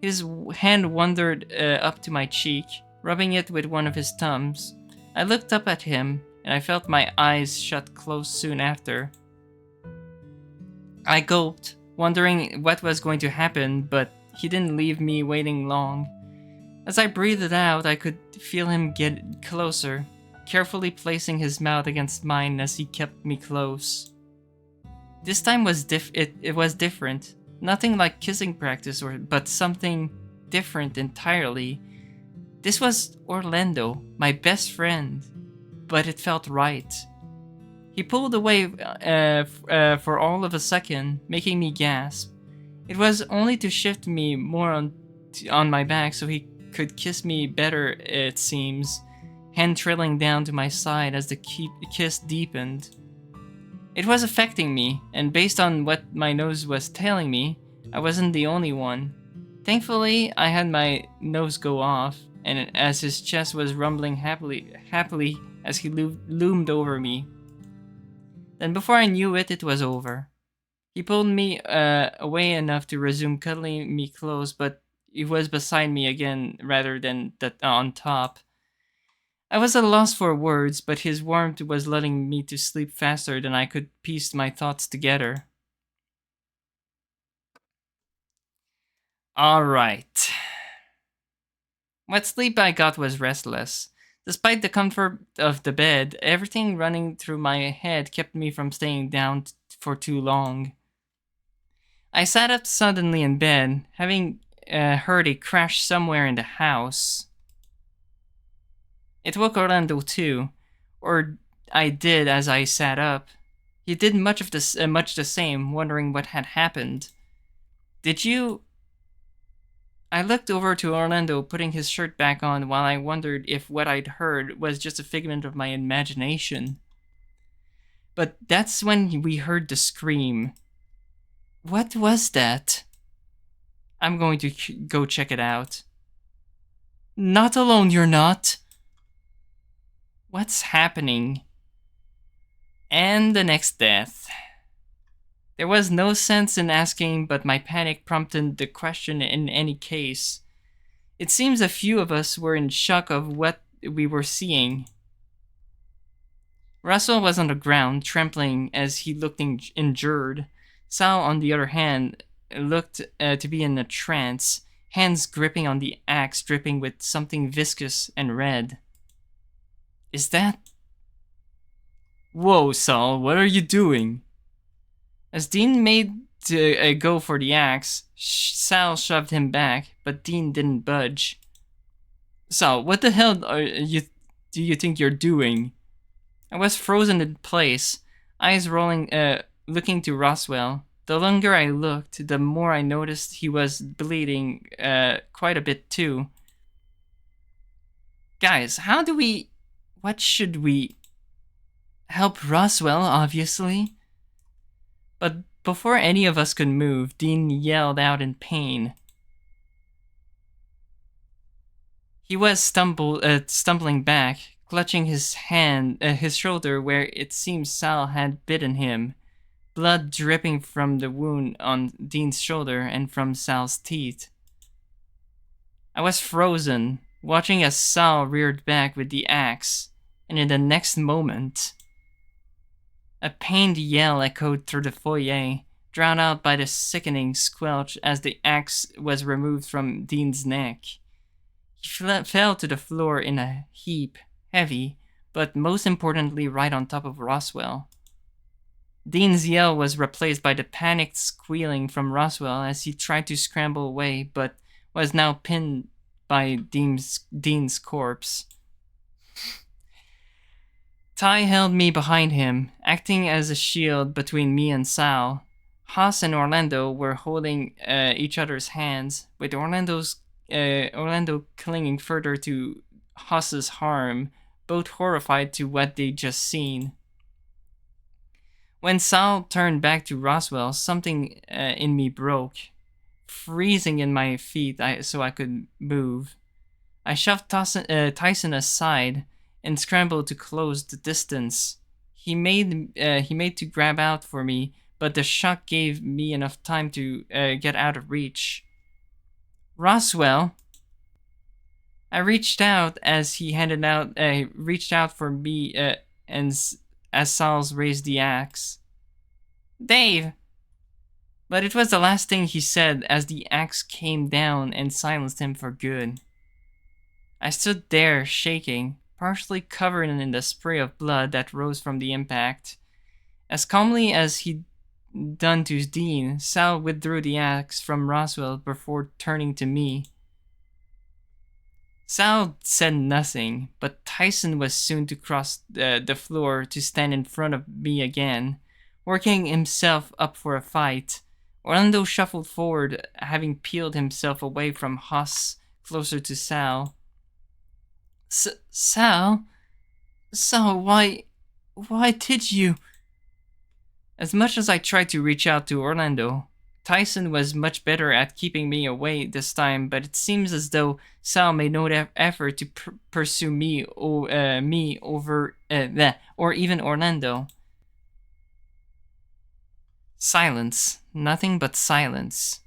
His hand wandered up to my cheek, rubbing it with one of his thumbs. I looked up at him, and I felt my eyes shut close soon after. I gulped, wondering what was going to happen, but he didn't leave me waiting long. As I breathed out, I could feel him get closer, carefully placing his mouth against mine as he kept me close. This time it was different. Nothing like kissing practice, but something different entirely. This was Orlando, my best friend, but it felt right. He pulled away for all of a second, making me gasp. It was only to shift me more on my back so he could kiss me better, it seems, hand trailing down to my side as the kiss deepened. It was affecting me, and based on what my nose was telling me, I wasn't the only one. Thankfully, I had my nose go off, and as his chest was rumbling happily as he loomed over me. Then before I knew it, it was over. He pulled me away enough to resume cuddling me close, but he was beside me again rather than on top. I was at a loss for words, but his warmth was letting me to sleep faster than I could piece my thoughts together. Alright. What sleep I got was restless. Despite the comfort of the bed, everything running through my head kept me from staying down for too long. I sat up suddenly in bed, having heard a crash somewhere in the house. It woke Orlando too, or I did as I sat up. He did much the same, wondering what had happened. Did you? I looked over to Orlando, putting his shirt back on, while I wondered if what I'd heard was just a figment of my imagination. But that's when we heard the scream. What was that? I'm going to go check it out. Not alone, you're not. What's happening? And the next death. There was no sense in asking, but my panic prompted the question in any case. It seems a few of us were in shock of what we were seeing. Russell was on the ground, trembling as he looked injured. Sal, on the other hand, looked to be in a trance, hands gripping on the axe, dripping with something viscous and red. Is that... Whoa, Sal, what are you doing? As Dean made to go for the axe, Sal shoved him back, but Dean didn't budge. Sal, what the hell do you think you're doing? I was frozen in place, eyes rolling, looking to Roswell. The longer I looked, the more I noticed he was bleeding quite a bit too. Guys, what should we... Help Roswell, obviously. But before any of us could move, Dean yelled out in pain. He was stumbling back, clutching his shoulder where it seemed Sal had bitten him, blood dripping from the wound on Dean's shoulder and from Sal's teeth. I was frozen, watching as Sal reared back with the axe, and in the next moment, a pained yell echoed through the foyer, drowned out by the sickening squelch as the axe was removed from Dean's neck. He fell to the floor in a heap, heavy, but most importantly right on top of Roswell. Dean's yell was replaced by the panicked squealing from Roswell as he tried to scramble away, but was now pinned by Dean's corpse. Ty held me behind him, acting as a shield between me and Sal. Haas and Orlando were holding each other's hands, with Orlando clinging further to Haas's arm, both horrified to what they'd just seen. When Sal turned back to Roswell, something in me broke, freezing in my feet so I could move. I shoved Tyson aside and scrambled to close the distance. He made to grab out for me, but the shock gave me enough time to get out of reach. Roswell! I reached out as he reached out for me, and as Sal's raised the axe. Dave! But it was the last thing he said as the axe came down and silenced him for good. I stood there, shaking, partially covered in the spray of blood that rose from the impact. As calmly as he'd done to Dean, Sal withdrew the axe from Roswell before turning to me. Sal said nothing, but Tyson was soon to cross the floor to stand in front of me again, working himself up for a fight. Orlando shuffled forward, having peeled himself away from Haas closer to Sal. Sal, why did you? As much as I tried to reach out to Orlando, Tyson was much better at keeping me away this time, but it seems as though Sal made no effort to pursue me or even Orlando. Silence, nothing but silence.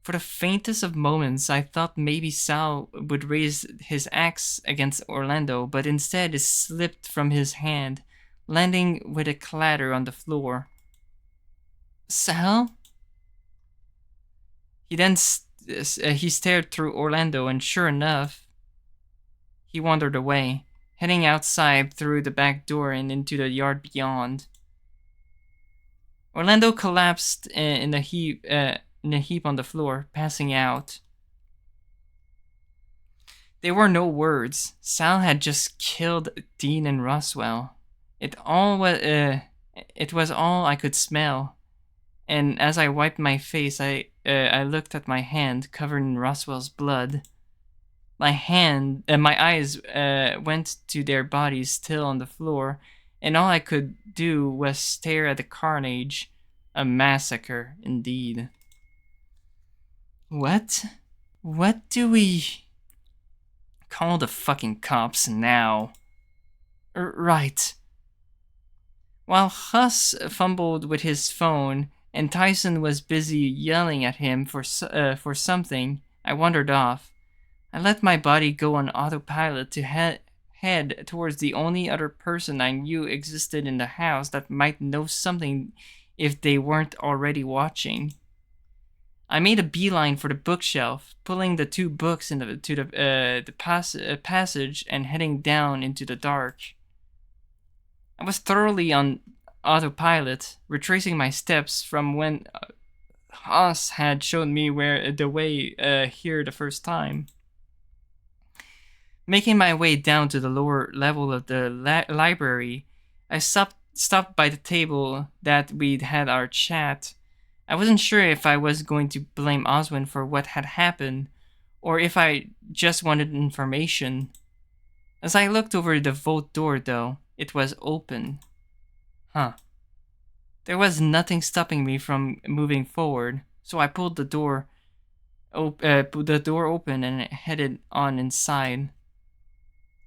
For the faintest of moments, I thought maybe Sal would raise his axe against Orlando, but instead it slipped from his hand, landing with a clatter on the floor. Sal? He then he stared through Orlando, and sure enough, he wandered away, heading outside through the back door and into the yard beyond. Orlando collapsed in a heap on the floor, passing out. There were no words. Sal had just killed Dean and Roswell. It was all I could smell. And as I wiped my face, I looked at my hand covered in Roswell's blood. My eyes went to their bodies still on the floor, and all I could do was stare at the carnage. A massacre, indeed. What? What do we... Call the fucking cops now. Right. While Huss fumbled with his phone and Tyson was busy yelling at him for something, I wandered off. I let my body go on autopilot to head towards the only other person I knew existed in the house that might know something if they weren't already watching. I made a beeline for the bookshelf, pulling the two books to the passage and heading down into the dark. I was thoroughly on autopilot, retracing my steps from when Haas had shown me where the way here the first time. Making my way down to the lower level of the library, I stopped by the table that we'd had our chat. I wasn't sure if I was going to blame Oswin for what had happened, or if I just wanted information. As I looked over the vault door, though, it was open. Huh. There was nothing stopping me from moving forward, so I pulled the door open and headed on inside.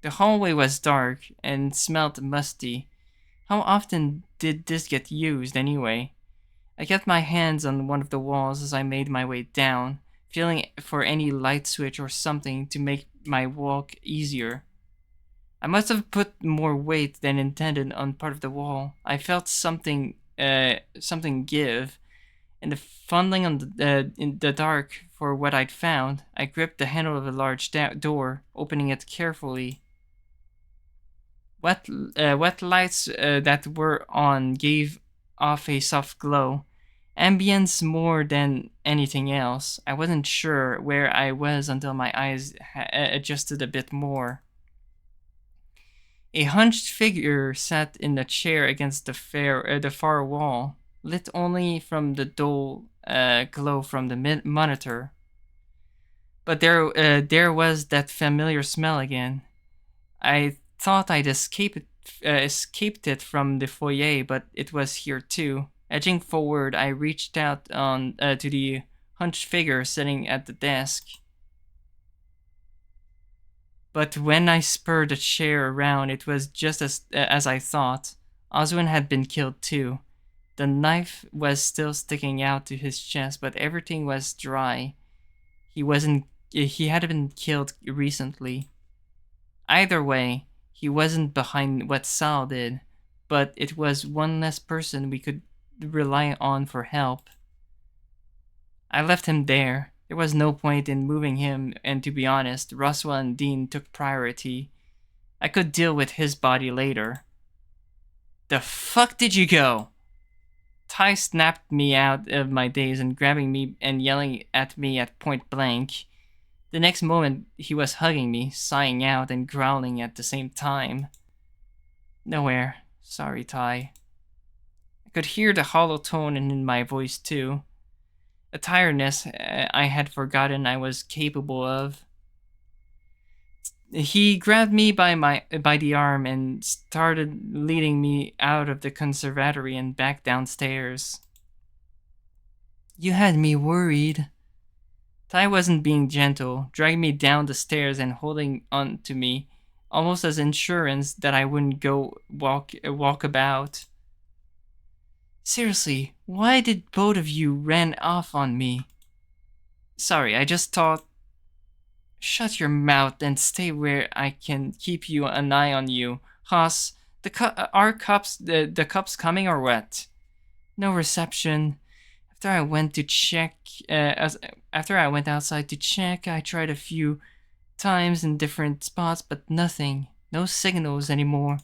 The hallway was dark and smelled musty. How often did this get used, anyway? I kept my hands on one of the walls as I made my way down, feeling for any light switch or something to make my walk easier. I must have put more weight than intended on part of the wall. I felt something give, and the fumbling in the dark for what I'd found, I gripped the handle of a large door, opening it carefully. Wet lights that were on gave off a soft glow. Ambience more than anything else. I wasn't sure where I was until my eyes adjusted a bit more. A hunched figure sat in a chair against the far wall, lit only from the dull glow from the monitor. But there was that familiar smell again. I thought I'd escaped it from the foyer, but it was here too. Edging forward, I reached out to the hunched figure sitting at the desk. But when I spurred the chair around, it was just as I thought. Oswin had been killed too. The knife was still sticking out to his chest, but everything was dry. He hadn't been killed recently. Either way, he wasn't behind what Sal did, but it was one less person we could rely on for help. I left him there. There was no point in moving him, and to be honest, Roswell and Dean took priority. I could deal with his body later. The fuck did you go? Ty snapped me out of my daze and grabbing me and yelling at me at point blank. The next moment, he was hugging me, sighing out and growling at the same time. Nowhere. Sorry, Ty. I could hear the hollow tone in my voice, too. A tiredness I had forgotten I was capable of. He grabbed me by the arm and started leading me out of the conservatory and back downstairs. You had me worried. Ty wasn't being gentle, dragging me down the stairs and holding on to me, almost as insurance that I wouldn't go walk about. Seriously, why did both of you ran off on me? Sorry, I just thought... Shut your mouth and stay where I can keep an eye on you. Haas, the cops coming or what? No reception. After I went outside to check, I tried a few times in different spots, but nothing. No signals anymore.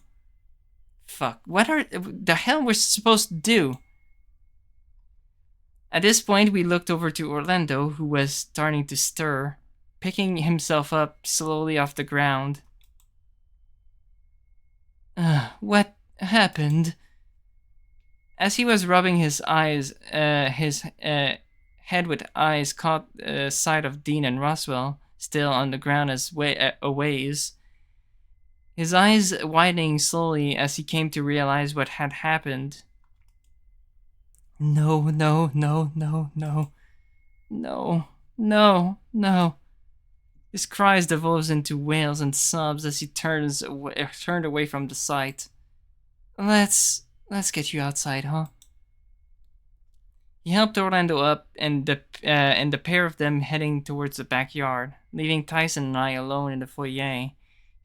Fuck, what the hell we're supposed to do? At this point, we looked over to Orlando, who was starting to stir, picking himself up slowly off the ground. What happened? As he was rubbing his eyes, his head with eyes caught sight of Dean and Roswell, still on the ground a ways. His eyes widening slowly as he came to realize what had happened. No, no, no, no, no. No, no, no. His cries devolves into wails and sobs as he turned away from the sight. Let's get you outside, huh? He helped Orlando up, and the pair of them heading towards the backyard, leaving Tyson and I alone in the foyer.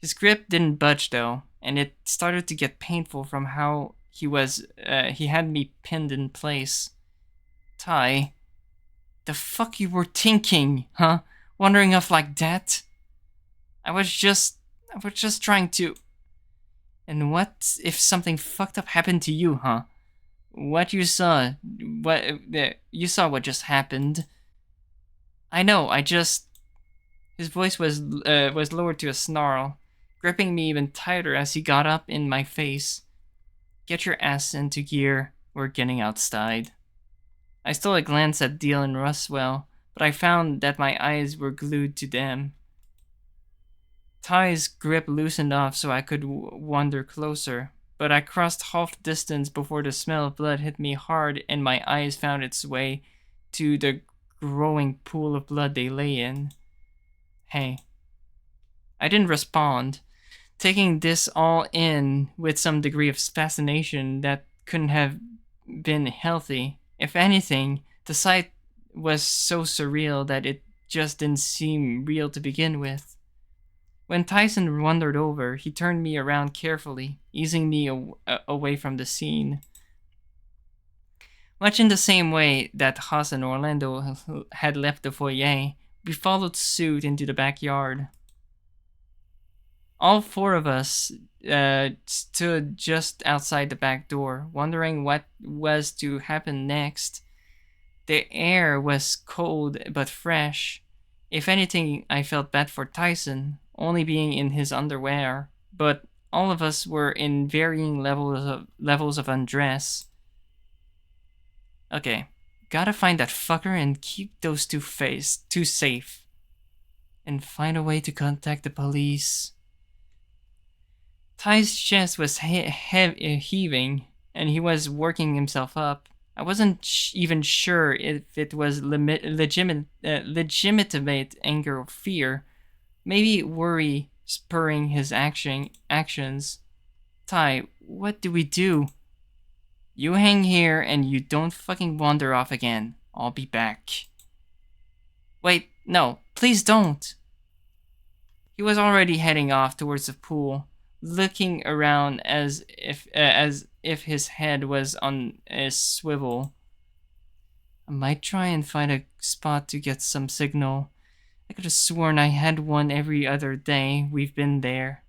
His grip didn't budge though, and it started to get painful from how he had me pinned in place. Ty, the fuck you were thinking, huh? Wandering off like that? I was just trying to. And what if something fucked up happened to you, huh? You saw what just happened. I know. His voice was lowered to a snarl, gripping me even tighter as he got up in my face. Get your ass into gear. We're getting outside. I stole a glance at Deal and Roswell, but I found that my eyes were glued to them. Ty's grip loosened off so I could wander closer, but I crossed half the distance before the smell of blood hit me hard and my eyes found its way to the growing pool of blood they lay in. Hey. I didn't respond, taking this all in with some degree of fascination that couldn't have been healthy. If anything, the sight was so surreal that it just didn't seem real to begin with. When Tyson wandered over, he turned me around carefully, easing me away from the scene. Much in the same way that Haas and Orlando had left the foyer, we followed suit into the backyard. All four of us stood just outside the back door, wondering what was to happen next. The air was cold but fresh. If anything, I felt bad for Tyson, only being in his underwear, but all of us were in varying levels of undress. Okay, gotta find that fucker and keep those two safe. And find a way to contact the police. Ty's chest was heaving, and he was working himself up. I wasn't even sure if it was legitimate anger or fear. Maybe worry spurring his actions. Ty, what do we do? You hang here and you don't fucking wander off again. I'll be back. Wait, no, please don't. He was already heading off towards the pool, looking around as if his head was on a swivel. I might try and find a spot to get some signal. I could have sworn I had one every other day we've been there.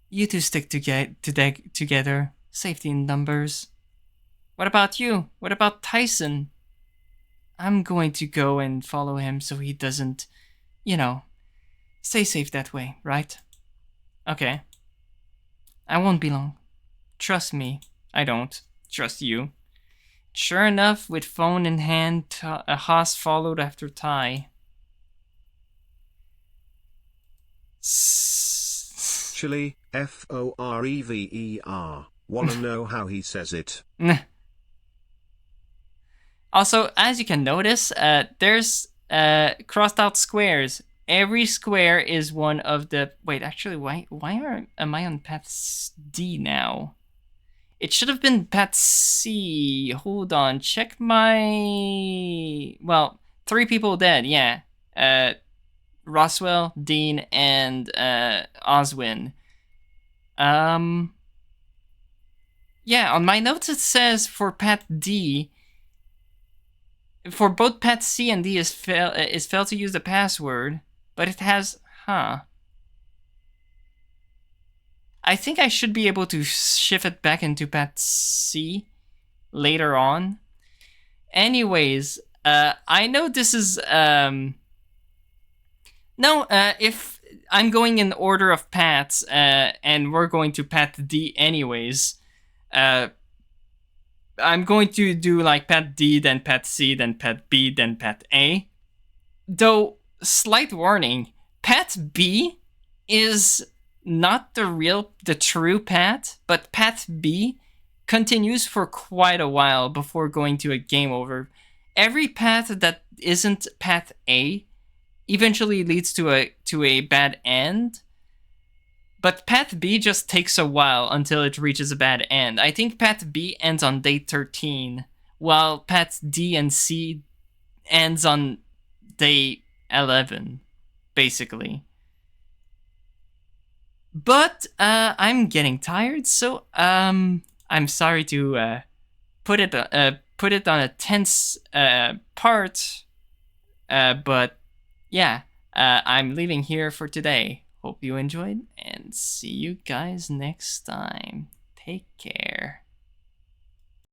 You two stick together. Safety in numbers. What about you? What about Tyson? I'm going to go and follow him so he doesn't, stay safe that way, right? Okay. I won't be long. Trust me. I don't. Trust you. Sure enough, with phone in hand, Haas followed after Ty. Chili, Forever. Wanna know how he says it? Also, as you can notice, there's crossed out squares. Every square is one of the... Wait, actually, why am I on path D now? It should have been path C. Hold on, check my... Well, 3 people dead, yeah. Roswell, Dean, and Oswin. Yeah, on my notes it says for path D, for both path C and D is failed to use the password, but it has, I think I should be able to shift it back into path C later on. Anyways, I know this is, if I'm going in order of paths, and we're going to path D anyways, I'm going to do like path D, then path C, then path B, then path A. Though, slight warning, path B is not the true path, but path B continues for quite a while before going to a game over. Every path that isn't path A eventually leads to a bad end. But Path B just takes a while until it reaches a bad end. I think Path B ends on day 13, while Path D and C ends on day 11, basically. But I'm getting tired, so I'm sorry to put it on a tense part. But yeah, I'm leaving here for today. Hope you enjoyed, and see you guys next time. Take care.